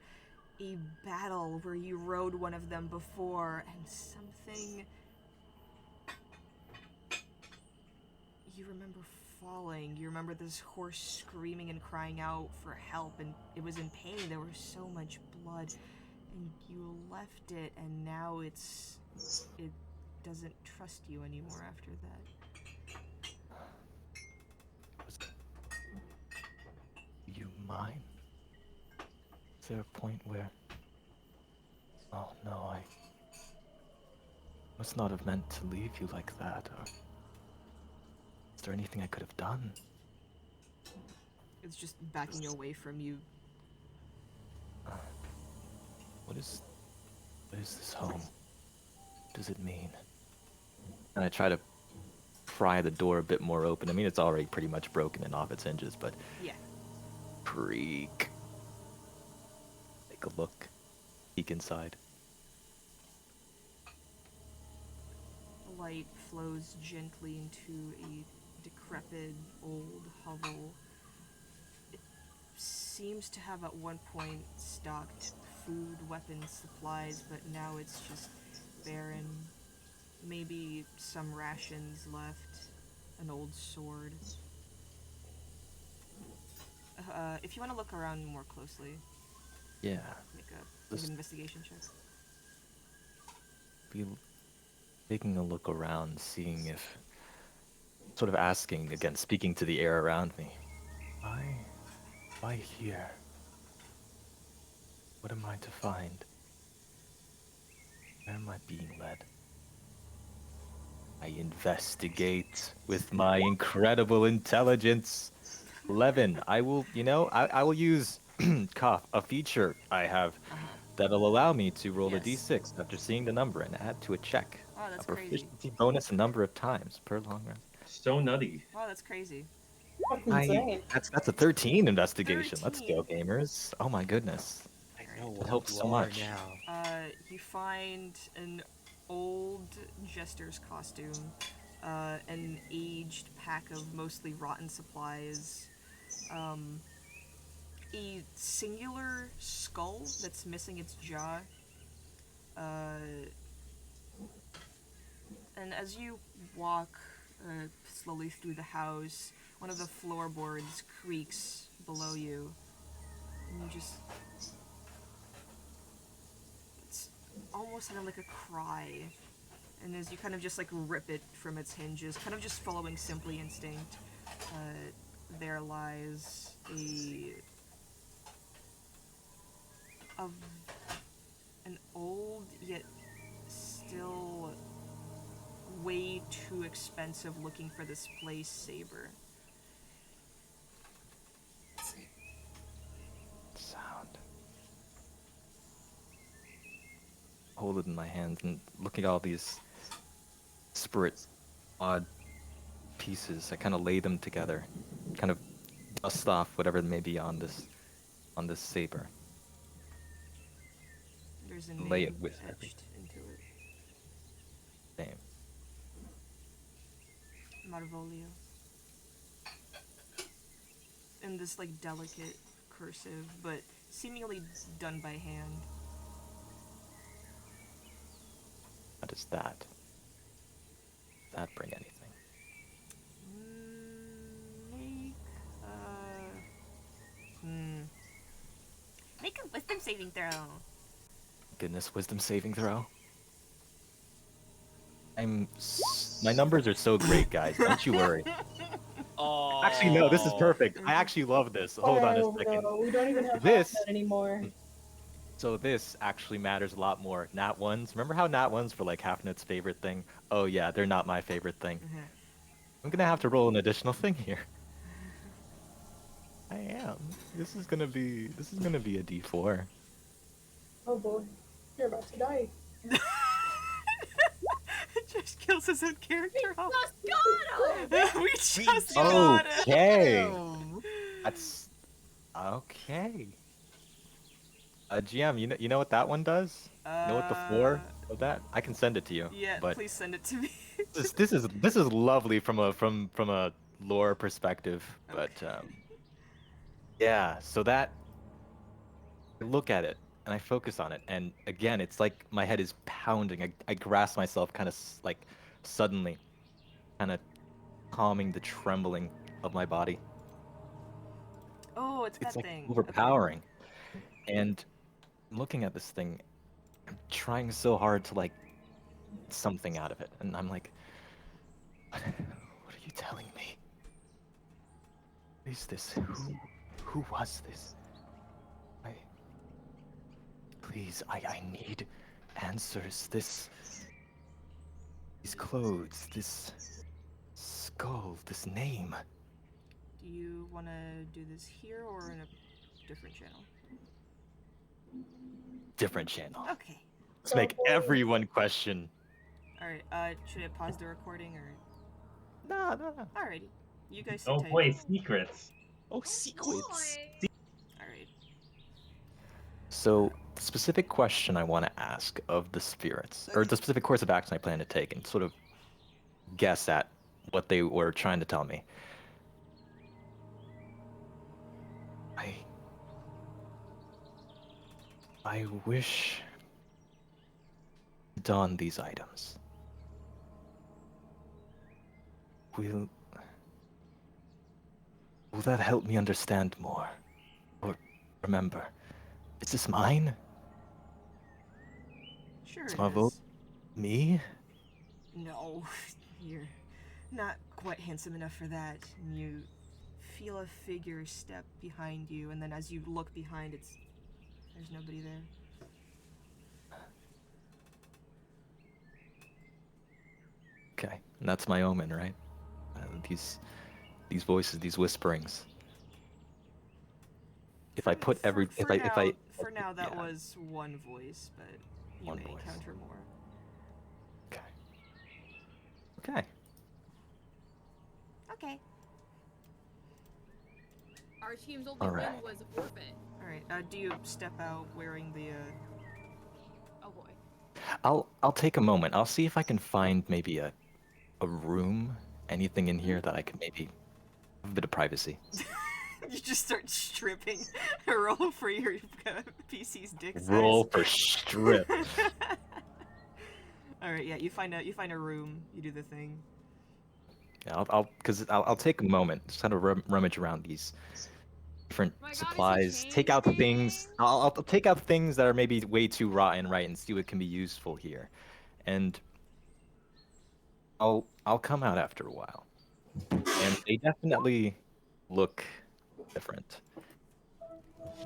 a battle where you rode one of them before, and something... You remember falling. You remember this horse screaming and crying out for help, and it was in pain. There was so much blood, and you left it, and now it doesn't trust you anymore after that. Was you mine? Is there a point where... Oh no, I must not have meant to leave you like that, or... Is there anything I could have done? It's just backing away from you. What is What is this home? What does it mean? And I try to pry the door a bit more open. I mean, it's already pretty much broken and off its hinges, but Yeah. creak. Take a look. Peek inside. Light flows gently into a decrepit old hovel. It seems to have at one point stocked food, weapons, supplies, but now it's just barren. Maybe some rations left, an old sword. If you want to look around more closely, Yeah. make This- an investigation check. Be taking a look around, seeing if, sort of asking again, speaking to the air around me. Why here? What am I to find? Where am I being led? I investigate with my incredible intelligence. 11. I will, I will use a feature I have that'll allow me to roll a Yes. d6 after seeing the number and add to a check. Oh, that's A crazy. proficiency bonus a number of times per long rest. So nutty. Wow, that's crazy. That's insane. That's a 13 investigation. Let's 13. go, gamers. Oh my goodness. I know That what helps you so are much. now. You find an old jester's costume, an aged pack of mostly rotten supplies, a singular skull that's missing its jaw, and as you walk slowly through the house, one of the floorboards creaks below you, and you just... It's almost sounded like a cry. And as you kind of just like rip it from its hinges, kind of just following simply instinct, there lies an old yet still way too expensive looking for this place saber. Sound. Hold it in my hands and look at all these disparate, odd pieces. I kind of lay them together, kind of dust off whatever may be on this saber. There's a Lay name it with etched into it. Name. Marvolio. In this like delicate cursive, but seemingly done by hand. What is that? Does that bring anything? Make make a wisdom saving throw. Goodness, wisdom saving throw. My numbers are so great, guys. Don't you worry. Oh. Actually, no, this is perfect. I actually love this. Hold on a Oh, second. no, we don't even have This- that anymore. So this actually matters a lot more. Nat ones. Remember how nat ones were like half note's favorite thing? Oh yeah, they're not my favorite thing. I'm gonna have to roll an additional thing here. I am. This is gonna be a D4. Oh boy, you're about to die. Just kills his own character off. Just got him! We just got him. Okay. That's okay. GM, you know what that one does? You know what the 4 of that? I can send it to you. Yeah, but please send it to me. this is lovely from a lore perspective, but yeah. So that I look at it and I focus on it, and again, it's like my head is pounding. I grasp myself kind of like suddenly, kind of calming the trembling of my body. Oh, it's It's that like thing. overpowering, and I'm looking at this thing. I'm trying so hard to like something out of it, and I'm like, what are you telling me? What is this? Who was this? Please, I need answers. These clothes, this skull, this name. Do you want to do this here or in a different channel? Different channel. Okay. Let's make everyone question. Alright, should I pause the recording or? No, no, no. Alrighty. You guys sit Oh tight. boy, secrets. Oh, sequence. Alright. So, the specific question I want to ask of the spirits, or the specific course of action I plan to take, and sort of guess at what they were trying to tell me. I wish to don these items. Will that help me understand more? Or remember, is this mine? Sure It's it my vote. is. Me? No, you're not quite handsome enough for that. And you feel a figure step behind you, and then as you look behind, there's nobody there. Okay, and that's my omen, right? These voices, these whisperings. If I put every, if I, For now, that yeah. was one voice, but you One may voice. encounter more. Okay. Okay. Okay. Our team's only All win right. was a forfeit. Alright, do you step out wearing the, Oh boy. I'll take a moment. I'll see if I can find maybe a room, anything in here that I can maybe have a bit of privacy. you just start stripping. Roll for your PC's dick size. Roll for strip. Alright, yeah, you find a room, you do the thing. Yeah, I'll take a moment, just kind of rummage around these different Oh my God, is he supplies. Take changed out things. things? I'll take out things that are maybe way too rotten, right, and see what can be useful here. And I'll come out after a while. And they definitely look different.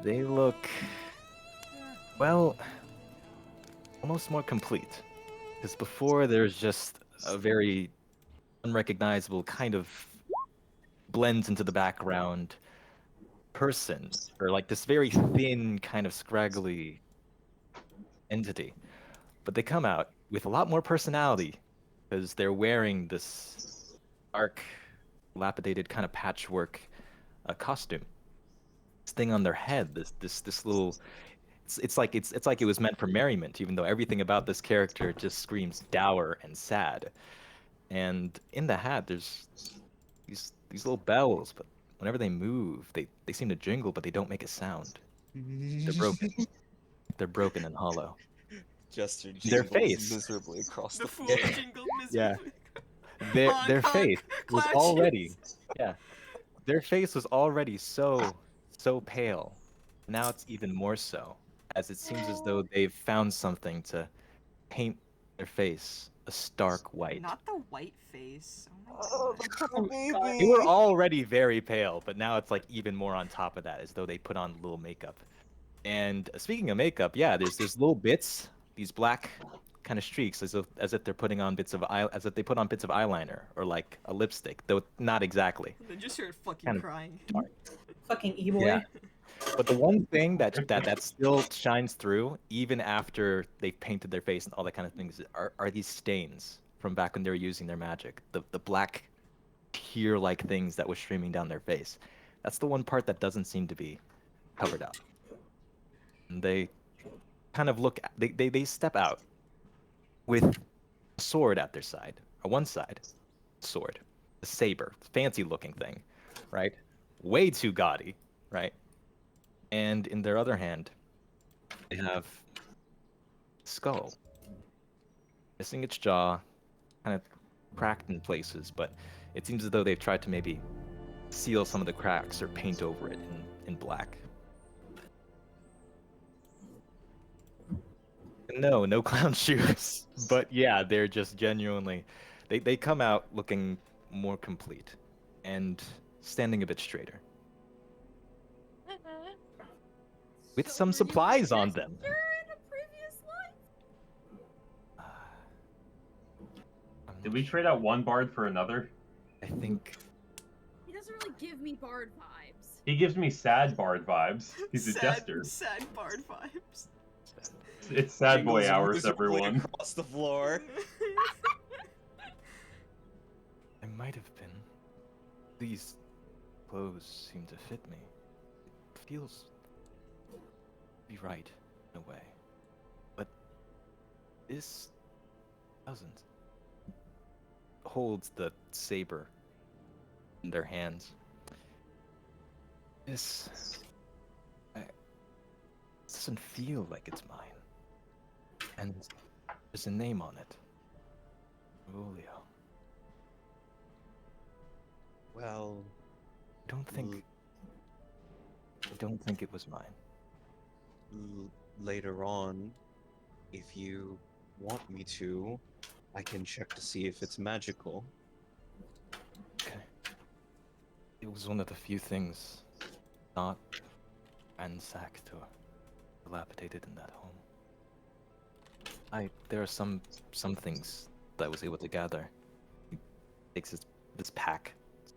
They look, well, almost more complete. Because before there's just a very unrecognizable kind of blends into the background person, or like this very thin, kind of scraggly entity. But they come out with a lot more personality because they're wearing this dark, dilapidated kind of patchwork costume. This thing on their head, this little. It's like it was meant for merriment, even though everything about this character just screams dour and sad. And in the hat, there's these little bells, but whenever they move, they seem to jingle, but they don't make a sound. They're broken. They're broken and hollow. Jester Their jingles face. miserably across The the fool Yeah. jingled Yeah. miserably. Their Honk, honk, face was clashes. already their face was already so pale. Now it's even more so, as it seems as though they've found something to paint their face a stark white. Not the white face. Oh my Oh, god. the poor baby. They were already very pale, but now it's like even more on top of that, as though they put on a little makeup. And speaking of makeup, yeah, there's little bits, these black kind of streaks, as if they're putting on bits of as if they put on bits of eyeliner or like a lipstick, though not exactly. And then just start fucking Kind of crying. Fucking e-boy. Yeah. But the one thing that still shines through, even after they've painted their face and all that kind of things, are these stains from back when they were using their magic. The black tear-like things that were streaming down their face. That's the one part that doesn't seem to be covered up. And they kind of look, they step out with a sword at their side, or one side, sword, a saber, fancy-looking thing, right? Way too gaudy, right? And in their other hand, they have a skull, missing its jaw, kind of cracked in places, but it seems as though they've tried to maybe seal some of the cracks or paint over it in black. No clown shoes, but yeah, they're just genuinely, they come out looking more complete and standing a bit straighter, with So some were you a supplies on jester them. in a previous life? Did we trade out one bard for another? I think He doesn't really give me bard vibes. He gives me sad bard vibes. He's a jester. Sad bard vibes. It's sad boy Jingles hours, miserably everyone. across the floor. I might have been. These clothes seem to fit me. It feels to be right in a way. But this doesn't. Holds the saber in their hands. This doesn't feel like it's mine. And there's a name on it. Julio. Well, I don't think it was mine. later on, if you want me to, I can check to see if it's magical. Okay. It was one of the few things not ransacked or dilapidated in that home. There are some things that I was able to gather. He takes this pack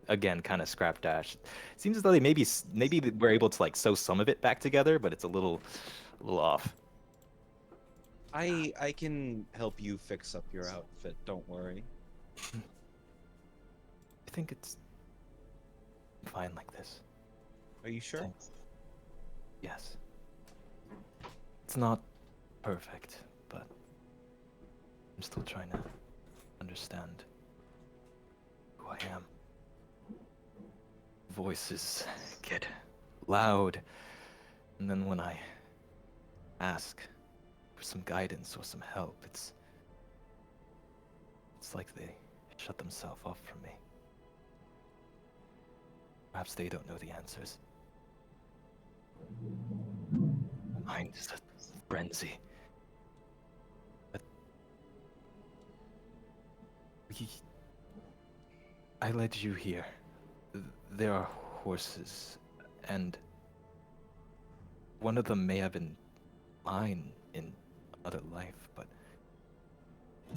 again, kind of scrap dash. It seems as though they maybe we're able to like sew some of it back together, but it's a little off. I can help you fix up your outfit, don't worry. I think it's fine like this. Are you sure? Thanks. Yes. It's not perfect, but I'm still trying to understand who I am. Voices get loud, and then when I ask for some guidance or some help, it's like they shut themselves off from me. Perhaps they don't know the answers. My mind is a frenzy. But I led you here. There are horses, and one of them may have been mine in another life, but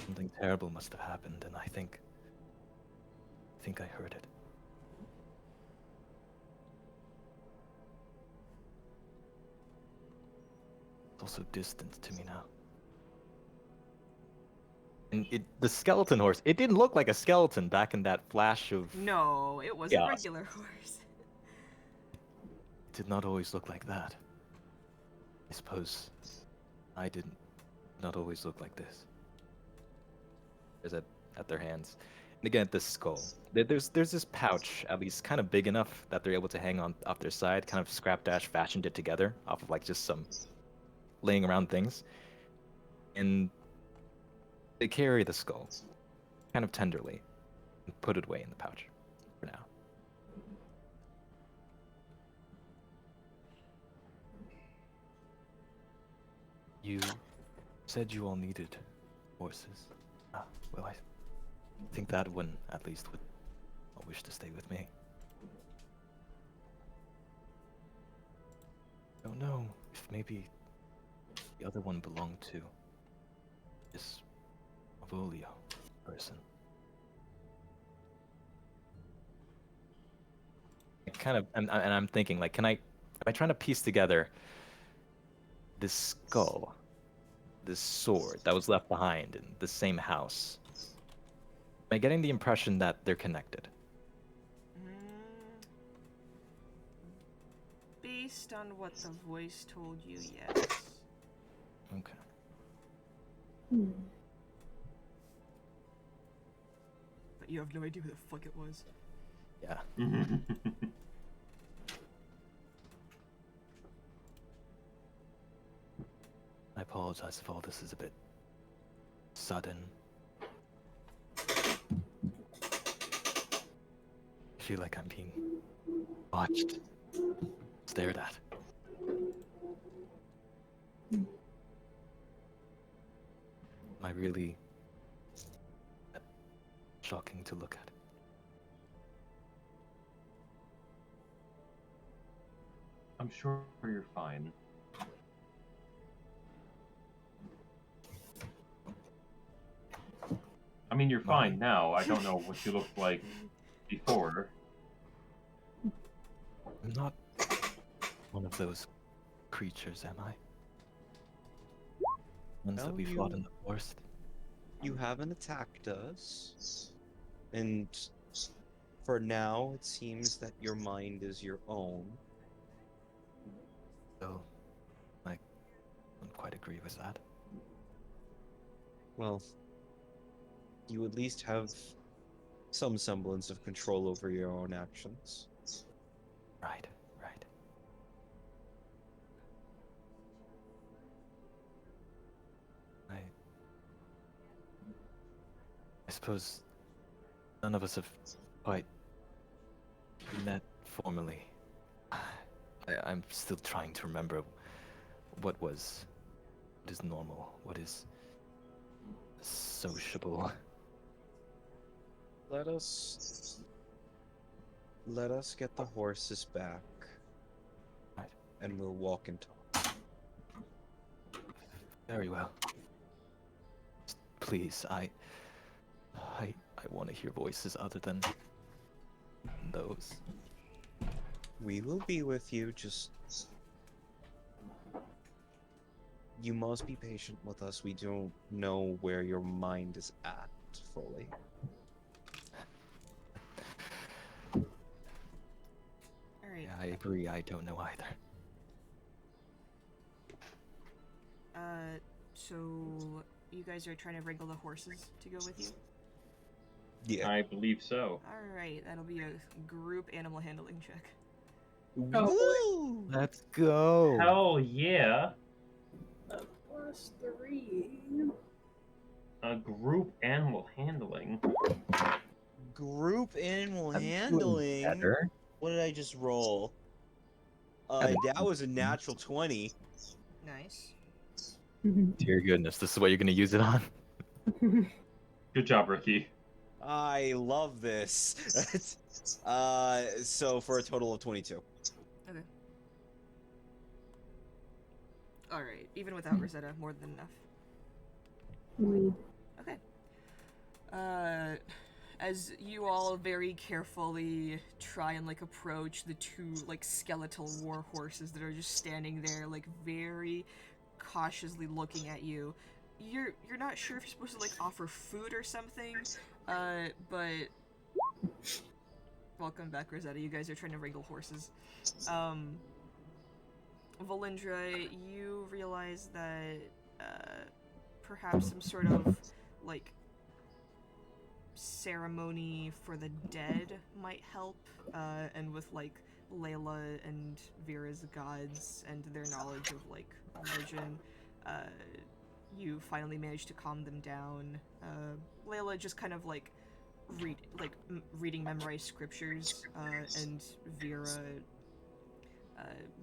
something terrible must have happened, and I think I heard it. It's also distant to me now. And the skeleton horse, it didn't look like a skeleton back in that flash of... No, it was Yeah. a regular horse. It did not always look like that. I suppose I did not always look like this. There's at their hands. And again, at this skull. There's this pouch, at least kind of big enough that they're able to hang on off their side. Kind of scrap dash fashioned it together off of like just some laying around things. And they carry the skull kind of tenderly and put it away in the pouch for now. You said you all needed horses. Well, I think that one at least would wish to stay with me. I don't know if maybe the other one belonged to this Avolio person. I'm thinking, like, am I trying to piece together this skull, this sword that was left behind in the same house? Am I getting the impression that they're connected? Based on what the voice told you, yes. Okay. But you have no idea who the fuck it was. Yeah. I apologize if all this is a bit sudden. I feel like I'm being watched, stared at. Am I really shocking to look at? I'm sure you're fine. I mean, you're fine now. I don't know what you looked like before. I'm not one of those creatures, am I? Ones that Well, we fought in the forest. You haven't attacked us, and for now, it seems that your mind is your own. So, I don't quite agree with that. Well, you at least have some semblance of control over your own actions. Right, right. I suppose none of us have quite met formally. I'm still trying to remember what is normal, what is sociable. Let us get the horses back, Right. and we'll walk and talk. Very well. Please, I want to hear voices other than those. We will be with you, just... You must be patient with us. We don't know where your mind is at fully. Alright. Yeah, I agree. I don't know either. So you guys are trying to wrangle the horses to go with you? Yeah. I believe so. Alright, that'll be a group animal handling check. Oh, Woo! Let's go. Hell yeah! +3. A group animal handling. Group animal I'm doing handling. better. What did I just roll? Haven't That was a natural 20. Nice. Dear goodness, this is what you're gonna use it on? Good job, Ricky. I love this. So for a total of 22. Okay. Alright, even without Rosetta, more than enough. Okay. As you all very carefully try and like approach the two like skeletal war horses that are just standing there, like very cautiously looking at you, you're not sure if you're supposed to like offer food or something, but welcome back, Rosetta. You guys are trying to wrangle horses. Valindra, you realize that perhaps some sort of like ceremony for the dead might help, and with like Layla and Vera's gods and their knowledge of like religion, you finally managed to calm them down. Layla just kind of like reading memorized scriptures, and Vera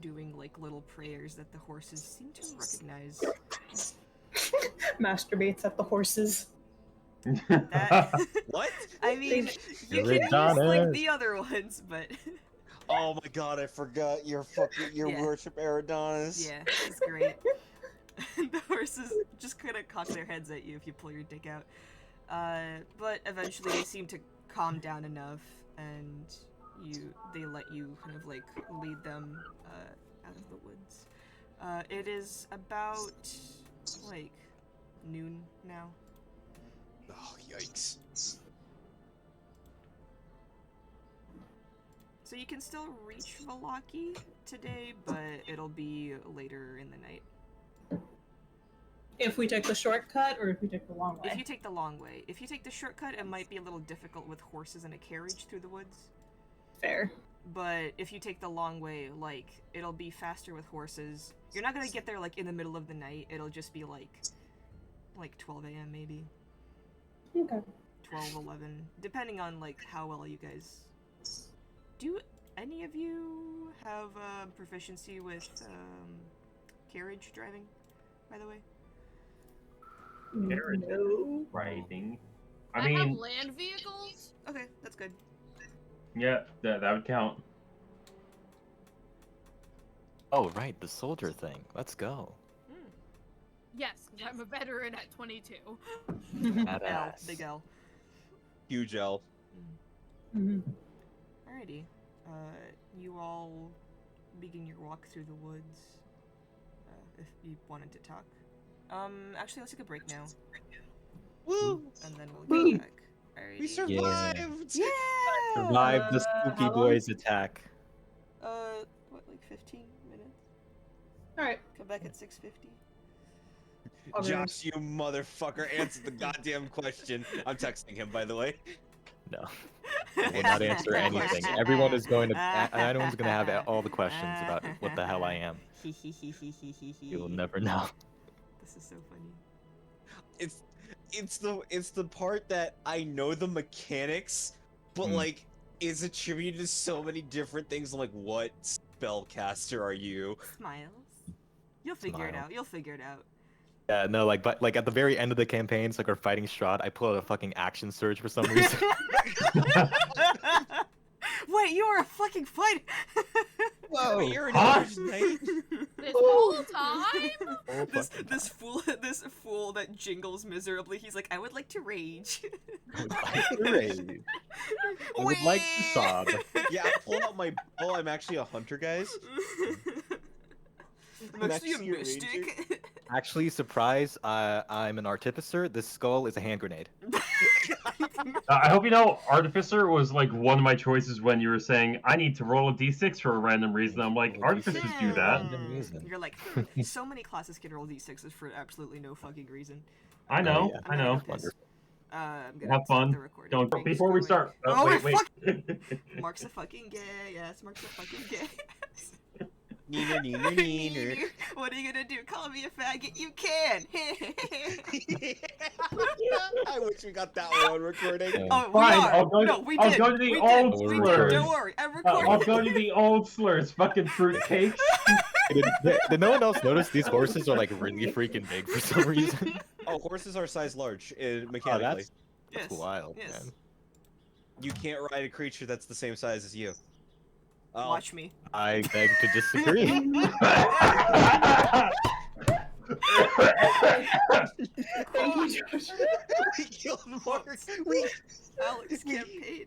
doing like little prayers that the horses seem to recognize. Masturbates at the horses. That What? I mean, you You're can use like Adonis. the other ones, but Oh my god, I forgot your Yeah. worship Eridonis. yeah, it's great. The horses just kind of cock their heads at you if you pull your dick out. But eventually they seem to calm down enough, and they let you kind of like lead them out of the woods. It is about like noon now. Oh, yikes. So you can still reach Valaki today, but it'll be later in the night. If we take the shortcut or if we take the long way? If you take the long way. If you take the shortcut, it might be a little difficult with horses and a carriage through the woods. Fair. But if you take the long way, like, it'll be faster with horses. You're not gonna get there, like, in the middle of the night. It'll just be, like 12 a.m. maybe. Okay. 12, 11. Depending on, like, how well you guys... Do any of you have proficiency with carriage driving, by the way? Carriage. No. Riding. I I mean, have land vehicles. Okay, that's good. yeah, that would count. Oh, right, the soldier thing. Let's go. Yes, 'cause I'm a veteran at 22. L, Badass. big L. Huge L. Mhm. Alrighty. You all begin your walk through the woods, if you wanted to talk. Actually, let's take a break now, Woo! and then we'll We- get back. Alrighty. We survived! Yeah! Survive the how spooky long? boys attack. What, like 15 minutes? Alright. Come back at 6:50. I'll be Josh, you motherfucker, answer the goddamn question. I'm texting him, by the way. No, I will not answer anything. Everyone is going to. Everyone's going to have all the questions about what the hell I am. You will never know. This is so funny. It's the part that I know the mechanics, but Hmm. like is attributed to so many different things. I'm like, what spellcaster are you? Smiles. You'll figure it Smile. out. You'll figure it out. Yeah, no, like, but like at the very end of the campaigns, like we're fighting Strahd, I pull out a fucking action surge for some reason. Wait, you were a fucking fighter. Whoa, you're an Huh? English knight. This whole time? Oh, this fucking this time. fool that jingles miserably. He's like, I would like to rage. I would like to rage. I would like to sob. Yeah, I pull out my bow. I'm actually a hunter, guys. I'm actually a Actually a mystic. Actually, surprise, I'm an artificer. This skull is a hand grenade. I hope you know, Artificer was like one of my choices when you were saying I need to roll a d6 for a random reason. I'm like, Roll a D6. Artificers do that. Random reason. You're like, so many classes can roll d6s for absolutely no fucking reason. I know, yeah. I know. I'm gonna Have stop fun. the recording. Don't Thanks before for we going. start. Oh, Wait, we're wait. Mark's a fucking gay. Yes, Mark's a fucking gay. Neener, neener, neener. What are you gonna do? Call me a faggot? You can. I wish we got that one on recording. Yeah. Oh, we Fine, are. I'll go to- No, we I'll did. go to the we old did. We slurs. did. Don't worry. I'm recording. I'll go to the old slurs, fucking fruitcakes. Did no one else notice these horses are like really freaking big for some reason? Oh, horses are size large Oh, mechanically. Yes. that's wild, Yes. man. You can't ride a creature that's the same size as you. Oh. Watch me. I beg to disagree. Thank you, Josh. We killed Mark. We. Alex campaign.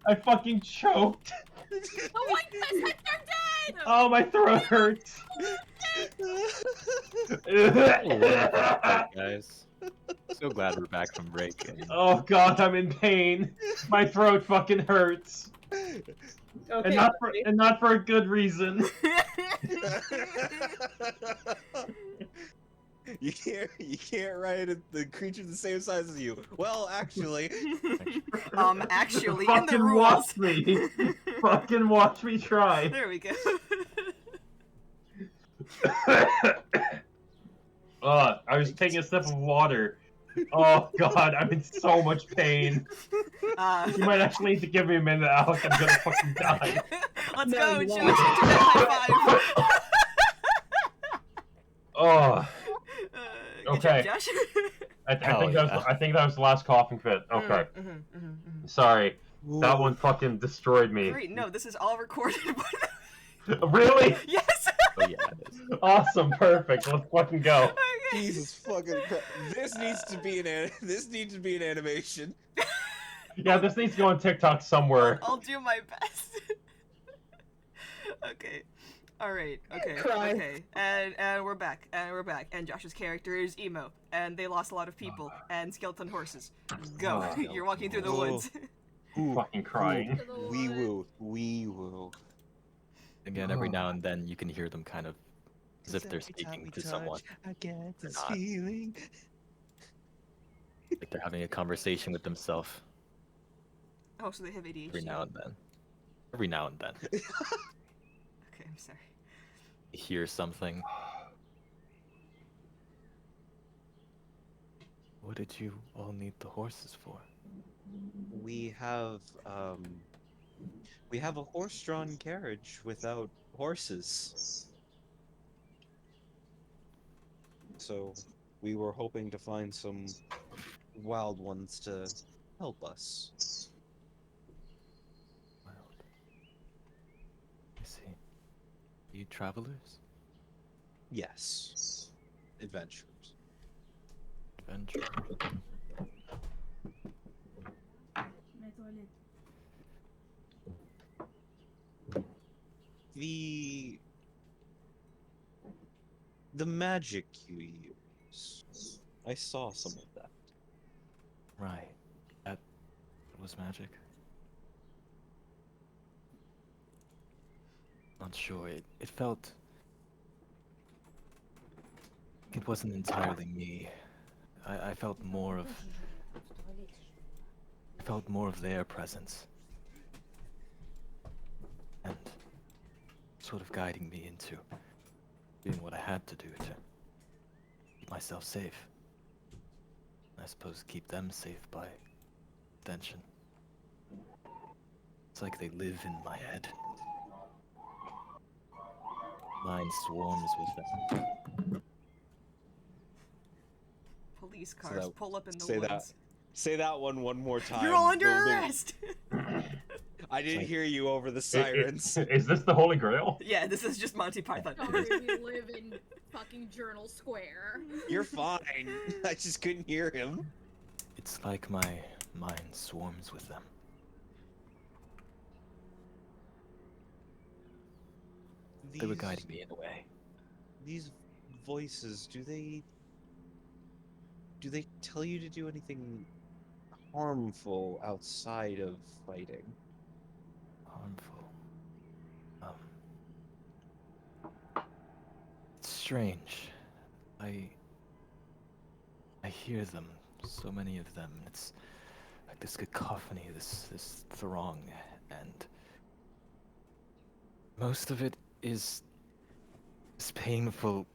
I fucking choked. The white peasants are dead! Oh, my throat hurts. Guys, so glad we're back from break. And Oh god, I'm in pain. My throat fucking hurts, Okay, and not for a good reason. You can't ride the creature the same size as you. Well, actually, Actually, in the Fucking rules. watch me. Fucking watch me try. There we go. I was taking a sip of water. Oh god, I'm in so much pain. You might actually need to give me a minute, Alex. I'm gonna fucking die. Let's No, go, you Josh. won't. Internet high five. Oh, Good Okay. job, Josh. I Hell think yeah. I think that was the last coughing fit. Okay, sorry. That one fucking destroyed me. Great. No, this is all recorded. Really? Yes. oh yeah, it is. Awesome, perfect. Let's fucking go. Okay. Jesus fucking Christ. This needs to be an animation. Yeah, this needs to go on TikTok somewhere. I'll do my best. Okay. All right. Okay. Cry. Okay. And we're back. And Josh's character is emo. And they lost a lot of people and skeleton horses. Go. Oh, You're walking through the Oh. woods. Fucking crying. To the Wee woods. woo, wee woo. Again, every now and then you can hear them kind of as if they're speaking to someone. I get this not. feeling. Like they're having a conversation with themselves Oh, so they have ADHD. every now and then. Every now and then. Okay, I'm sorry. You hear something. What did you all need the horses for? We have a horse-drawn carriage without horses. So we were hoping to find some wild ones to help us. Wild. I see. You travelers? Yes. Adventurers. Adventurers. the magic you use. I saw some of that. Right. That was magic. Not sure. It felt. It wasn't entirely me. I felt more of. I felt more of their presence. And sort of guiding me into doing what I had to do to keep myself safe. I suppose keep them safe by extension. It's like they live in my head. Mine swarms with them. Police So cars pull up in the say that woods. say that one more time. You're all under The- arrest! I didn't Like- hear you over the sirens. Is this the Holy Grail? Yeah, this is just Monty Python. Sorry, we live in fucking Journal Square. You're fine. I just couldn't hear him. It's like my mind swarms with them. They were guiding me in a way. These voices, do they tell you to do anything harmful outside of fighting? Harmful. It's strange. I hear them, so many of them. It's like this cacophony, this throng, and most of it is painful.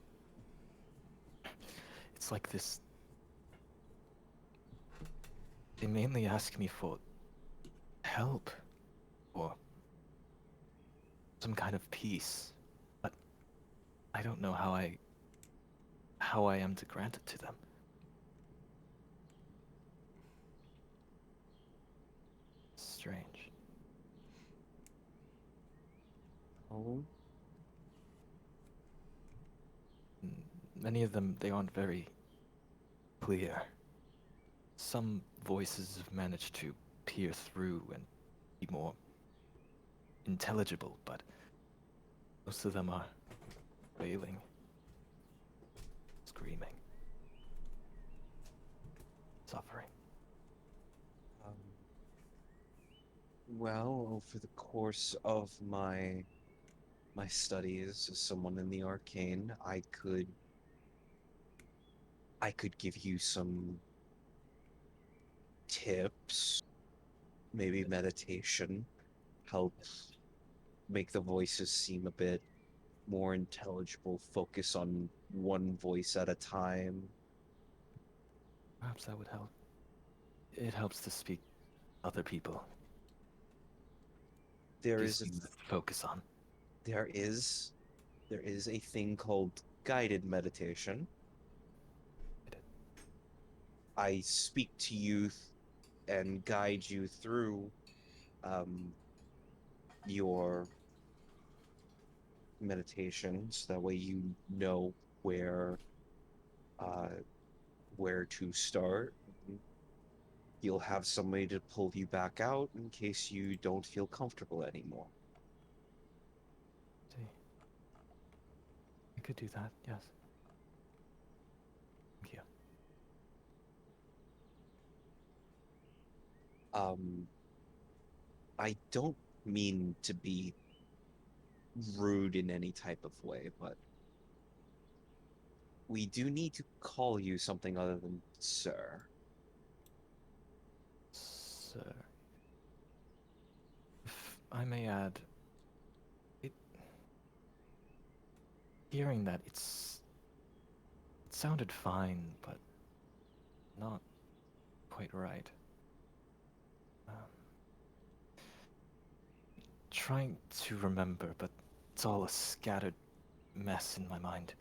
It's like this. They mainly ask me for help or some kind of peace, but I don't know how I am to grant it to them. Strange. Oh, Many of them, they aren't very clear. Some voices have managed to peer through and be more intelligible, but most of them are wailing, screaming, suffering. well, over the course of my studies as someone in the arcane, I could give you some tips. Maybe meditation helps make the voices seem a bit more intelligible, focus on one voice at a time. Perhaps that would help. It helps to speak to other people. There Gives is me to focus on. there is a thing called guided meditation. I speak to you and guide you through your meditations. That way you know where uh, where to start. You'll have somebody to pull you back out in case you don't feel comfortable anymore. See, I could do that. Yes. Thank you. I don't mean to be rude in any type of way, but we do need to call you something other than sir. Sir, if I may add, it. Hearing that, it sounded fine, but not quite right. Trying to remember, but it's all a scattered mess in my mind.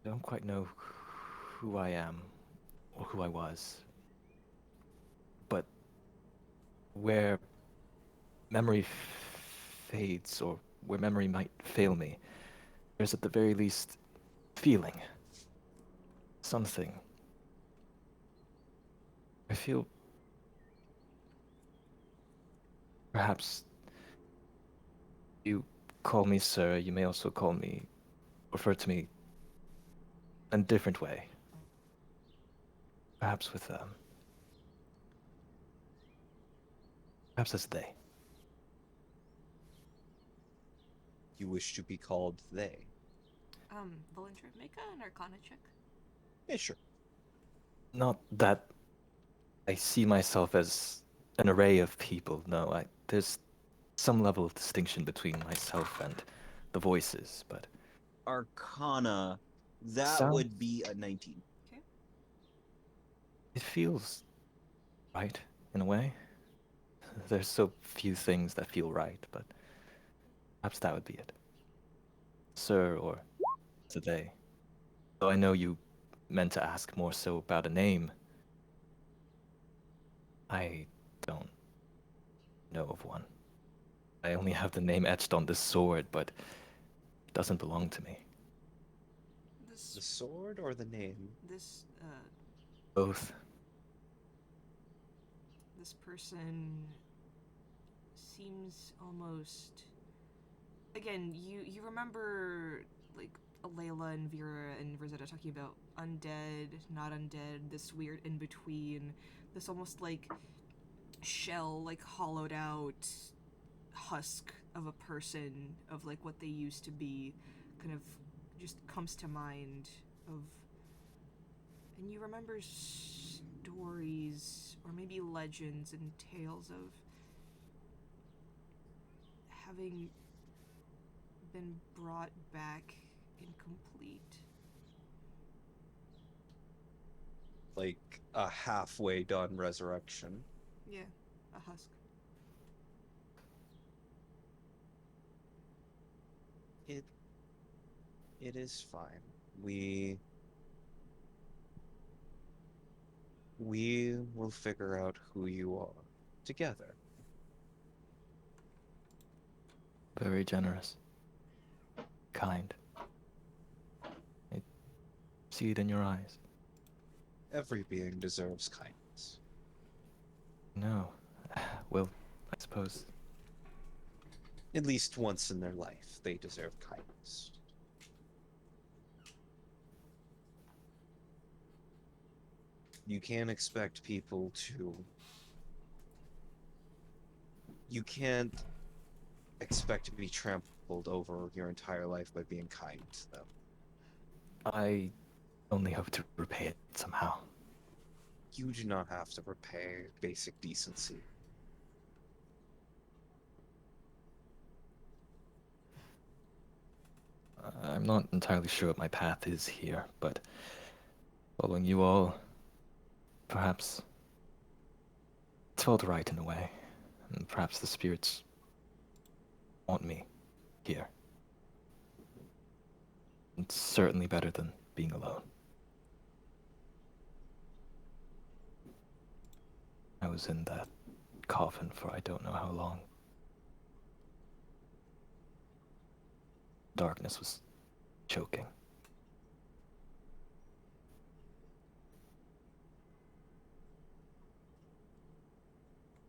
I don't quite know who I am or who I was. But where memory fades, or where memory might fail me, there's at the very least feeling. Something. I feel perhaps you call me sir, you may also refer to me a different way. Perhaps with perhaps as they. You wish to be called they? Valentra, make an Arcana check. Yeah, sure. Not that I see myself as an array of people. No, there's some level of distinction between myself and the voices, but Arcana, that Sound- would be a 19. Okay. it feels right in a way. There's so few things that feel right, but perhaps that would be it. Sir or today. Though I know you meant to ask more so about a name, I don't know of one. I only have the name etched on this sword, but it doesn't belong to me. The This sword or the name? this Both. this person seems almost. Again, you remember like Layla and Vera and Rosetta talking about undead, not undead, this weird in between, this almost like shell, like hollowed out husk of a person, of like what they used to be, kind of just comes to mind of. And you remember stories or maybe legends and tales of having been brought back incomplete. Like a halfway done resurrection. Yeah, a husk. It is fine. We will figure out who you are together. Very generous. Kind. I see it in your eyes. Every being deserves kindness. No. Well, I suppose. At least once in their life, they deserve kindness. You can't expect people to. You can't expect to be trampled over your entire life by being kind to them. I only hope to repay it somehow. You do not have to repay basic decency. I'm not entirely sure what my path is here, but following you all, perhaps it's felt right in a way, and perhaps the spirits want me here. It's certainly better than being alone. I was in that coffin for I don't know how long. Darkness was choking.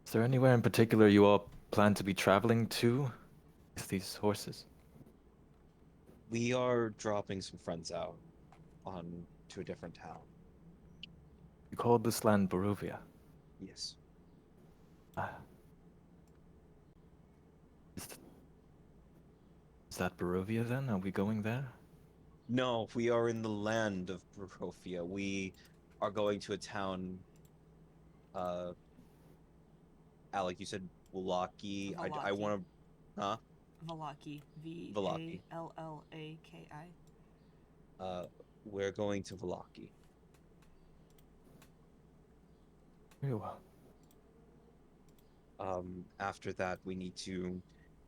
Is there anywhere in particular you all plan to be traveling to with these horses? We are dropping some friends out on to a different town. You called this land Barovia. Yes. Ah. Is that Barovia then? Are we going there? No, we are in the land of Barovia. We are going to a town. Alec, you said Wallaki. I Vallaki. want to. Huh? Vallaki. Vallaki. Vallaki. We're going to Vallaki. Very well. After that, we need to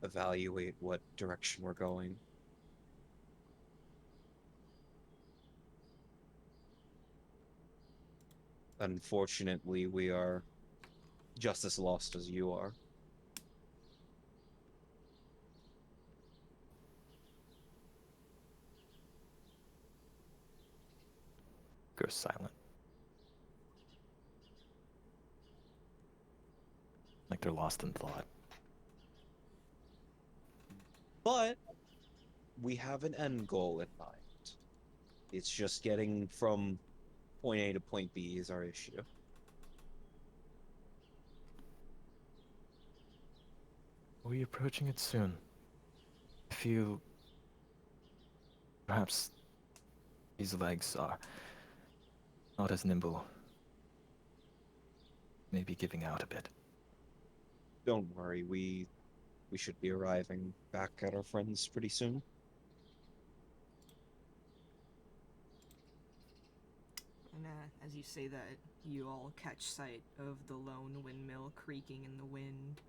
evaluate what direction we're going. Unfortunately, we are just as lost as you are. Goes silent. Like they're lost in thought. But we have an end goal in mind. It's just getting from point A to point B is our issue. We're approaching it soon. I feel perhaps these legs are not as nimble. Maybe giving out a bit. Don't worry, we should be arriving back at our friends pretty soon. And as you say that, you all catch sight of the lone windmill creaking in the wind.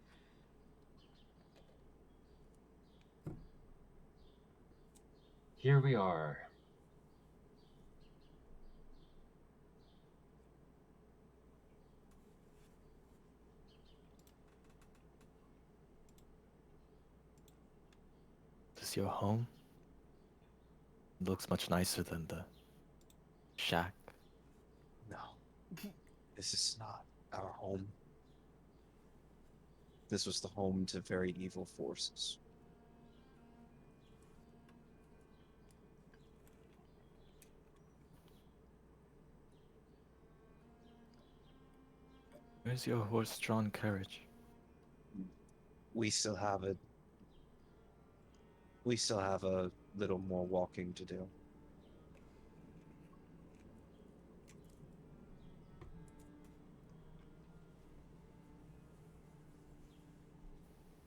Here we are. This is your home? It looks much nicer than the shack. No, this is not our home. This was the home to very evil forces. Where's your horse-drawn carriage? We still have it. We still have a little more walking to do.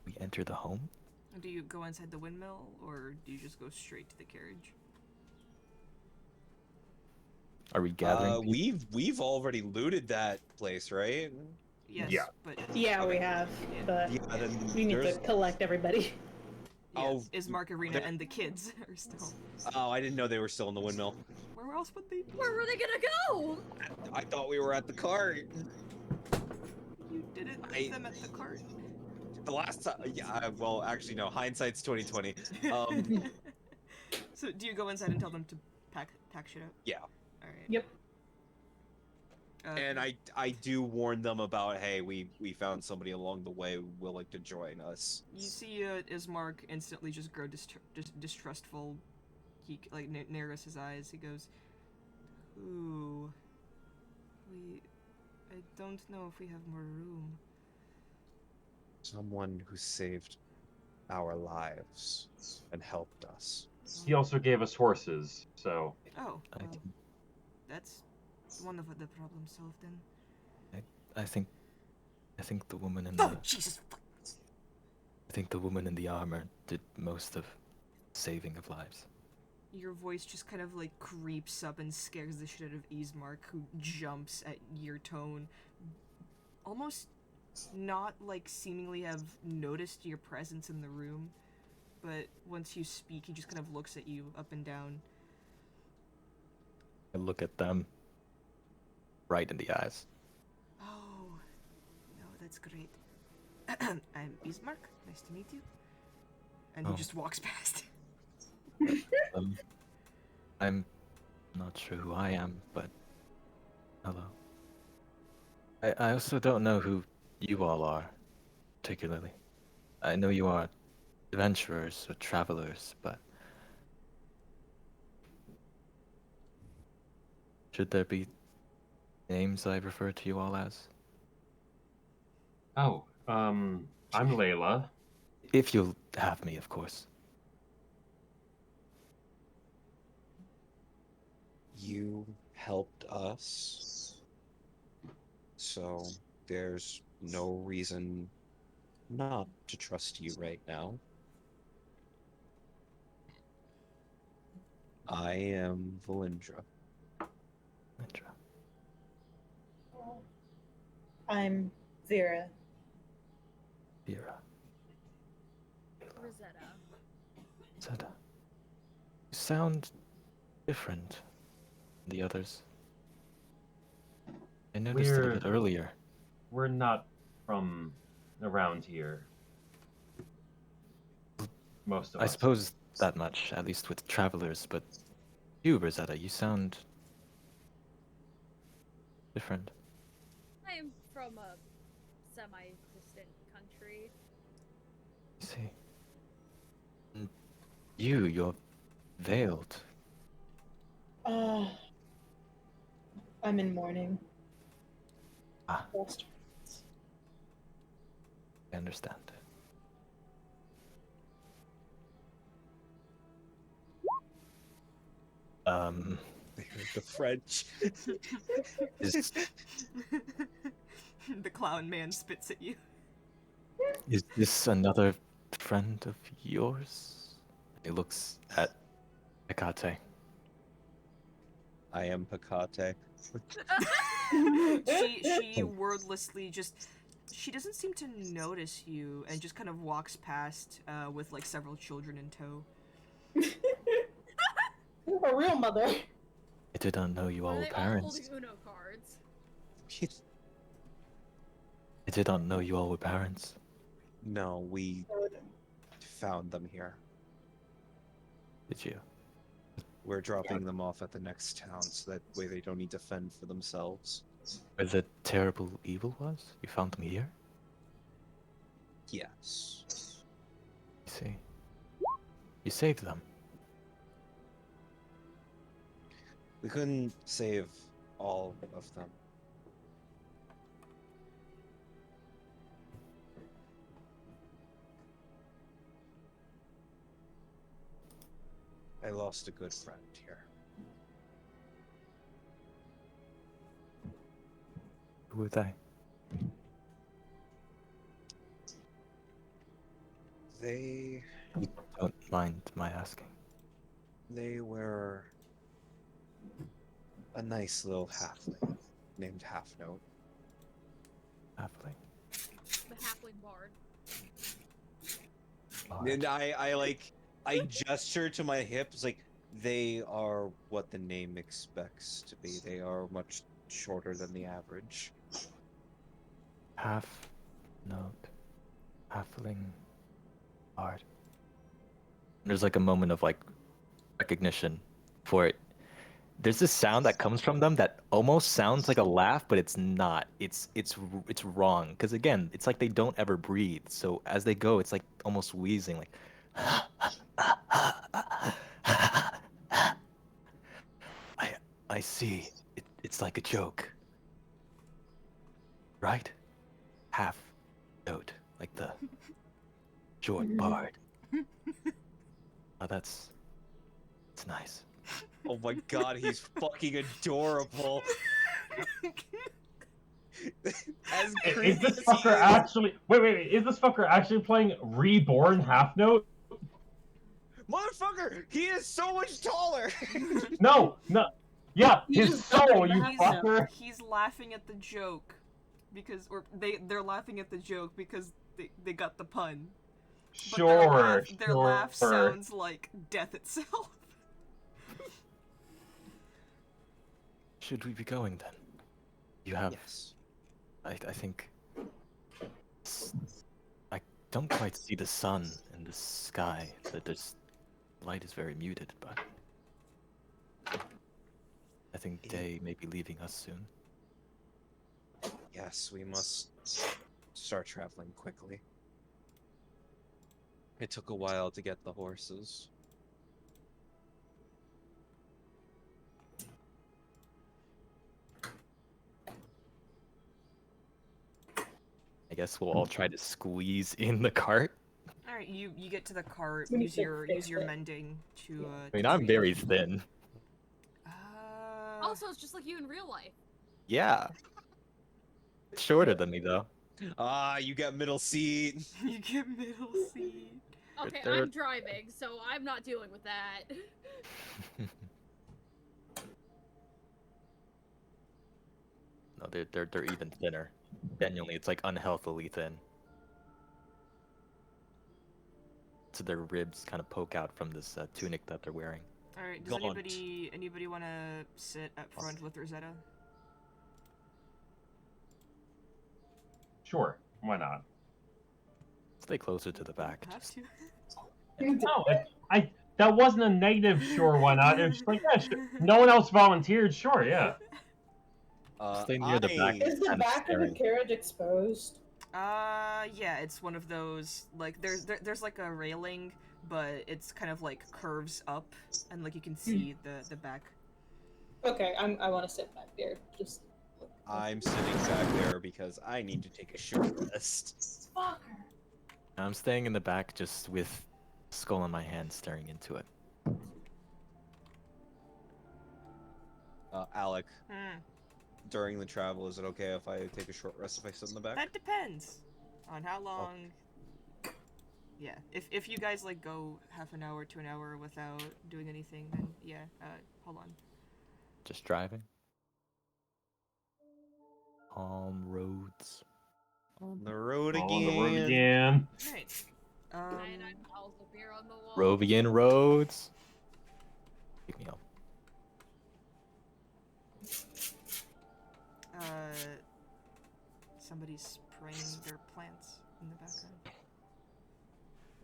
We enter the home? Do you go inside the windmill, or do you just go straight to the carriage? Are we gathering? We've already looted that place, right? Yes, Yeah. but Yeah, we Okay. have, Yeah. but Yeah, then we need to there's. collect everybody. yeah, Oh, Ismark Arena there- and the kids are still. Oh, I didn't know they were still in the windmill. Where else would they be? Where were they gonna go? I thought we were at the cart. You didn't leave them at the cart. The last time, yeah. Well, actually, no. Hindsight's 2020. So do you go inside and tell them to pack shit up? Yeah. All right. Yep. And I do warn them about, hey, we found somebody along the way willing to join us. You see Ismark instantly just grow distrustful. He like narrows his eyes. He goes, "Ooh, I don't know if we have more room." Someone who saved our lives and helped us. He also gave us horses, so Oh, I well, think, that's one of the problems solved then. I think the woman in Oh the Jesus! I think the woman in the armor did most of saving of lives. Your voice just kind of like creeps up and scares the shit out of Ismark, who jumps at your tone, almost not like seemingly have noticed your presence in the room, but once you speak, he just kind of looks at you up and down. I look at them right in the eyes. Oh, no, that's great. I'm Ismark. Nice to meet you. And he Oh. just walks past. I'm not sure who I am, but hello. I also don't know who you all are, particularly. I know you are adventurers or travelers, but should there be names I refer to you all as? oh, I'm Layla. If you'll have me, of course. You helped us, so there's no reason not to trust you right now. I am Valindra. Indra. I'm Vera. Vera. Rosetta. Zeta. You sound different than the others. I noticed it a bit earlier. We're not from around here. Most of I us. suppose that much, at least with travelers, but you, Rosetta, you sound different. I'm from a semi-distant country. I see. And you're veiled. I'm in mourning. Ah. Lost. I understand. They heard the French. Is The clown man spits at you. is this another friend of yours? He looks at Hecate. I am Picate. She wordlessly just, she doesn't seem to notice you and just kind of walks past with like several children in tow. A real mother. I did not know you Are all were they all parents. holding Uno cards? I did not know you all were parents. No, we found them here. Did you? We're dropping them off at the next town so that way they don't need to fend for themselves. Where the terrible evil was? You found them here? Yes. I see. You saved them. We couldn't save all of them. I lost a good friend here. Who were they? They Don't mind my asking. were a nice little halfling named Halfnote. Halfling. The halfling bard. And I gesture to my hips like they are what the name expects to be. They are much shorter than the average. Half note. Halfling. Hard. There's like a moment of like recognition for it. There's this sound that comes from them that almost sounds like a laugh, but it's not. It's wrong. Because again, it's like they don't ever breathe. So as they go, it's like almost wheezing, like. I see. It's like a joke, right? Half note, like the short bard. Oh, that's nice. Oh my god, he's fucking adorable. As creepy Is this as he fucker is. actually? Wait. Is this fucker actually playing Reborn Half Note? Motherfucker, he is so much taller. No. Yeah, He's his just jumping soul, in the you half note. fucker. He's laughing at the joke because, or they're laughing at the joke because they got the pun. But their laugh sounds like death itself. Should we be going then? You have. Yes. I think. I don't quite see the sun in the sky. There's light is very muted, but I think day may be leaving us soon. Yes, we must start traveling quickly. It took a while to get the horses. I guess we'll all try to squeeze in the cart. All right, you get to the cart. We Use should your fix it. mending to. I mean, I'm very thin. Also, it's just like you in real life. Yeah. Shorter than me though. Ah, you got middle seat. You get middle seat. Okay, They're- I'm driving, so I'm not dealing with that. No, they're even thinner. Genuinely, it's like unhealthily thin. So their ribs kind of poke out from this tunic that they're wearing. All right, does Gaunt. anybody want to sit up front with Rosetta? Sure, why not? Stay closer to the back. Have Just, to. No, I that wasn't a negative. Sure, why not? It was just like, yeah, sure. No one else volunteered. Sure, yeah. stay near the back. Is the Kind of back of the staring. carriage exposed? Yeah, it's one of those, like, there's like a railing, but it's kind of like curves up, and like you can see the back. Okay, I want to sit back there. Just. I'm sitting back there because I need to take a short rest. Fucker. I'm staying in the back just with skull in my hand staring into it. Alec, Hmm. during the travel, is it okay if I take a short rest if I sit in the back? That depends on how long. Yeah, if you guys like go half an hour to an hour without doing anything, then yeah. Hold on. Just driving. Calm roads. On the road On the road again. again. Right. 99 bottles of beer on the wall. Rovian roads. Pick me up. Somebody's spraying their plants in the background.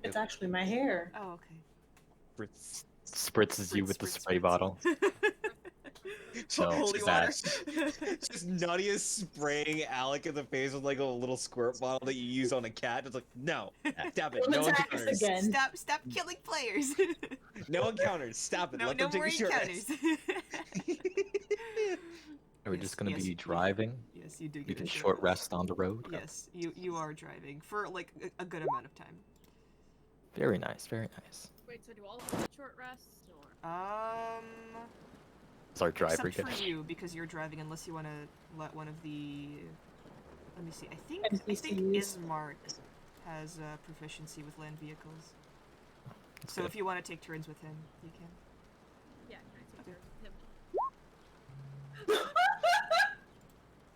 It's actually my hair. Oh, okay. Fritz. Spritzes you with the spray bottle. So, Holy is water. Just Nadia spraying Alec in the face with like a little squirt bottle that you use on a cat. It's like, no, stop it. Don't No attack us encounters. again. Stop killing players. No encounters. Stop it. No, Let no them take more a short encounters. rest. We're just gonna be you- driving. Yes, you do You get can a short rest on the road. Yes, you are driving for like a good amount of time. Very nice, very nice. Wait, so do all of them get short rests? Or... Is our driver Except good? for you, because you're driving, unless you want to let one of the. Let me see. I think NPCs. Ismark has proficiency with land vehicles. That's So good. if you want to take turns with him, you can. Yeah, can I take yours with him?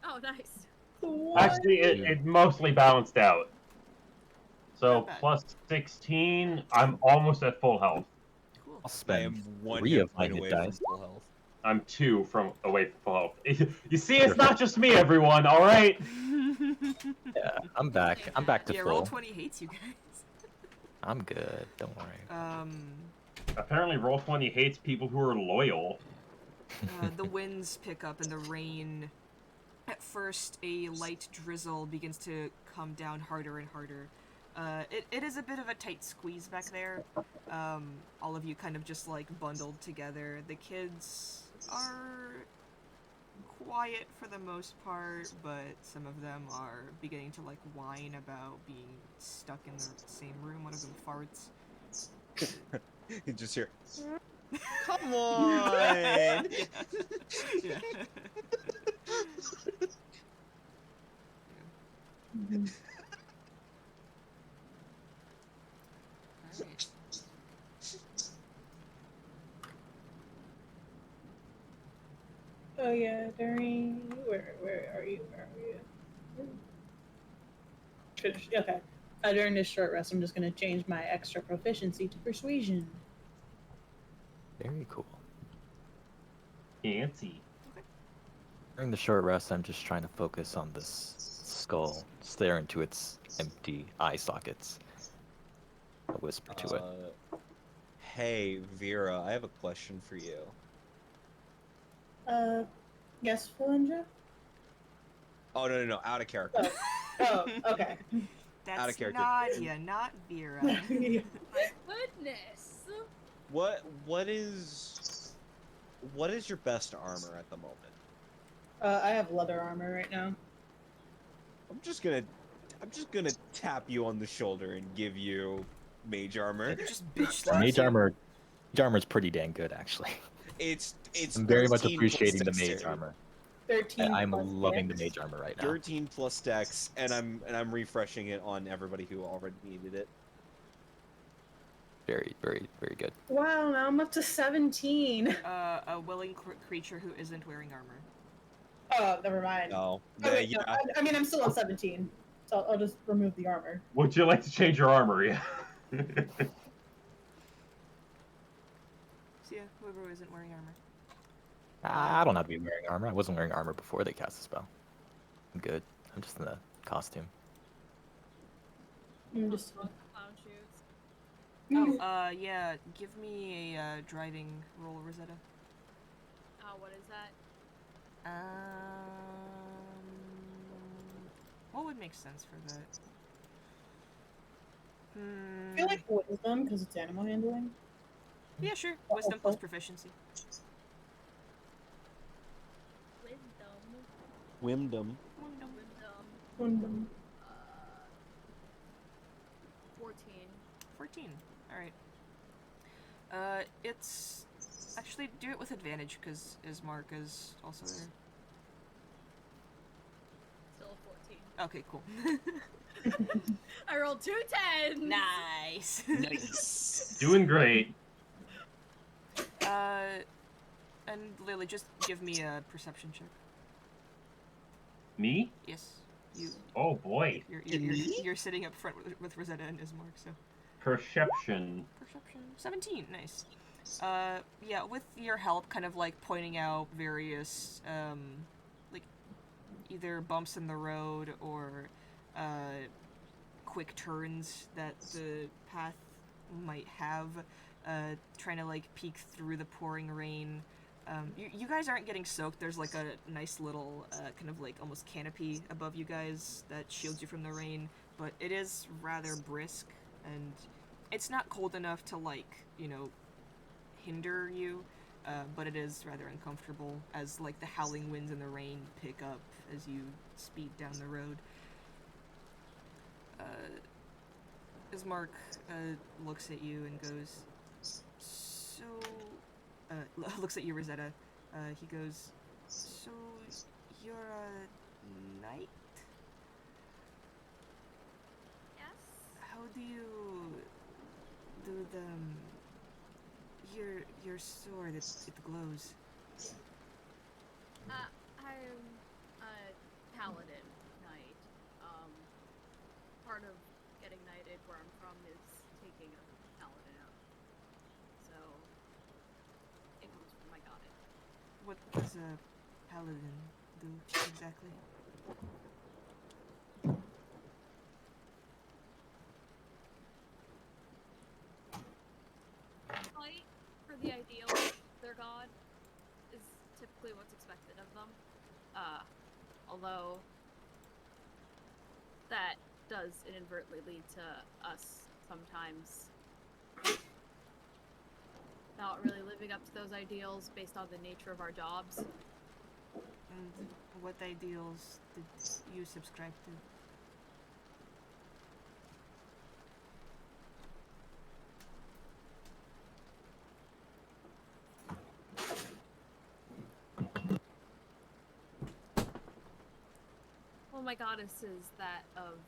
Oh, nice. What? Actually, it mostly balanced out. So Not bad. plus 16, I'm almost at full health. Cool. I'll I spend am one 3 hit of my point hit away from dice. full health. I'm 2 from away from full health. You see, it's not just me, everyone. All right. Yeah, I'm back. I'm back to Yeah, full. Roll20 hates you guys. I'm good. Don't worry. Apparently, Roll20 hates people who are loyal. The winds pick up and the rain. At first, a light drizzle begins to come down harder and harder. It is a bit of a tight squeeze back there. All of you kind of just like bundled together. The kids are quiet for the most part, but some of them are beginning to like whine about being stuck in the same room. One of them farts. You just hear, come on! Yeah. Yeah. Alright. Oh yeah, during where are you? Where are you? Finish. Okay. During this short rest, I'm just gonna change my extra proficiency to persuasion. Very cool. Fancy. During the short rest, I'm just trying to focus on this skull, stare into its empty eye sockets. I whisper to it. Hey, Vera, I have a question for you. Yes, Felinja? Oh, no, out of character. Oh, okay. That's Out of character. Nadia, not Vera. My goodness. What is your best armor at the moment? I have leather armor right now. I'm just gonna tap you on the shoulder and give you mage armor. Just bitch slaps Mage you. armor's pretty dang good, actually. It's I'm very much 13 plus appreciating the mage dexterity. armor. 13. I'm plus loving the dex. mage armor right now. 13 plus dex, and I'm refreshing it on everybody who already needed it. Very, very, very good. Wow, now I'm up to 17. A willing creature who isn't wearing armor. Oh, never mind. Oh, Oh, wait, yeah. no, I mean, I'm still on 17, so I'll just remove the armor. Would you like to change your armor? Yeah. So yeah, whoever isn't wearing armor. I don't have to be wearing armor. I wasn't wearing armor before they cast the spell. I'm good. I'm just in the costume. I'm just. Clown shoes. Oh, yeah, give me a driving roll, Rosetta. What is that? What would make sense for that? I feel like wisdom, because it's animal handling. Yeah, sure. Wisdom plus proficiency. Whimdom. Windom. 14. 14. All right. It's actually do it with advantage because Ismark is also there. Still a 14. Okay, cool. I rolled 2 10s. Nice. Nice. Doing great. And Lily, just give me a perception check. Me? Yes, you. Oh boy. You're sitting up front with Rosetta and Ismark, so. Perception. Perception 17. Nice. Yeah, with your help, kind of like pointing out various like either bumps in the road or quick turns that the path might have, trying to like peek through the pouring rain. You guys aren't getting soaked. There's like a nice little kind of like almost canopy above you guys that shields you from the rain, but it is rather brisk, and it's not cold enough to like, hinder you, but it is rather uncomfortable as like the howling winds and the rain pick up as you speed down the road. Ismark looks at you and goes, so, looks at you, Rosetta. He goes, so, you're a knight? Yes. How do you do your sword? It glows. I'm a paladin knight. Part of getting knighted where I'm from is taking a paladin out. So, it comes from my goddess. What does a paladin do exactly? Fight for the ideal of their god is typically what's expected of them. Although that does inadvertently lead to us sometimes not really living up to those ideals based on the nature of our jobs. And what ideals did you subscribe to? Well, my goddess is that of,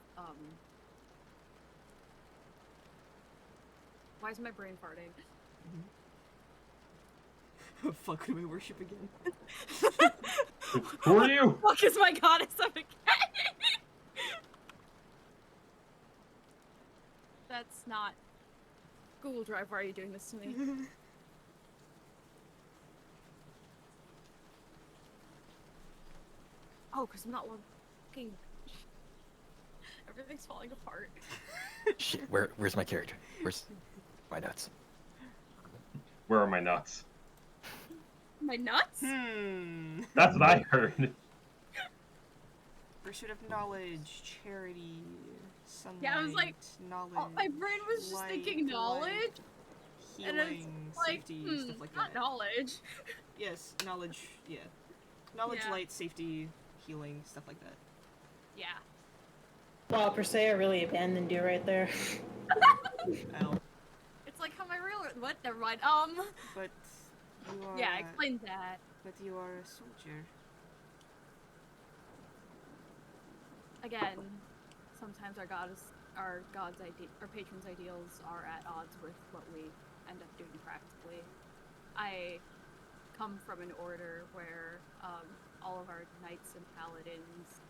why is my brain farting? Fuck, who do we worship again? Who are you? Fuck is my goddess of again? That's not Google Drive. Why are you doing this to me? Oh, because I'm not looking. Everything's falling apart. Shit, where's my character? Where's my nuts? Where are my nuts? My nuts? That's what I heard. Pursuit of knowledge, charity, sunlight, Yeah, I was like, knowledge. Oh, my brain was just light, thinking knowledge, light, and it's healing, like, safety, stuff like not that. knowledge. Yes, knowledge, yeah. Knowledge, Yeah. light, safety, healing, stuff like that. Yeah. Wow, per se, I really abandoned you right there. Ow. It's like how my real. What? Never mind. But you are. Yeah, explain that. But you are a soldier. Again, sometimes our patrons' ideals are at odds with what we end up doing practically. I come from an order where all of our knights and paladins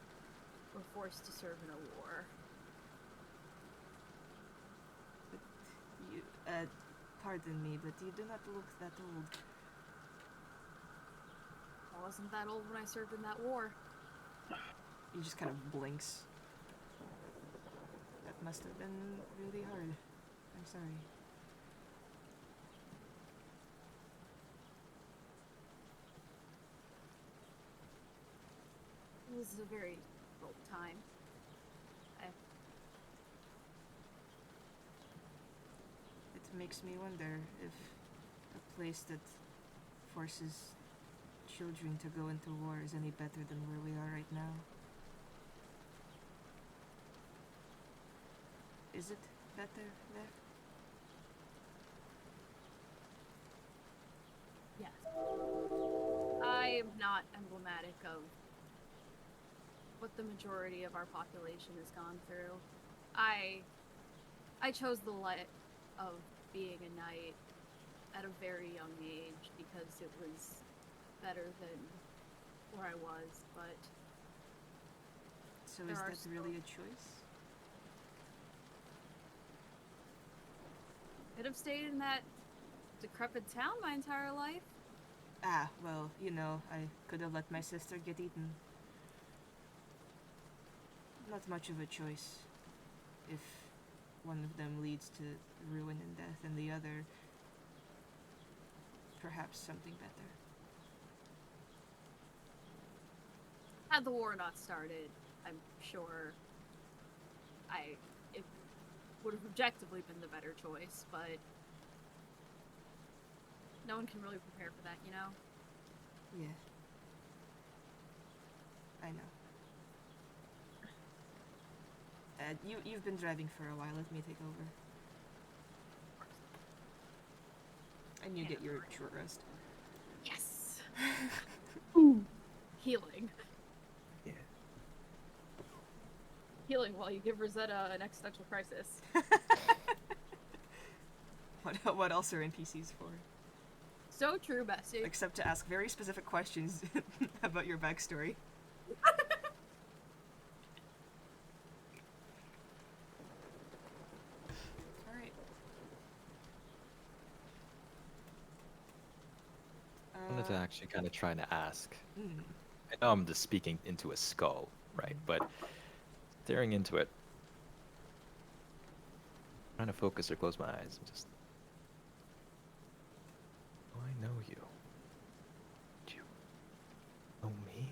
were forced to serve in a war. But you, pardon me, but you do not look that old. I wasn't that old when I served in that war. He just kind of blinks. That must have been really hard. I'm sorry. It was a very difficult time. It makes me wonder if a place that forces children to go into war is any better than where we are right now. Is it better there? Yes. I am not emblematic of what the majority of our population has gone through. I chose the life of being a knight at a very young age because it was better than where I was, but So There is are that still- really a choice? could have stayed in that decrepit town my entire life. Ah, well, you know, I could have let my sister get eaten. Not much of a choice if one of them leads to ruin and death and the other perhaps something better. Had the war not started, I'm sure it would have objectively been the better choice, but no one can really prepare for that, you know? Yeah. I know. You've been driving for a while. Let me take over. And you get your short rest. Yes! Healing. Yeah. Healing while you give Rosetta an existential crisis. What else are NPCs for? So true, Bessie. Except to ask very specific questions about your backstory. Alright. I wanted to actually kind of try to ask. Mm. I know I'm just speaking into a skull, right? But staring into it, trying to focus or close my eyes, and just. Oh, I know you. Do you know me?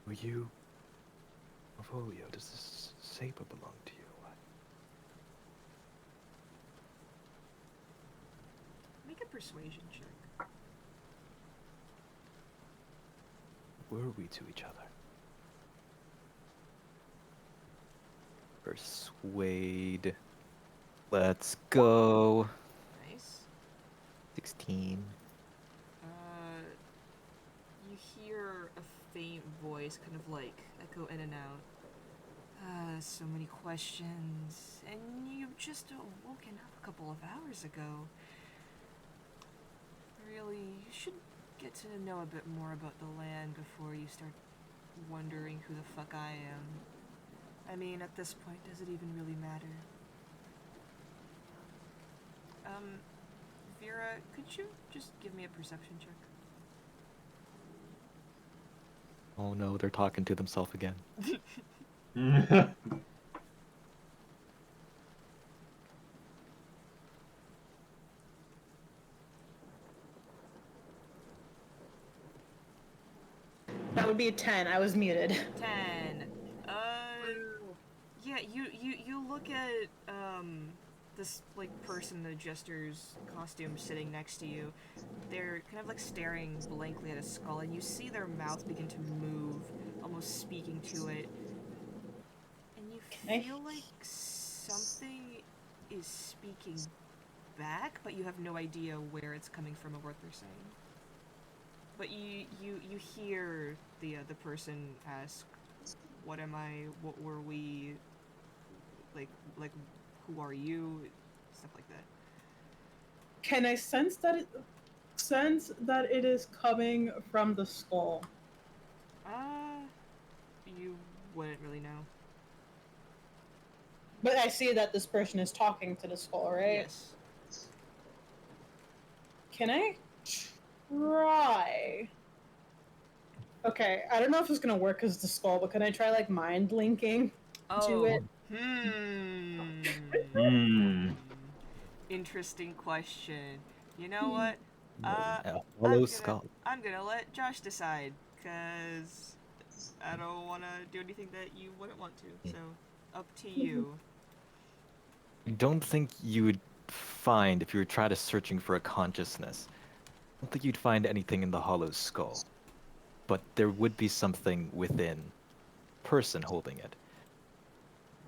Were you? Portfolio? Does this saber belong to you? Make a persuasion check. Were we to each other? Persuade. Let's go. Nice. 16. You hear a faint voice kind of like echo in and out. So many questions. And you've just woken up a couple of hours ago. Really, you should get to know a bit more about the land before you start wondering who the fuck I am. I mean, at this point, does it even really matter? Vera, could you just give me a perception check? Oh no, they're talking to themselves again. That would be a 10. I was muted. 10. Yeah, you look at this like person in the jester's costume sitting next to you. They're kind of like staring blankly at a skull, and you see their mouth begin to move, almost speaking to it. And you Okay. feel like something is speaking back, but you have no idea where it's coming from or what they're saying. But you hear the person ask, "What am I? What were we? Like who are you?" Stuff like that. Can I sense that it is coming from the skull? You wouldn't really know. But I see that this person is talking to the skull, right? Yes. Can I try? Okay, I don't know if it's gonna work as the skull, but can I try like mind linking to it? Interesting question. You know what? A I'm hollow gonna, skull. I'm gonna let Josh decide, cause I don't want to do anything that you wouldn't want to. So, up to you. I don't think you would find if you were trying to searching for a consciousness don't think you'd find anything in the hollow skull, but there would be something within person holding it.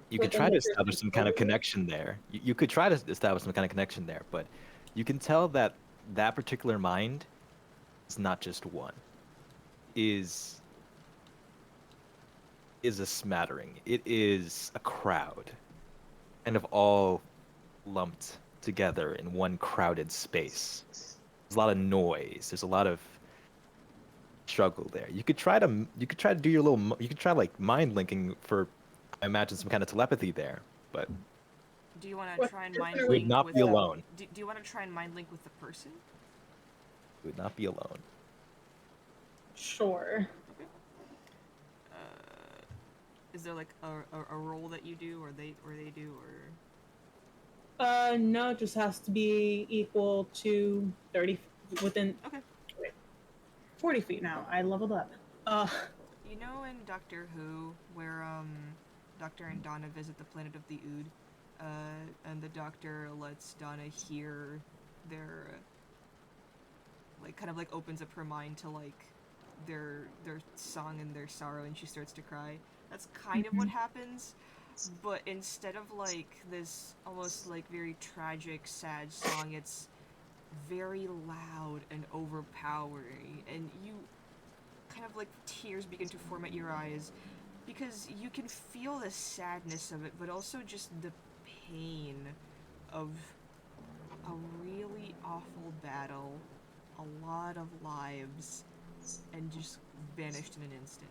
You could Within try the to establish person's some kind of body? connection there. You could try to establish some kind of connection there, but you can tell that that particular mind is not just one. Is a smattering. It is a crowd, kind of all lumped together in one crowded space. There's a lot of noise. There's a lot of struggle there. You could try to do your little you could try like mind linking for I imagine some kind of telepathy there, but Do you want to What's try and the mind difference you would link not with? be alone. Do you want to try and mind link with the person? You would not be alone. Sure. Okay. Is there like a role that you do, or they do, or? No, it just has to be equal to 30 within Okay. 40 feet now. I leveled up. You know in Doctor Who, where Doctor and Donna visit the planet of the Ood, and the Doctor lets Donna hear their, like, kind of like opens up her mind to like their song and their sorrow, and she starts to cry. That's kind of what happens, but instead of like this almost like very tragic, sad song, it's very loud and overpowering, and you kind of like tears begin to form at your eyes because you can feel the sadness of it, but also just the pain of a really awful battle, a lot of lives, and just vanished in an instant.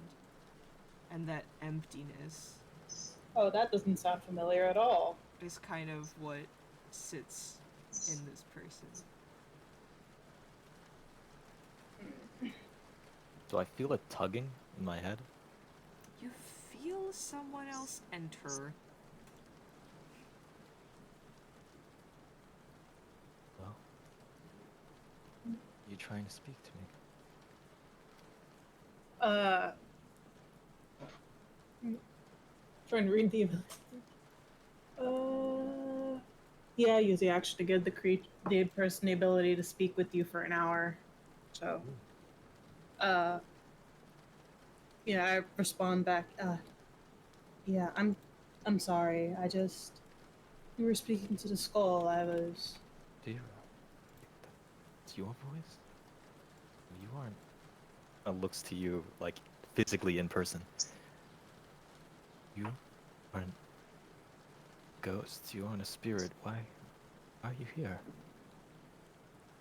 And that emptiness Oh, that doesn't sound familiar at all. is kind of what sits in this person. So I feel a tugging in my head. You feel someone else enter. Well, you trying to speak to me? Trying to read the yeah, use the action to give the person the ability to speak with you for an hour. So, yeah, I respond back. Yeah, I'm sorry. You were speaking to the skull. I was. Do you? It's your voice. You aren't. Looks to you like physically in person. You aren't ghosts. You aren't a spirit. Why are you here?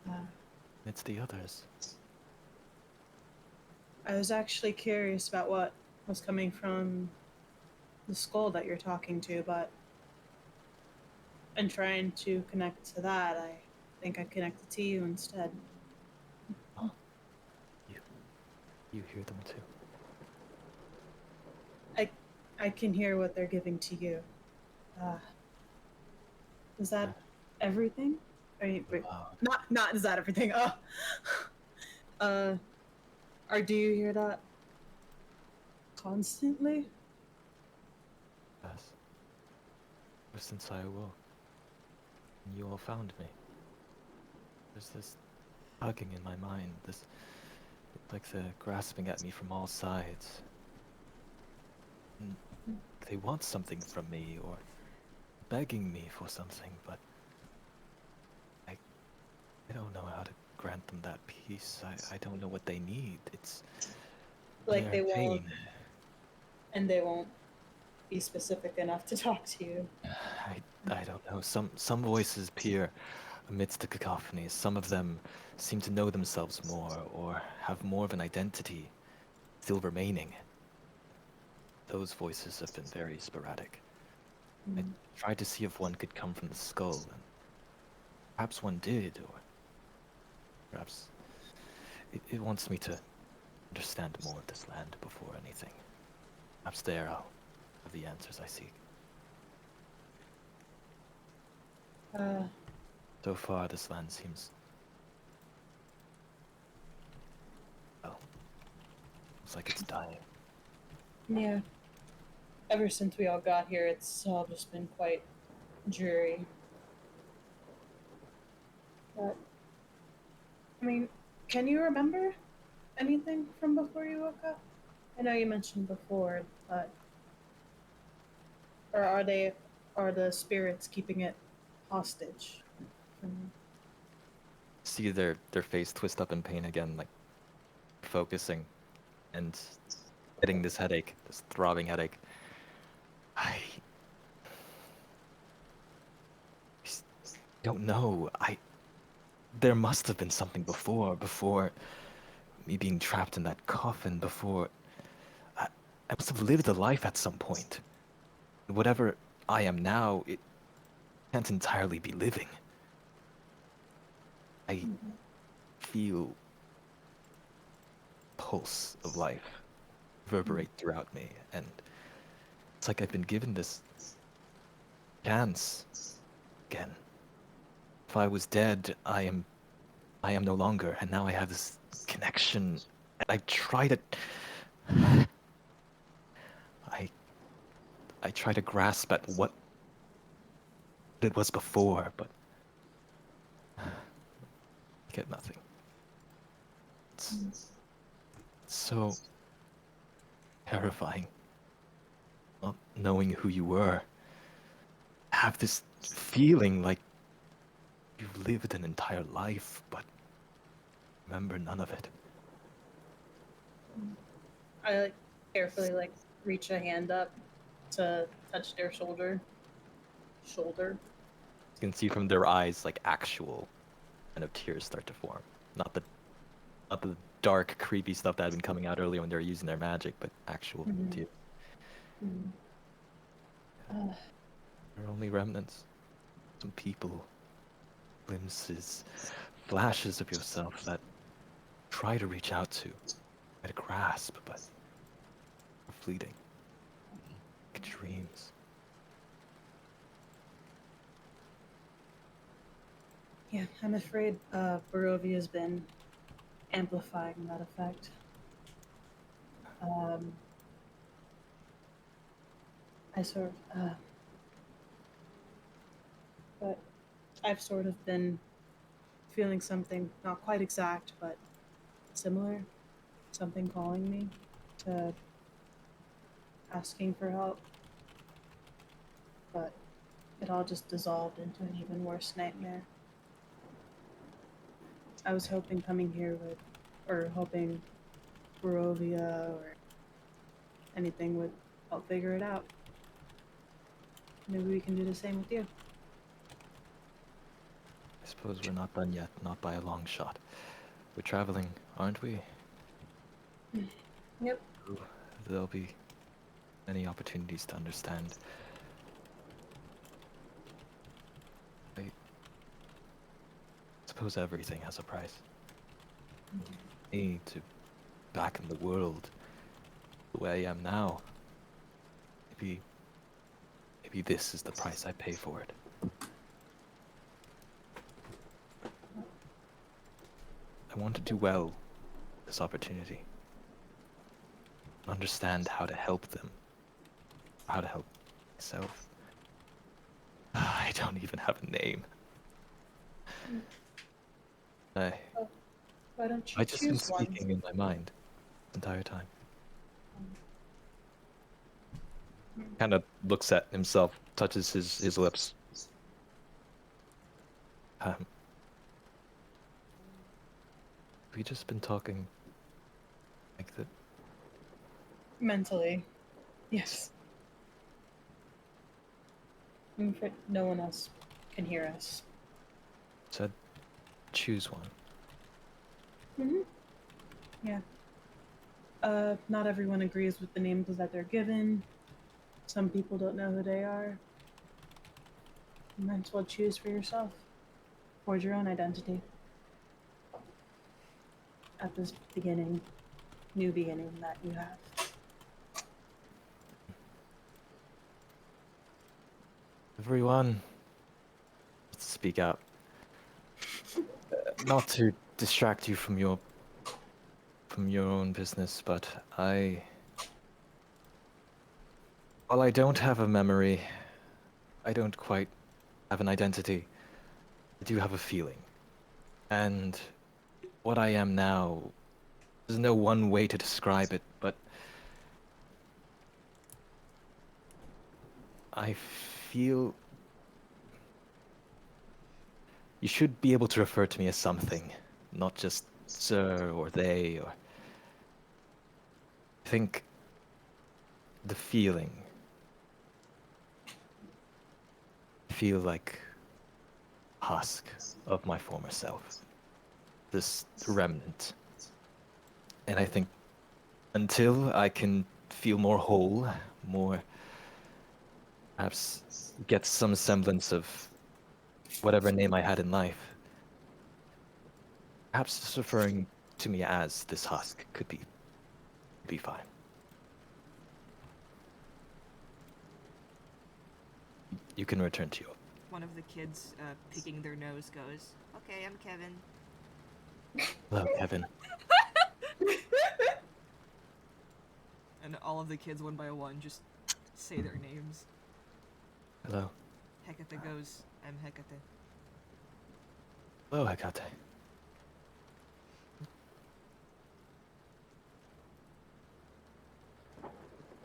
Uh, It's the others. I was actually curious about what was coming from the skull that you're talking to, and trying to connect to that, I think I connected to you instead. You hear them too. I can hear what they're giving to you. Is that everything? Wait, Loud. not is that everything? Or do you hear that constantly? Yes. Ever since I awoke, and you all found me. There's this tugging in my mind. This, it's like they're grasping at me from all sides. And they want something from me, or begging me for something, but I don't know how to grant them that peace. I don't know what they need. It's Like they're they in won't, pain. and they won't be specific enough to talk to you. I don't know. Some voices peer amidst the cacophonies. Some of them seem to know themselves more, or have more of an identity still remaining. Those voices have been very sporadic. I tried to see if one could come from the skull, and perhaps one did, or perhaps it wants me to understand more of this land before anything. Perhaps there I'll have the answers I seek. So far, this land seems, well, looks like it's dying. Yeah. Ever since we all got here, it's all just been quite dreary. But, I mean, Can you remember anything from before you woke up? I know you mentioned before, but or are the spirits keeping it hostage from you? See their face twist up in pain again, like focusing and getting this headache, this throbbing headache. I s- don't know. There must have been something before me being trapped in that coffin, before I must have lived a life at some point. Whatever I am now, it can't entirely be living. I feel pulse of life reverberate throughout me, and it's like I've been given this chance again. If I was dead, I am no longer, and now I have this connection, and I try to I I try to grasp at what it was before, but I get nothing. It's so terrifying not knowing who you were. Have this feeling like you've lived an entire life, but remember none of it. I like carefully like reach a hand up to touch their shoulder. Shoulder. You can see from their eyes like actual kind of tears start to form. Not the dark, creepy stuff that had been coming out earlier when they were using their magic, but actual Mhm. tears. Mm. Uh, They're only remnants. Some people, glimpses, flashes of yourself that try to reach out to, try to grasp, but are fleeting. Like dreams. yeah, I'm afraid Barovia's been amplifying that effect. Um, I sort of, but I've sort of been feeling something, not quite exact, but similar. Something calling me to asking for help. But it all just dissolved into an even worse nightmare. I was hoping coming here would, or hoping Barovia or anything would help figure it out. Maybe we can do the same with you. I suppose we're not done yet, not by a long shot. We're traveling, aren't we? Yep. There'll be many opportunities to understand. I suppose everything has a price. Me to back in the world the way I am now. Maybe this is the price I pay for it. I want to do well this opportunity. Understand how to help them. How to help myself. I don't even have a name. I Why don't you I just been choose one? speaking in my mind the entire time. Kind of looks at himself, touches his lips. We just been talking like that. Mentally, yes. I'm afraid no one else can hear us. Said, choose one. Mm-hmm. Yeah. Not everyone agrees with the names that they're given. Some people don't know who they are. You might as well choose for yourself. Forge your own identity. At this beginning, new beginning that you have. Everyone, let's speak out. Not to distract you from your own business, but while I don't have a memory, I don't quite have an identity. I do have a feeling. And what I am now, there's no one way to describe it, but I feel you should be able to refer to me as something, not just sir or they or. I think the feeling. Feel like husk of my former self. This remnant. And I think until I can feel more whole, more perhaps get some semblance of whatever name I had in life, perhaps just referring to me as this husk could be fine. You can return to your. One of the kids picking their nose goes, "Okay, I'm Kevin." Hello, Kevin. And all of the kids, one by one, just say their names. Hello. Hecate goes, "I'm Hecate." Hello, Hecate.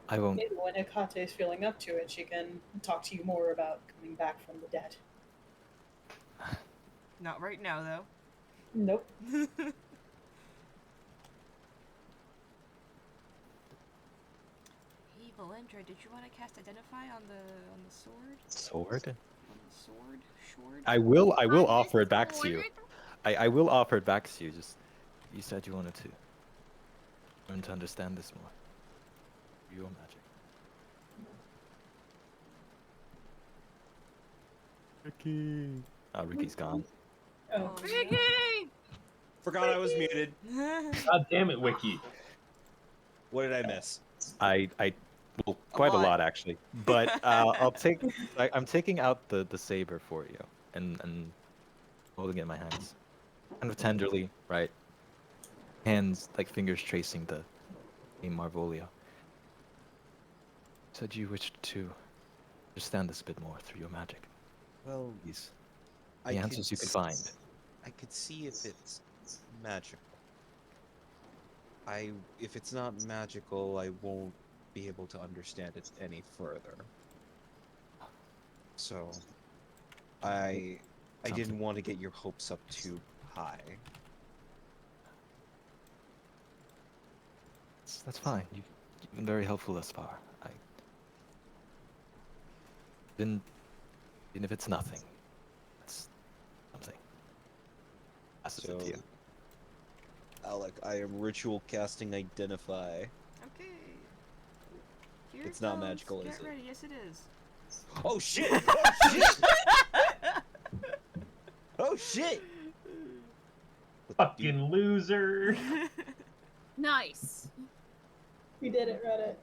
I won't. Maybe when Hecate is feeling up to it, she can talk to you more about coming back from the dead. Not right now, though. Nope. Hey, Valendra, did you want to cast Identify on the sword? Sword? On the sword? Shord? I will On the offer it back to you. sword? I will offer it back to you. Just you said you wanted to learn to understand this more. Your magic. Ricky. Oh, Ricky's gone. Oh. Ricky! Forgot I was muted. God damn it, Wiki. What did I miss? Well, quite a lot. lot actually. But I'll take. I'm taking out the saber for you and holding it in my hands, kind of tenderly, right? Hands like fingers tracing the name Marvolio. Said you wished to understand this a bit more through your magic. Well, These I the answers you could find. I could see if it's magical. If it's not magical, I won't be able to understand it any further. So, I didn't want to get your hopes up too high. That's fine. You've been very helpful thus far. Even if it's nothing, it's something. That's So, it to you. Alec, I am ritual casting Identify. Okay. Here It's it not goes. magical, Get is it? ready. Yes, it is. Oh shit! Oh shit! Oh shit! Fucking loser. Nice. You did it, Reddit.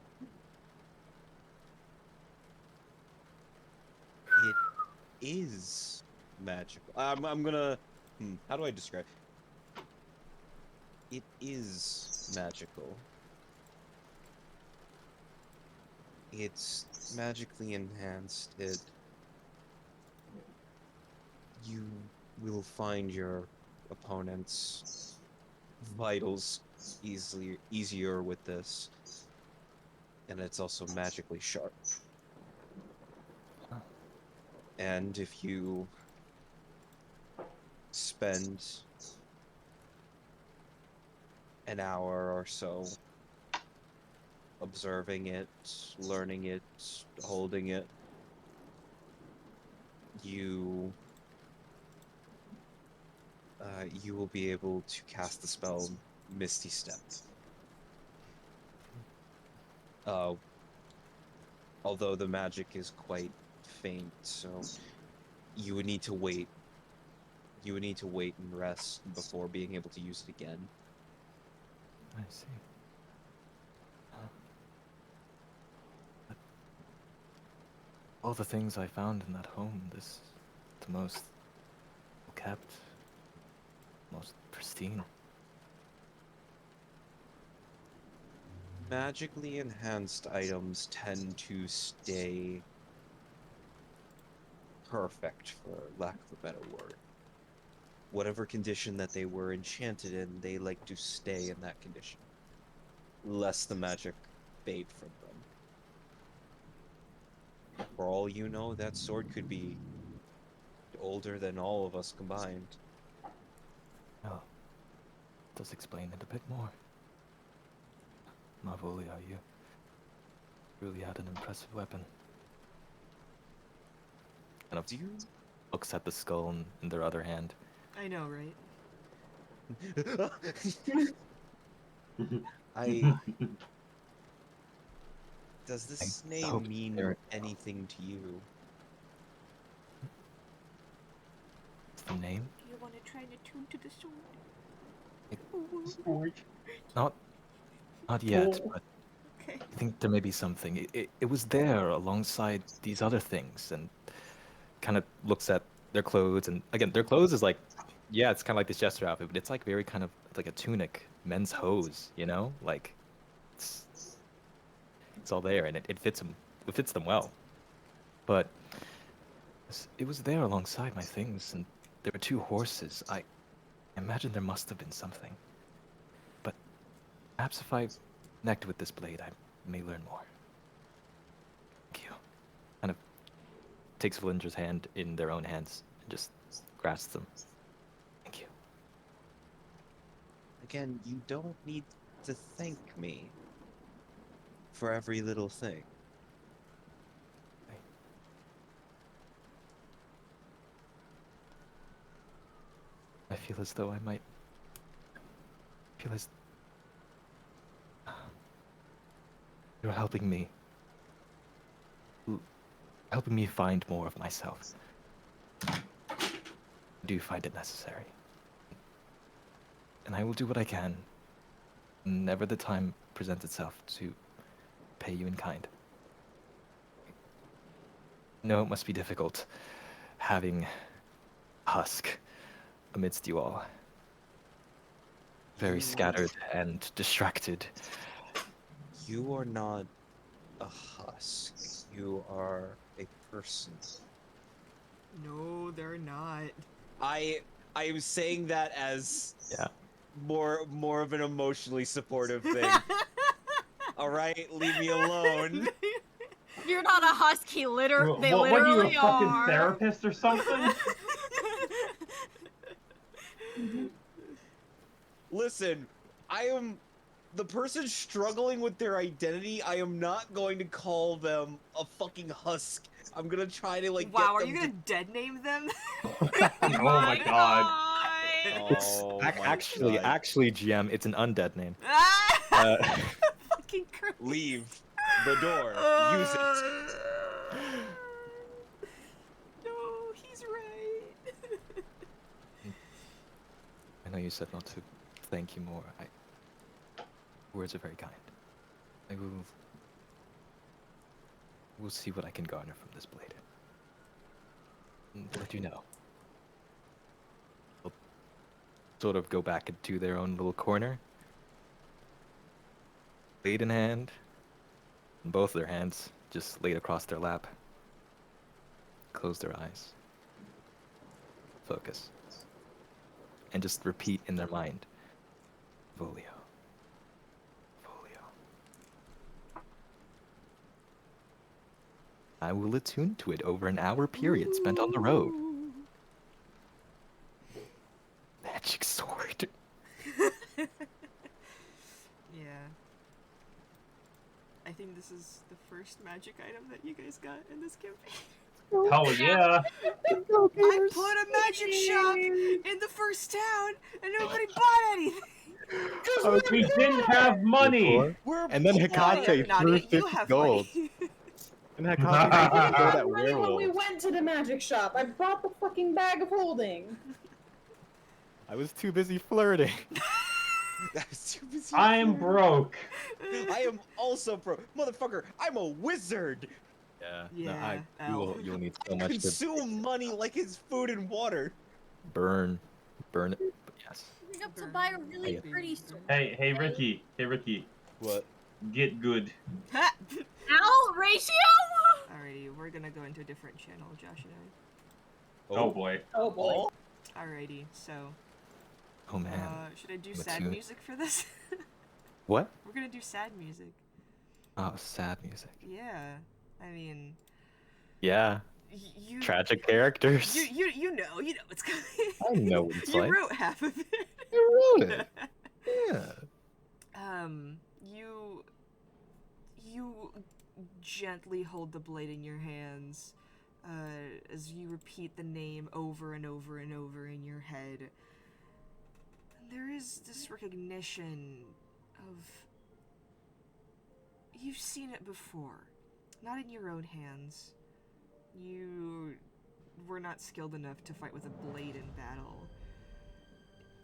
It is magical. I'm gonna. How do I describe? It is magical. It's magically enhanced. You will find your opponent's vitals easier with this, and it's also magically sharp. Huh. And if you spend an hour or so observing it, learning it, holding it, you will be able to cast the spell Misty Step. Although the magic is quite faint, so you would need to wait. You would need to wait and rest before being able to use it again. I see. All the things I found in that home, this is the most kept, most pristine. Magically enhanced items tend to stay perfect, for lack of a better word. whatever condition that they were enchanted in, they like to stay in that condition. Lest the magic fade from them. For all you know, that sword could be older than all of us combined. Oh, does explain it a bit more. Mavolia, you really had an impressive weapon. Kind of Do you? looks at the skull in their other hand. I know, right? Does this I hope name mean there- anything to you? What's the name? Do you want to try to tune to the sword? Not yet, Cool. but Okay. I think there may be something. It was there alongside these other things, and kind of looks at their clothes, and again, their clothes is like, yeah, it's kind of like this jester outfit, but it's like very kind of like a tunic, men's hose, you know, like it's all there, and it fits them. It fits them well, but it was there alongside my things, and there were two horses. I imagine there must have been something, but perhaps if I connect with this blade, I may learn more. Thank you. Kind of takes Valindra's hand in their own hands and just grasps them. Thank you. Again, you don't need to thank me for every little thing. I feel as though I might feel as you're helping me find more of myself. I do find it necessary. And I will do what I can whenever the time presents itself to pay you in kind. No, it must be difficult having Husk amidst you all. Very scattered and distracted. You are not a husk. You are a person. No, they're not. I am saying that as Yeah. more of an emotionally supportive thing. All right, leave me alone. You're not a husky, they What are you, a literally fucking are. therapist or something? Listen, I am the person struggling with their identity. I am not going to call them a fucking husk. I'm gonna try to like. Wow, get are them you gonna dead name them? Oh my god. It's Oh my actually, God. GM, it's an undead name. Ah! Fucking Christ. Leave the door. Use it. No, he's right. I know you said not to thank you more. Words are very kind. I will see what I can garner from this blade. And let you know. They'll sort of go back into their own little corner. Blade in hand. And both their hands just laid across their lap. Close their eyes. Focus. And just repeat in their mind. Volio. Volio. I will attune to it over an hour period spent on the road. Magic sword. Yeah. I think this is the first magic item that you guys got in this campaign. Hell yeah. I put a magic shop in the first town and nobody bought anything. We didn't have money. We're And then poor. Hecate Nadia, threw you 50 have gold. money. And Hecate threw 50 gold at Money when we werewolf. went to the magic shop. I brought the fucking bag of holding. I was too busy flirting. That's too busy. I am broke. I am also broke. Motherfucker, I'm a wizard. Yeah. Yeah, You'll need so much to Consume money like it's food and water. burn it. But yes. Bring up to buy a really Burn. pretty sword. Hey Ricky. Hey Ricky. What? Get good. Ow, ratio? Alrighty, we're gonna go into a different channel, Josh and I. Oh boy. Oh boy. Alrighty, so Oh man. should I do What's sad your- music for this? What? We're gonna do sad music. Oh, sad music. Yeah, I mean, Yeah. you Tragic characters. you know it's coming. I know what it's you like. wrote half of it. I wrote it. Yeah. You gently hold the blade in your hands, as you repeat the name over and over and over in your head. And there is this recognition of you've seen it before, not in your own hands. You were not skilled enough to fight with a blade in battle.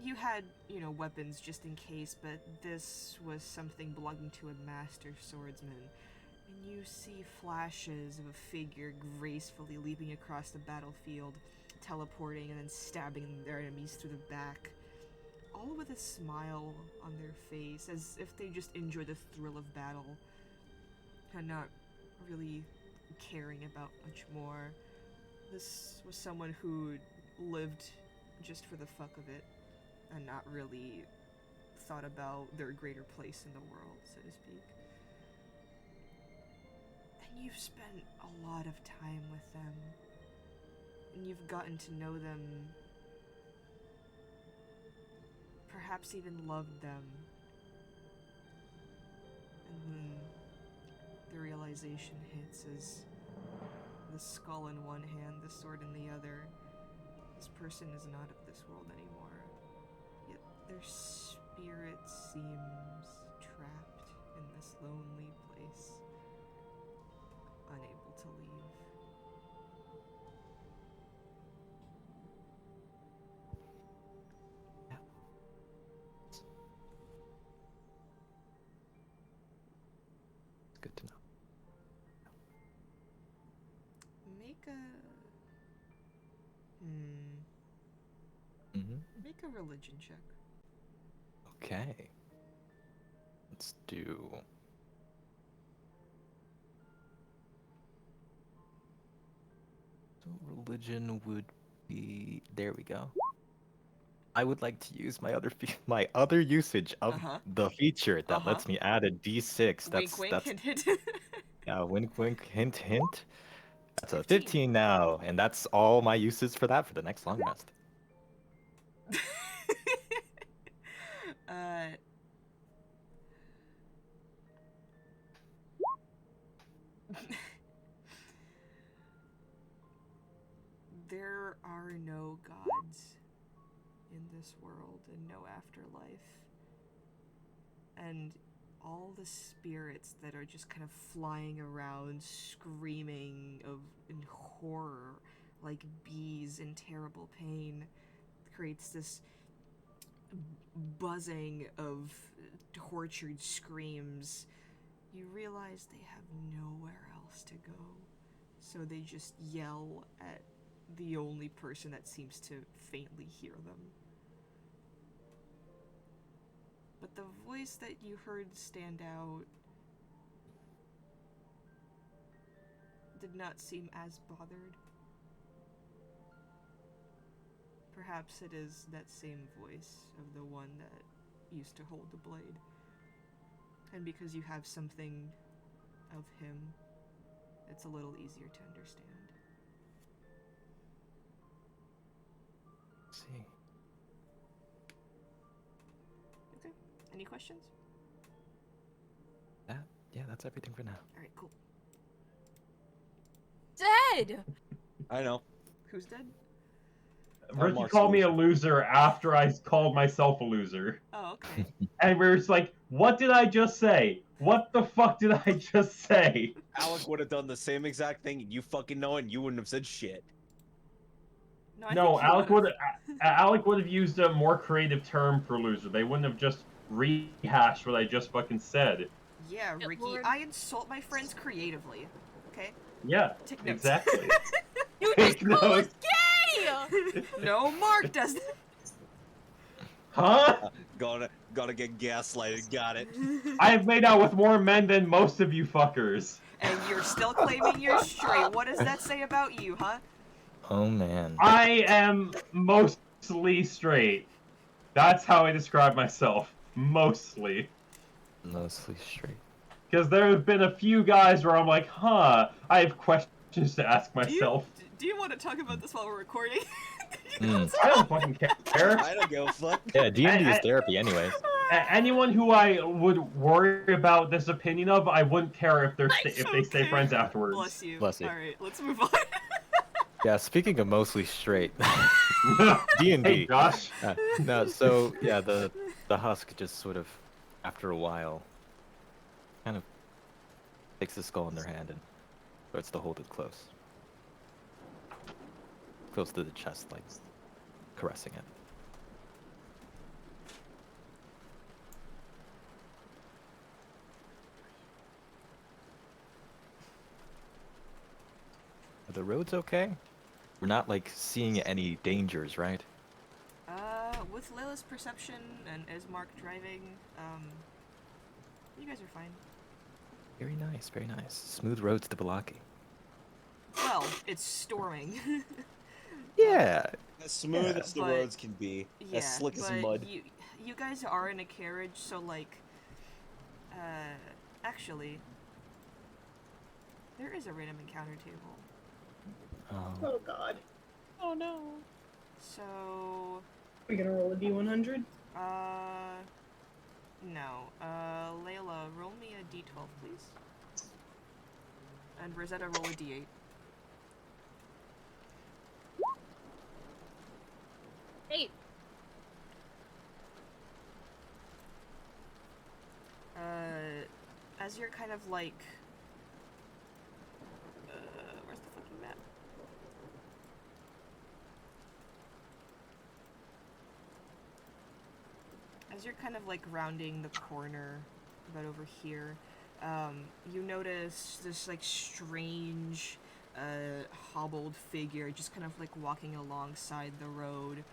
You had, weapons just in case, but this was something belonging to a master swordsman. And you see flashes of a figure gracefully leaping across the battlefield, teleporting and then stabbing their enemies through the back. All with a smile on their face, as if they just enjoy the thrill of battle, and not really caring about much more. This was someone who lived just for the fuck of it, and not really thought about their greater place in the world, so to speak. And you've spent a lot of time with them, and you've gotten to know them, perhaps even loved them. And then the realization hits as the skull in one hand, the sword in the other. This person is not of this world anymore. Yet their spirit seems trapped in this lonely place, unable to leave. It's good to know. Make a... Make a religion check. Okay. Let's do. So religion would be. There we go. I would like to use my my other usage of Uh-huh. the feature that Uh-huh. lets me add a d6. Wink, wink, That's hint, hint. yeah, wink, wink, hint, hint. That's a 15. 15 now, and that's all my uses for that for the next long rest. uh... There are no gods in this world and no afterlife. And all the spirits that are just kind of flying around, screaming in horror, like bees in terrible pain, creates this buzzing of tortured screams. You realize they have nowhere else to go, so they just yell at the only person that seems to faintly hear them. But the voice that you heard stand out did not seem as bothered. Perhaps it is that same voice of the one that used to hold the blade. And because you have something of him, it's a little easier to understand. Let's see. Okay. Any questions? Yeah, that's everything for now. Alright, cool. Dead! I know. Who's dead? Ricky Mark's called me a loser. loser after I called myself a loser. Oh, okay. And we were just like, what did I just say? What the fuck did I just say? Alec would have done the same exact thing, and you fucking know it, and you wouldn't have said shit. I No, think you would've- Alec would have used a more creative term for loser. They wouldn't have just rehashed what I just fucking said. Yeah, Yeah, Ricky, Lord. I insult my friends creatively. Okay? Yeah, Take notes. exactly. You Take just called us notes. gay! No, Mark does that. Huh? Gotta get gaslighted. Got it. I have made out with more men than most of you fuckers. And you're still claiming you're straight. What does that say about you, huh? Oh man. I am most mostly straight. That's how I describe myself. Mostly. Mostly straight. Because there have been a few guys where I'm like, huh, I have questions to ask Do you myself. do you want to talk about this while we're recording? Mm. I don't fucking care. I don't give a fuck. Yeah, D&D is I- therapy anyways. Anyone who I would worry about this opinion of, I wouldn't care if if they stay Okay. friends afterwards. Bless you. Bless you. All right, let's move on. Yeah, speaking of mostly straight, Hey, D&D. Josh. No, so yeah, the husk just sort of, after a while, kind of takes the skull in their hand and starts to hold it close. Close to the chest, like caressing it. Are the roads okay? We're not like seeing any dangers, right? With Layla's perception and Ismark driving, you guys are fine. Very nice, very nice. Smooth roads to Balaki. Well, it's storming. Yeah. As smooth Yeah, as the but- roads can be, Yeah, as slick as but mud. you guys are in a carriage, so like, actually, there is a random encounter table. Oh god. Oh no. So, We're gonna roll a D100? no. Layla, roll me a d12, please. And Rosetta, roll a d8. Hey. As you're kind of like, where's the fucking map? As you're kind of like rounding the corner, about over here, you notice this like strange, hobbled figure just kind of like walking alongside the road.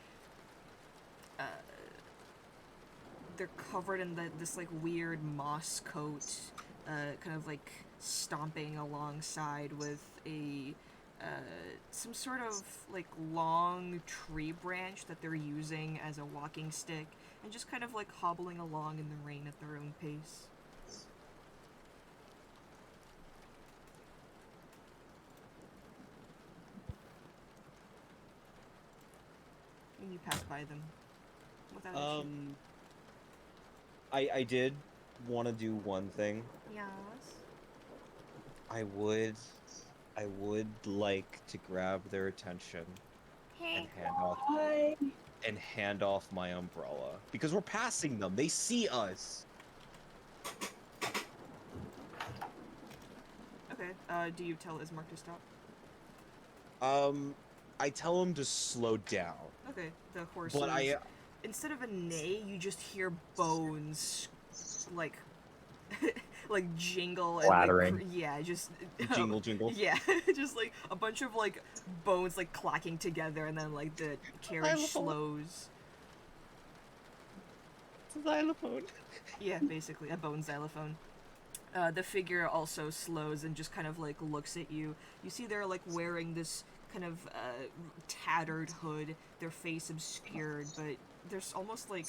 They're covered in this like weird moss coat, kind of like stomping alongside with a some sort of like long tree branch that they're using as a walking stick, and just kind of like hobbling along in the rain at their own pace. And you pass by them without issue. I did want to do one thing. Yes. I would like to grab their attention and Hi. hand off my umbrella because we're passing them. They see us. Okay. Do you tell Ismark to stop? I tell them to slow down. Okay. The horses. But Instead of a neigh, you just hear bones, like, like jingle and Clattering. like, yeah, just jingle jingle. Yeah, just like a bunch of like bones like clacking together, and then like the carriage slows. It's a xylophone. Yeah, basically a bone xylophone. The figure also slows and just kind of like looks at you. You see they're like wearing this kind of tattered hood, their face obscured, but there's almost like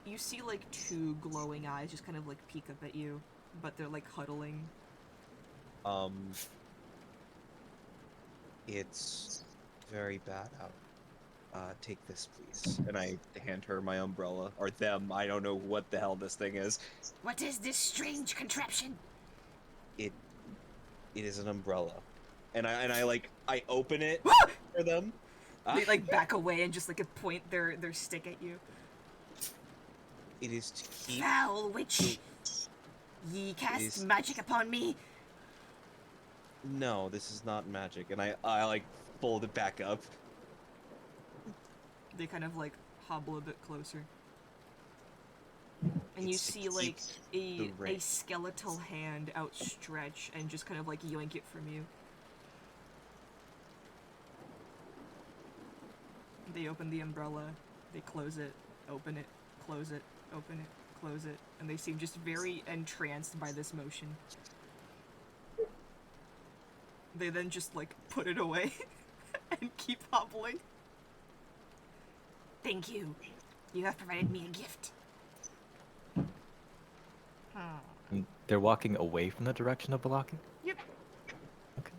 you see like two glowing eyes just kind of like peek up at you, but they're like huddling. It's very bad out. Take this, please. And I hand her my umbrella. Or them. I don't know what the hell this thing is. What is this strange contraption? It is an umbrella. And I open it for them. They like back away and just like point their stick at you. It is to keep... Foul witch! Ye cast magic upon me! No, this is not magic. And I like fold it back up. They kind of like hobble a bit closer. And you It's to see keep like the a ring. skeletal hand outstretch and just kind of like yoink it from you. They open the umbrella, they close it, open it, close it, open it, close it, and they seem just very entranced by this motion. They then just like put it away and keep hobbling. Thank you. You have provided me a gift. And they're walking away from the direction of Balaki? Yep. Okay.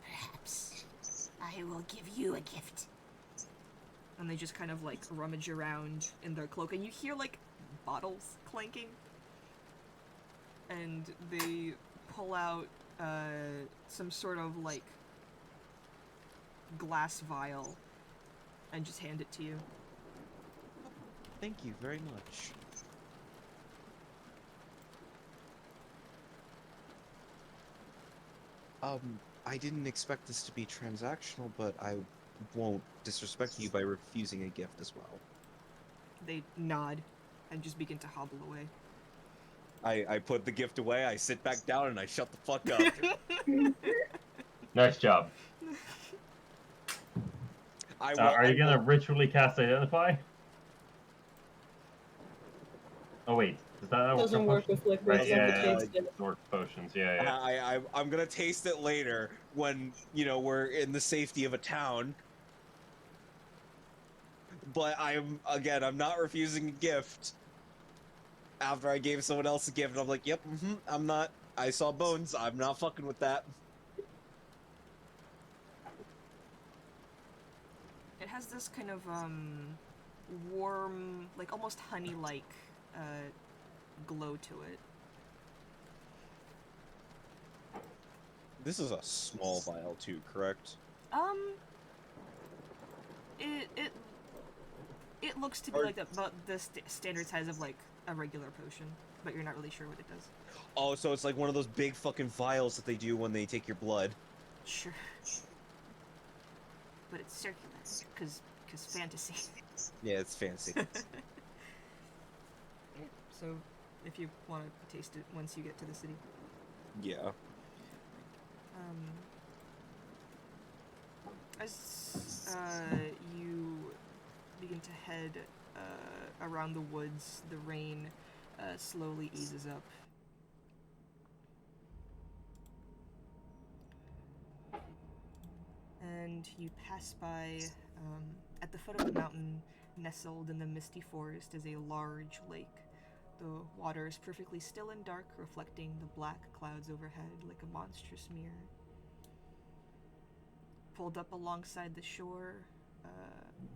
Perhaps I will give you a gift. And they just kind of like rummage around in their cloak, and you hear like bottles clanking. And they pull out some sort of like glass vial and just hand it to you. Thank you very much. I didn't expect this to be transactional, but I won't disrespect you by refusing a gift as well. They nod and just begin to hobble away. I put the gift away, I sit back down, and I shut the fuck up. Nice job. Are you gonna ritually cast Identify? Oh wait, does that not work? Doesn't work with liquids. Right, You have to yeah, taste it. work potions. Yeah. I'm gonna taste it later when, you know, we're in the safety of a town. But I'm not refusing a gift. After I gave someone else a gift, I'm like, yep, I'm not. I saw bones. I'm not fucking with that. It has this kind of warm, like almost honey-like glow to it. This is a small vial too, correct? It looks to be like about the standard size of like a regular potion, but you're not really sure what it does. Oh, so it's like one of those big fucking vials that they do when they take your blood. Sure. But it's circular, cause fantasy. Yeah, it's fancy. So, if you want to taste it once you get to the city. Yeah. As you begin to head around the woods, the rain slowly eases up. And you pass by, at the foot of the mountain, nestled in the misty forest, is a large lake. The water is perfectly still and dark, reflecting the black clouds overhead like a monstrous mirror. Pulled up alongside the shore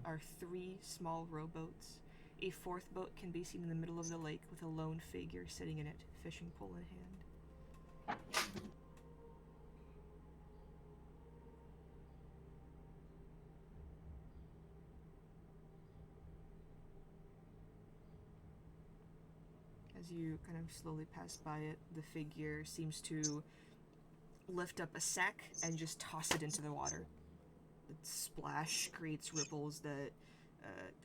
are 3 small rowboats. A 4th boat can be seen in the middle of the lake with a lone figure sitting in it, fishing pole in hand. As you kind of slowly pass by it, the figure seems to lift up a sack and just toss it into the water. The splash creates ripples that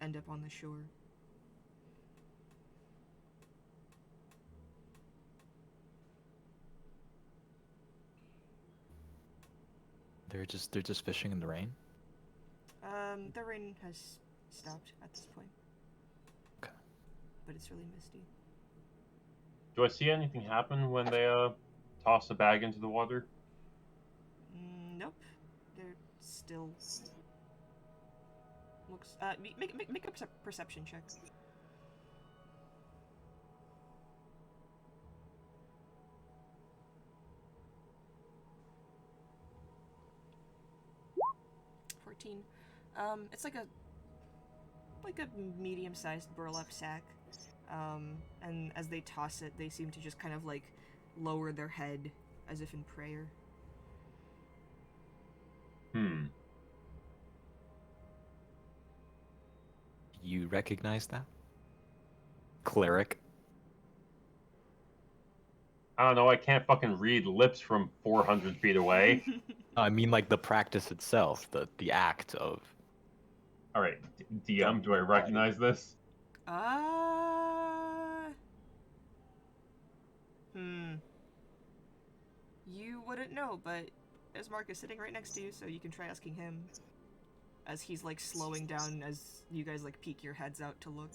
end up on the shore. They're just fishing in the rain? The rain has stopped at this point. Okay. But it's really misty. Do I see anything happen when they toss the bag into the water? Nope. They're still. Looks. Make a perception check. It's like a medium-sized burlap sack. And as they toss it, they seem to just kind of like lower their head as if in prayer. You recognize that? Cleric? I don't know, I can't fucking read lips from 400 feet away. I mean, like, the practice itself, the act of... Alright, DM, do I recognize this? You wouldn't know, but Ismark is sitting right next to you, so you can try asking him. As he's, like, slowing down as you guys, like, peek your heads out to look.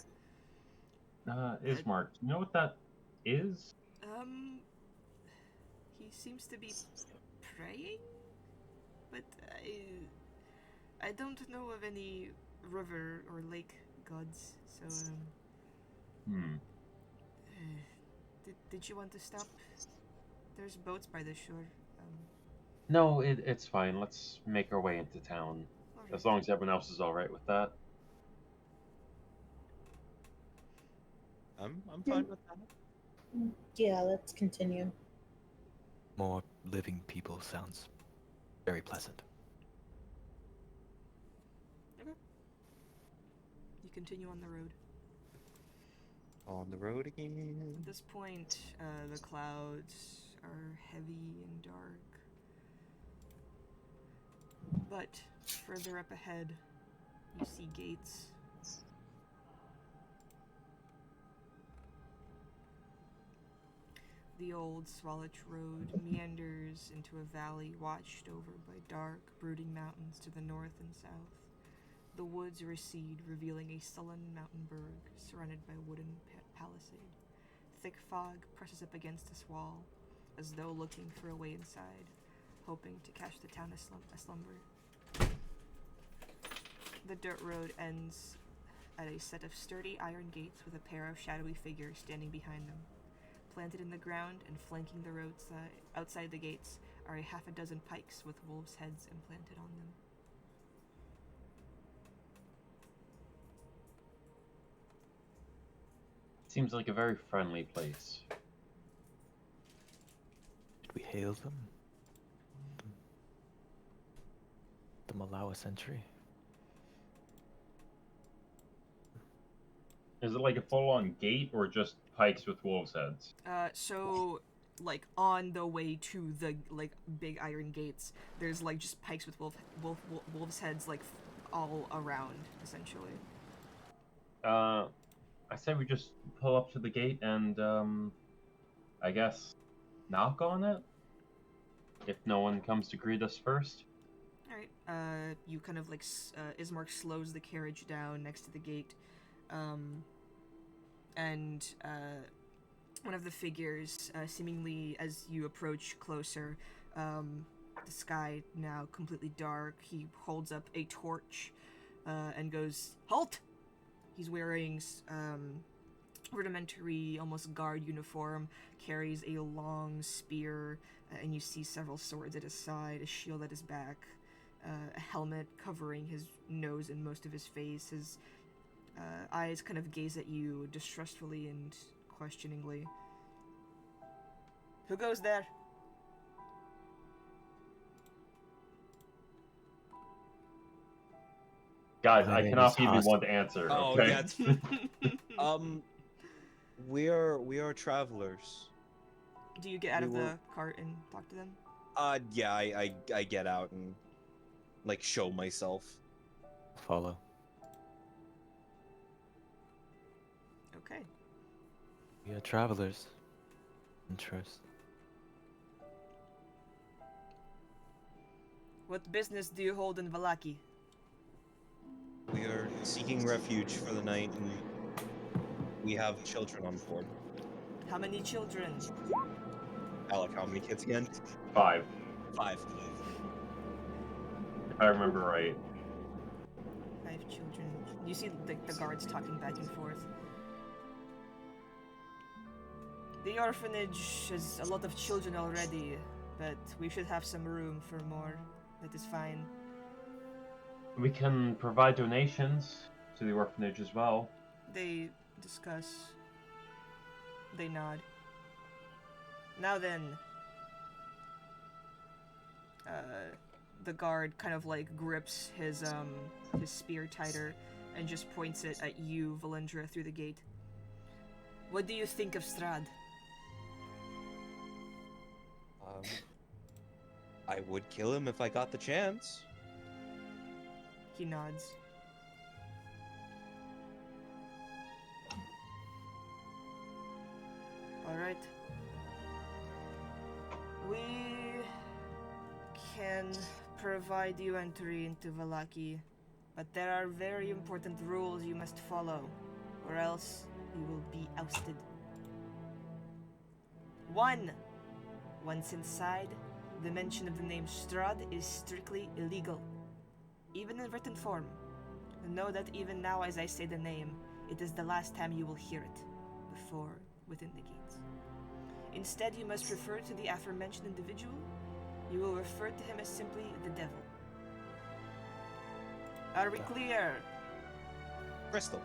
Ismark, do you know what that is? He seems to be praying? But I don't know of any river or lake gods. So, did you want to stop? There's boats by the shore. No, it's fine. Let's make our way into town. Alright. As long as everyone else is alright with that. I'm fine with that. Yeah, let's continue. More living people sounds very pleasant. You continue on the road. On the road again. At this point, the clouds are heavy and dark. But further up ahead, you see gates. The old Swalach Road meanders into a valley watched over by dark, brooding mountains to the north and south. The woods recede, revealing a sullen mountain burg surrounded by a wooden palisade. Thick fog presses up against its wall, as though looking for a way inside, hoping to catch the town aslumber. The dirt road ends at a set of sturdy iron gates with a pair of shadowy figures standing behind them. Planted in the ground and flanking the roadside, outside the gates, are a half a dozen pikes with wolves' heads implanted on them. Seems like a very friendly place. Did we hail them? The Malawi sentry? Is it like a full-on gate or just pikes with wolves' heads? So, like, on the way to the, like, big iron gates, there's, like, just pikes with wolves' heads, like, all around, essentially. I say we just pull up to the gate and, I guess, knock on it? If no one comes to greet us first? Alright, you kind of, like, Ismark slows the carriage down next to the gate, and one of the figures, seemingly as you approach closer, the sky now completely dark, he holds up a torch, and goes, "Halt!" He's wearing, rudimentary, almost guard uniform, carries a long spear, and you see several swords at his side, a shield at his back, a helmet covering his nose and most of his face. His eyes kind of gaze at you distrustfully and questioningly. Who goes there? Guys, My I name cannot is be the Haas. one to answer, Oh, okay? that's we are travelers. Do you get out We of were- the cart and talk to them? Yeah, I get out and like show myself. Follow. Okay. We are travelers. Interest. What business do you hold in Vallaki? We are seeking refuge for the night, and we have children on board. How many children? Alec, how many kids again? 5, 5. if I remember right. 5 children. You see the guards talking back and forth. The orphanage has a lot of children already, but we should have some room for more. That is fine. We can provide donations to the orphanage as well. They discuss. They nod. Now then, the guard kind of like grips his spear tighter and just points it at you, Valendra, through the gate. What do you think of Strahd? I would kill him if I got the chance. He nods. Alright. We can provide you entry into Vallaki, but there are very important rules you must follow, or else you will be ousted. 1. Once inside, the mention of the name Strahd is strictly illegal, even in written form. know that even now as I say the name, it is the last time you will hear it before within the gates. Instead, you must refer to the aforementioned individual. You will refer to him as simply the devil. Are we clear? Crystal.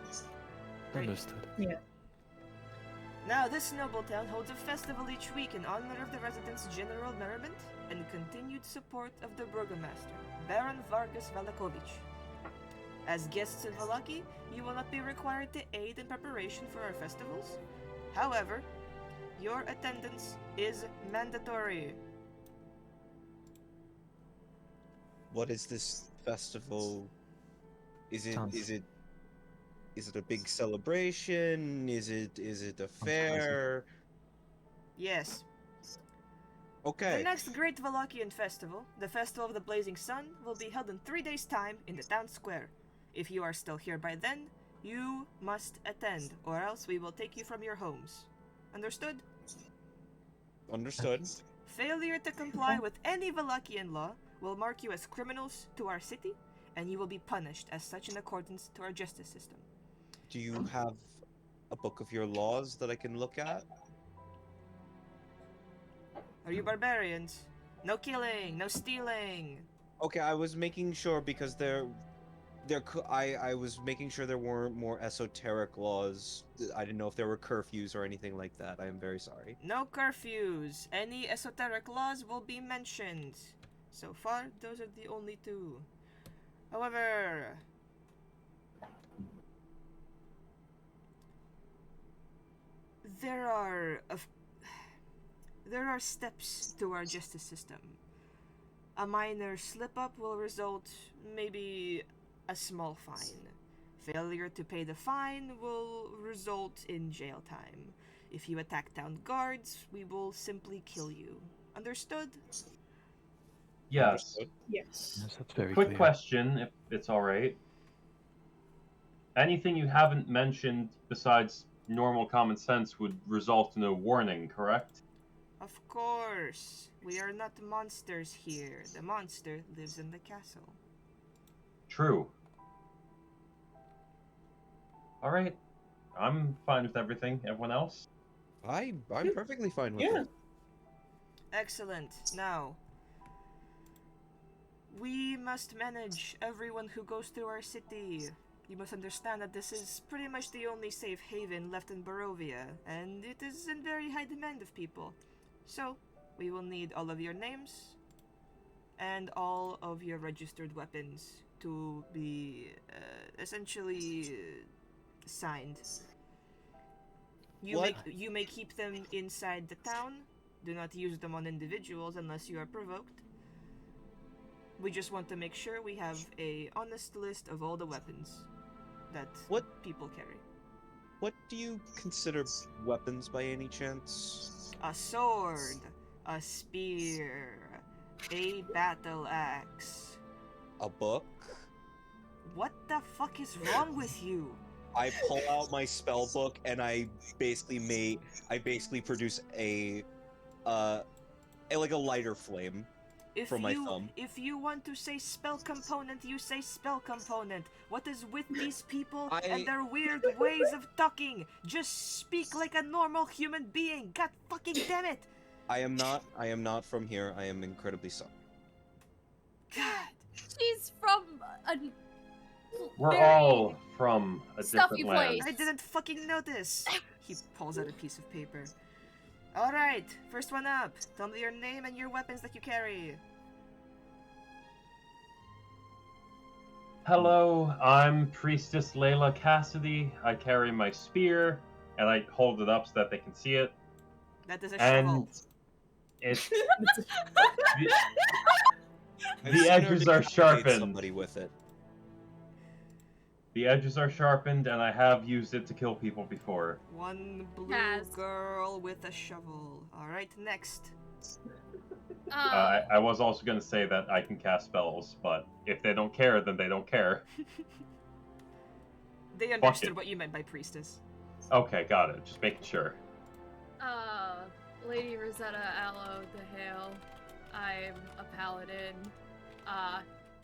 Great. Understood. Now, this noble town holds a festival each week in honor of the residents' general merriment and continued support of the burgomaster, Baron Vargas Valakovich. As guests in Valaki, you will not be required to aid in preparation for our festivals. However, your attendance is mandatory. What is this festival? Is it Sounds- is it a big celebration? Is it a fair? Yes. The Okay. next great Valakian festival, the Festival of the Blazing Sun, will be held in 3 days' time in the town square. If you are still here by then, you must attend, or else we will take you from your homes. Understood? Understood. Failure to comply with any Valakian law will mark you as criminals to our city, and you will be punished as such in accordance to our justice system. Do you have a book of your laws that I can look at? Are you barbarians? No killing, no stealing. Okay, I was making sure because I was making sure there weren't more esoteric laws. I didn't know if there were curfews or anything like that. I am very sorry. No curfews. Any esoteric laws will be mentioned. So far, those are the only two. However, there are steps to our justice system. A minor slip-up will result maybe a small fine. Failure to pay the fine will result in jail time. If you attack town guards, we will simply kill you. Understood? Yes. Understood. Yes. Yes, that's very Quick clear. question, if it's all right. Anything you haven't mentioned besides normal common sense would result in a warning, correct? Of course. We are not monsters here. The monster lives in the castle. True. All right. I'm fine with everything. Everyone else? I'm Yeah. perfectly fine with Yeah. it. Excellent. Now, we must manage everyone who goes through our city. You must understand that this is pretty much the only safe haven left in Barovia, and it is in very high demand of people. So, we will need all of your names and all of your registered weapons to be essentially signed. What? You may keep them inside the town. Do not use them on individuals unless you are provoked. We just want to make sure we have a honest list of all the weapons that What? people carry. What do you consider weapons by any chance? A sword, a spear, a battle axe. A book? What the fuck is wrong with you? I pull out my spell book and I basically produce a like a lighter flame from my thumb. If you want to say spell component, you say spell component. What is with these people I- and their weird ways of talking? Just speak like a normal human being. God fucking damn it! I am not from here. I am incredibly sorry. God. She's from a We're very all from a stuffy different land. place. I didn't fucking notice. He pulls out a piece of paper. Alright, first one up. Tell me your name and your weapons that you carry. Hello, I'm Priestess Layla Cassidy. I carry my spear, and I hold it up so that they can see it. That is a And shovel. it's I've The seen her edges are decapitate sharpened. Somebody with it. the edges are sharpened, and I have used it to kill people before. One blue Has. girl with a shovel. Alright, next. I was also going to say that I can cast spells, but if they don't care, then they don't care. They it. understood what you meant by priestess. Okay, got it. Just making sure. Lady Rosetta Aloe de Hale. I'm a paladin.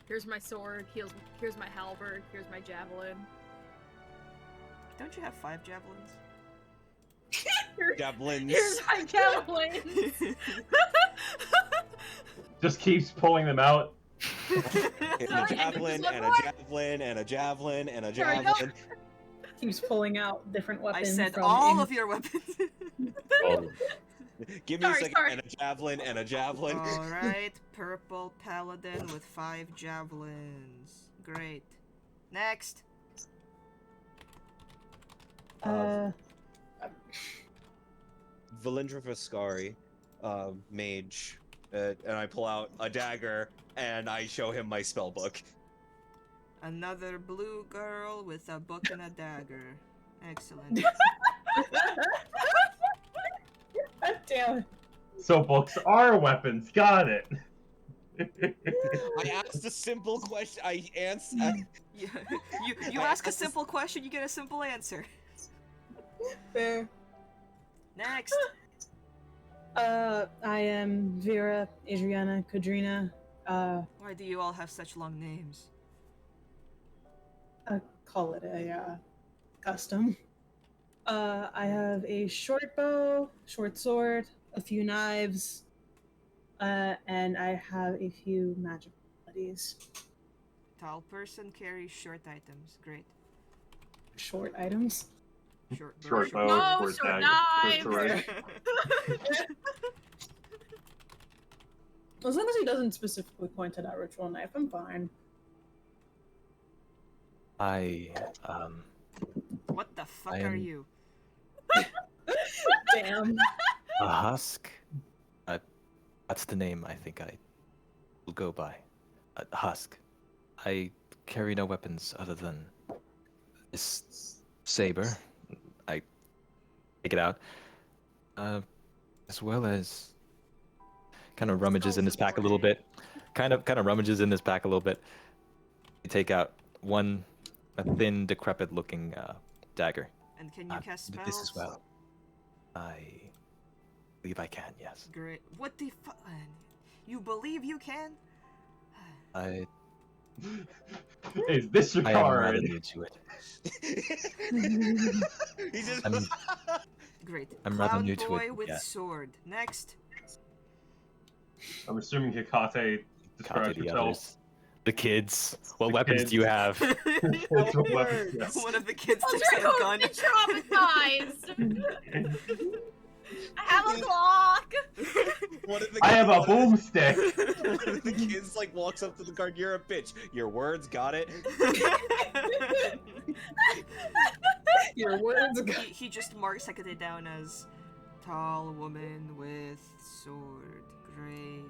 Here's my sword. Here's my halberd. Here's my javelin. Don't you have 5 javelins? Javelins. Here's my javelin. Just keeps pulling them out. And a Sorry, javelin, and and one a more. javelin, and a javelin, and a There we go. javelin. Keeps pulling out different I weapons. said from all in- of your weapons. Oh, Give me a Sorry, second, sorry. and a javelin, and a javelin. Alright, purple paladin with 5 javelins. Great. Next. Valindra Viscari, mage, and I pull out a dagger, and I show him my spell book. Another blue girl with a book and a dagger. Excellent. God damn it. So books are weapons. Got it. I asked a simple question. I answered. You ask a simple question, you get a simple answer. Fair. Next. I am Vera Adriana Kodrina. Why do you all have such long names? Call it a custom. I have a short bow, short sword, a few knives, and I have a few magic abilities. Tall person carries short items. Great. Short items. Short bow, Short bow, No, short short dagger, short knives. sword. As long as he doesn't specifically point to that ritual knife, I'm fine. What the fuck I are am- you? Damn. a husk. That's the name I think I will go by. A husk. I carry no weapons other than this saber. I take it out, as well as kind of rummages in his pack a little bit. Kind of rummages in his pack a little bit. You take out a thin, decrepit-looking dagger. And can you cast spells? This as well. I believe I can. Yes. Great. What the fuck? You believe you can? I Is this your I am rather card? new to it. He just. I'm- Great. I'm rather Clown new to boy it, with yeah. sword. Next. I'm assuming Hikate describes Copy the herself. others. The kids. What The weapons kids. do you have? Kids with weapons, yes. One of the kids Oh, takes out a gun. traumatized. I have a clock. One of the I have a kids- boomstick. One of the kids like walks up to the guard. You're a bitch. Your words got it. Your words. he just marks Hecate down as tall woman with sword. Great.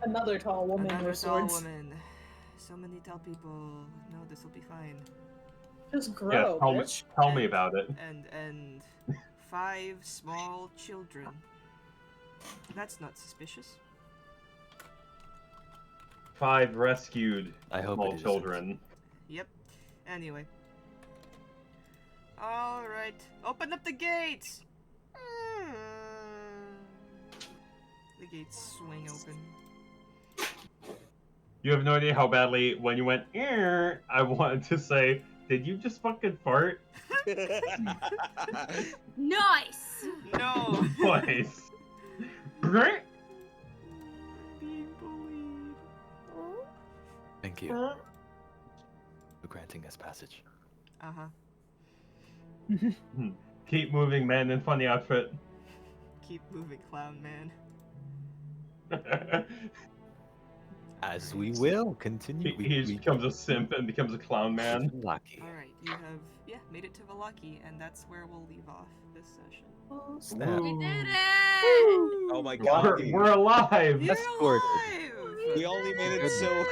Another tall woman Another with tall swords. woman. So many tall people. No, this will be fine. Just Yeah, grow, bitch. tell me about it. And 5 small children. That's not suspicious. 5 rescued I hope small it isn't. children. Yep. Anyway. Alright. Open up the gates! The gates swing open. You have no idea how badly when you went, "Ear," I wanted to say, did you just fucking fart? Nice. No! Nice. Being bullied. Thank you for granting us passage. Uh-huh. Keep moving, man, in funny outfit. Keep moving, clown man. As we will continue. He just becomes a simp and becomes a clown man. Lucky. Alright, you have, made it to Valaki, and that's where we'll leave off this session. Snap. We did it. Oh my god. We're alive! You're Escorted. alive! We only made it so